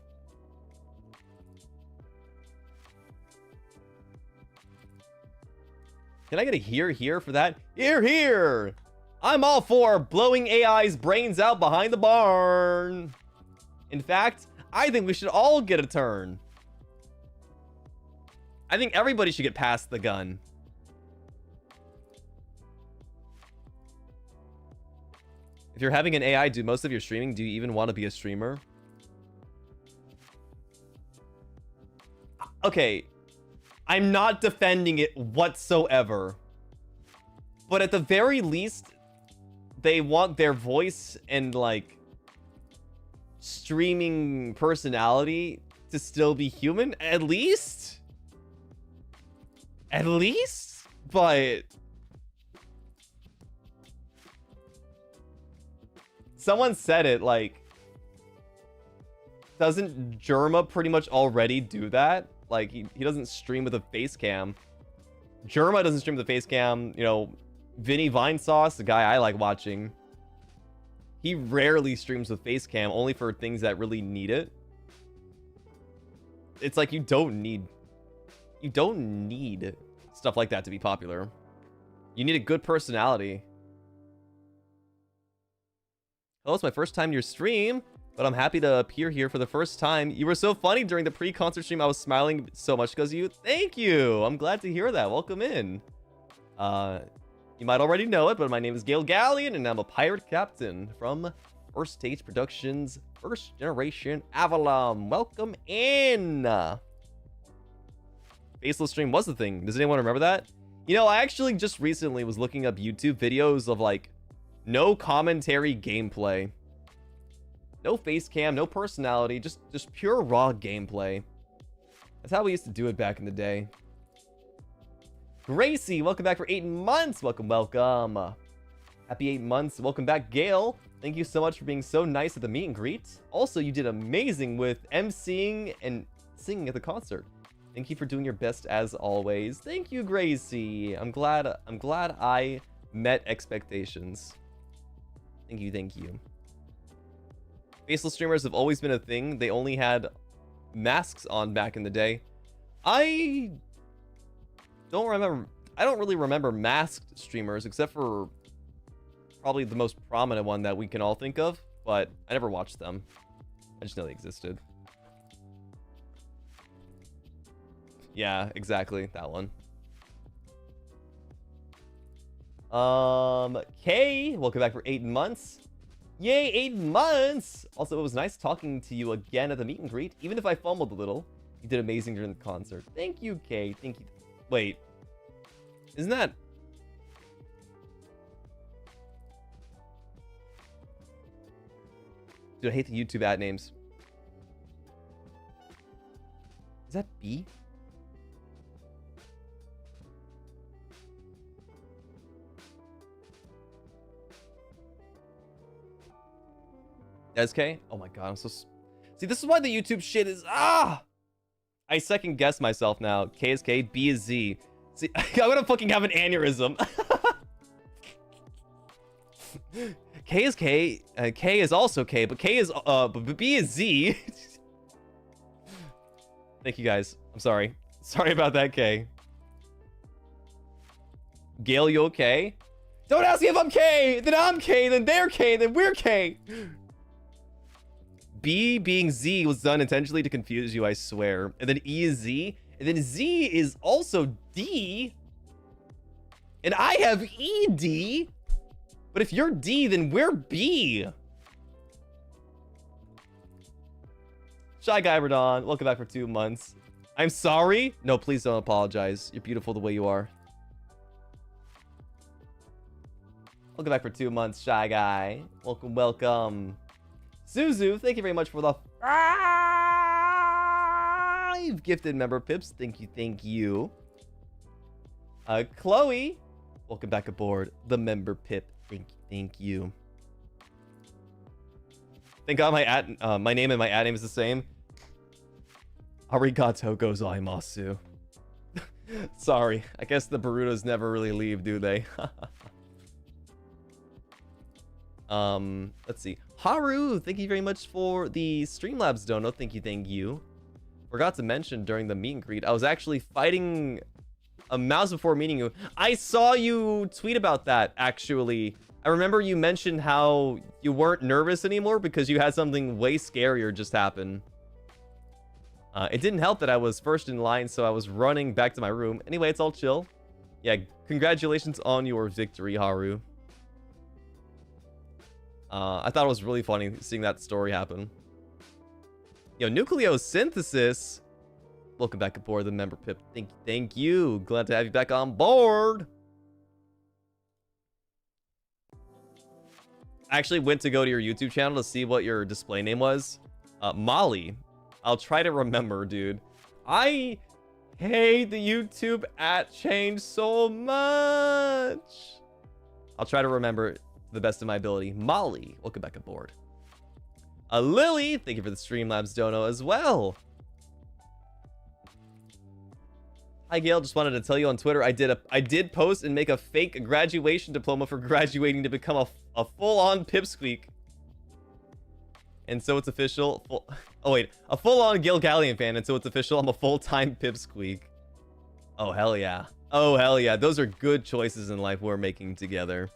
Can I get a here for that? Here! I'm all for blowing AI's brains out behind the barn. In fact, I think we should all get a turn. I think everybody should get past the gun. If you're having an AI do most of your streaming, do you even want to be a streamer? Okay, I'm not defending it whatsoever. But at the very least, they want their voice and like streaming personality to still be human, at least. But someone said it, like, doesn't Germa pretty much already do that? Like, he doesn't stream with a face cam. Germa doesn't stream with a face cam. You know, Vinny Vinesauce, the guy I like watching, he rarely streams with face cam, only for things that really need it. It's like you don't need stuff like that to be popular. You need a good personality. Hello, it's my first time to your stream, but I'm happy to appear here for the first time. You were so funny during the pre-concert stream. I was smiling so much because of you. Thank you. I'm glad to hear that. Welcome in. You might already know it, but my name is Gale Galleon, and I'm a pirate captain from First Stage Productions, first generation Avallum. Welcome in. Faceless stream was the thing. Does anyone remember that? You know, I actually just recently was looking up YouTube videos of like no commentary gameplay. No face cam, no personality, just pure raw gameplay. That's how we used to do it back in the day. Gracie, welcome back for 8 months. Welcome. Happy 8 months. Welcome back, Gale. Thank you so much for being so nice at the meet and greet. Also, you did amazing with MCing and singing at the concert. Thank you for doing your best as always. Thank you, Gracie. I'm glad I met expectations. Thank you. Faceless streamers have always been a thing. They only had masks on back in the day. I don't really remember masked streamers, except for probably the most prominent one that we can all think of, but I never watched them. I just know they existed. Yeah, exactly, that one. Kay, welcome back for 8 months. Yay, 8 months! Also, it was nice talking to you again at the meet and greet, even if I fumbled a little. You did amazing during the concert. Thank you, Kay. Thank you. Wait. Isn't that... Dude, I hate the YouTube ad names. Is that B? SK? Oh my god, I'm so... See, this is why the YouTube shit is... I second guess myself now. K is K, B is Z. See, I'm gonna fucking have an aneurysm. K is K. K is also K, but K is but B is Z. Thank you guys. I'm sorry. Sorry about that, K. Gale, you okay? Don't ask me if I'm K. Then I'm K. Then they're K. Then we're K. B being Z was done intentionally to confuse you, I swear. And then E is Z. And then Z is also D. And I have ED. But if you're D, then we're B. Shy Guy Radon, welcome back for 2 months. I'm sorry. No, please don't apologize. You're beautiful the way you are. Welcome back for 2 months, Shy Guy. Welcome, welcome. Zuzu, thank you very much for the 5 gifted member pips. Thank you, thank you. Chloe, welcome back aboard the member pip. Thank you. Thank God my name and my ad name is the same. Arigato gozaimasu. Sorry, I guess the Barutos never really leave, do they? Let's see. Haru, thank you very much for the Streamlabs dono. Thank you. Forgot to mention during the meet and greet, I was actually fighting a mouse before meeting you. I saw you tweet about that, actually. I remember you mentioned how you weren't nervous anymore because you had something way scarier just happen. It didn't help that I was first in line, so I was running back to my room. Anyway, it's all chill. Yeah, congratulations on your victory, Haru. I thought it was really funny seeing that story happen. Yo, Nucleosynthesis. Welcome back aboard the member pip. Thank you. Glad to have you back on board. I actually went to go to your YouTube channel to see what your display name was. Molly. I'll try to remember, dude. I hate the YouTube @ change so much. I'll try to remember it to the best of my ability. Molly, welcome back aboard. Lily, thank you for the Streamlabs dono as well. Hi Gale, just wanted to tell you on Twitter I did post and make a fake graduation diploma for graduating to become a full-on pipsqueak. And so it's official. A full-on Gale Galleon fan, and so it's official. I'm a full-time pipsqueak. Oh hell yeah. Oh hell yeah. Those are good choices in life we're making together.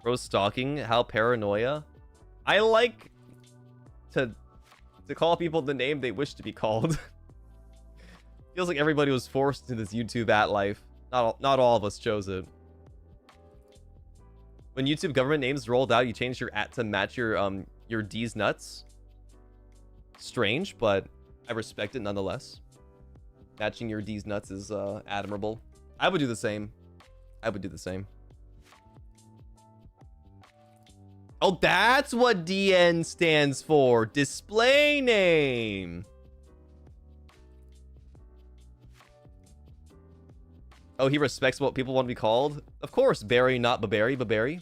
Bro, stalking? How paranoia? I like to call people the name they wish to be called. Feels like everybody was forced into this YouTube life. Not all of us chose it. When YouTube government names rolled out, you changed your @ to match your D's nuts. Strange, but I respect it nonetheless. Matching your D's nuts is admirable. I would do the same. Oh, that's what DN stands for. Display name. Oh, he respects what people want to be called? Of course, Barry, not Baberry, Baberry.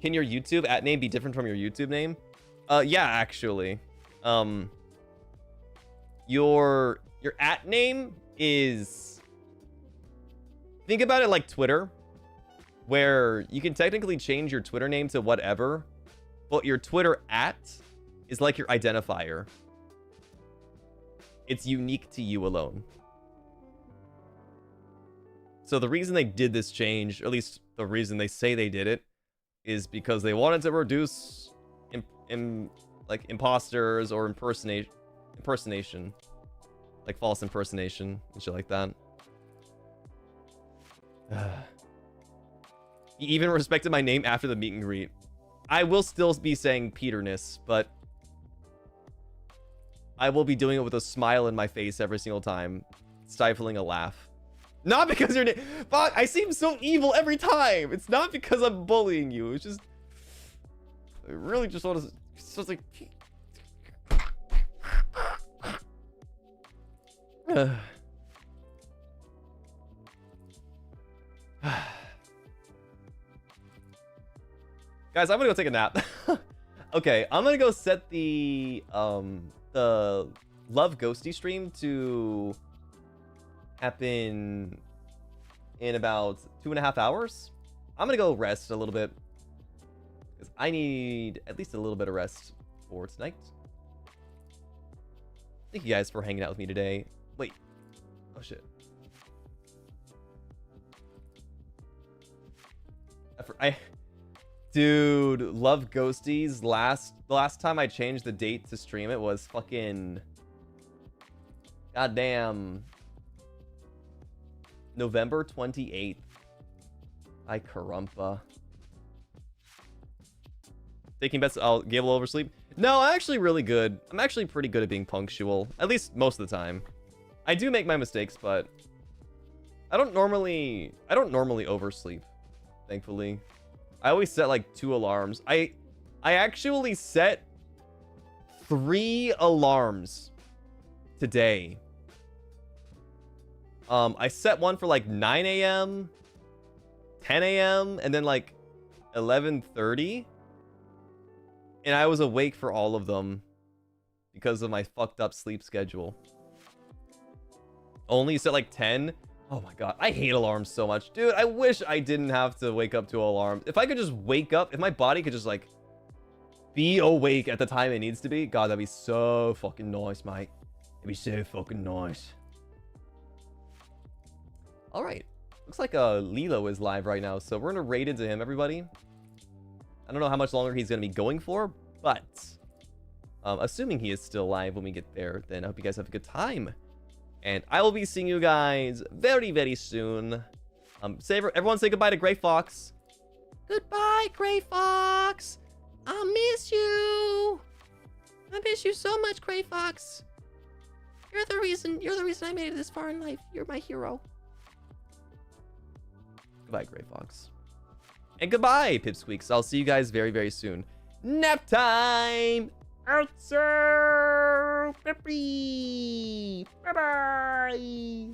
Can your YouTube @ name be different from your YouTube name? Yeah, actually. Your @ name is... Think about it like Twitter, where you can technically change your Twitter name to whatever, but your Twitter @ is like your identifier. It's unique to you alone. So the reason they did this change, or at least the reason they say they did it, is because they wanted to reduce like imposters or impersonation, like false impersonation and shit like that. He even respected my name after the meet and greet. I will still be saying Peterness, but I will be doing it with a smile in my face every single time, stifling a laugh. Not because you're... Fuck, I seem so evil every time. It's not because I'm bullying you. It's just... I really just want to... It's just like... Guys, I'm gonna go take a nap. Okay, I'm gonna go set the Love Ghosty stream to happen in about 2.5 hours. I'm gonna go rest a little bit because I need at least a little bit of rest for tonight. Thank you guys for hanging out with me today. Wait. Oh shit. Dude, love ghosties. The last time I changed the date to stream it was fucking goddamn November 28th. I carumpa. Taking bets. Gale will oversleep. No, I'm actually really good. I'm actually pretty good at being punctual, at least most of the time. I do make my mistakes, but I don't normally oversleep, thankfully. I always set like 2 alarms. I actually set 3 alarms today. I set one for like 9 a.m., 10 a.m., and then like 11:30. And I was awake for all of them because of my fucked up sleep schedule. Only set like 10. Oh my god, I hate alarms so much. Dude, I wish I didn't have to wake up to alarms. If I could just wake up, if my body could just like be awake at the time it needs to be, god, that'd be so fucking nice, mate. It'd be so fucking nice. All right, looks like Lilo is live right now, so we're gonna raid into him, everybody. I don't know how much longer he's gonna be going for, but assuming he is still live when we get there, then I hope you guys have a good time. And I will be seeing you guys very, very soon. Everyone say goodbye to Gray Fox. Goodbye, Gray Fox. I'll miss you. I miss you so much, Gray Fox. You're the reason I made it this far in life. You're my hero. Goodbye, Gray Fox. And goodbye, Pipsqueaks. I'll see you guys very, very soon. Nap time. Outso. Bye bye.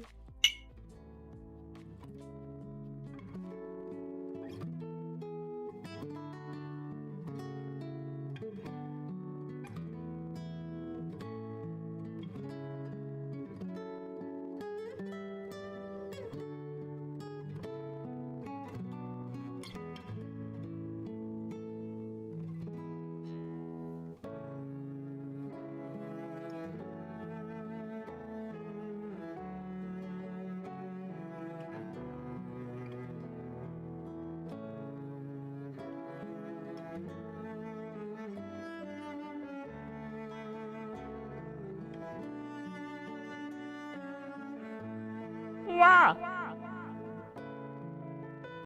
Wow.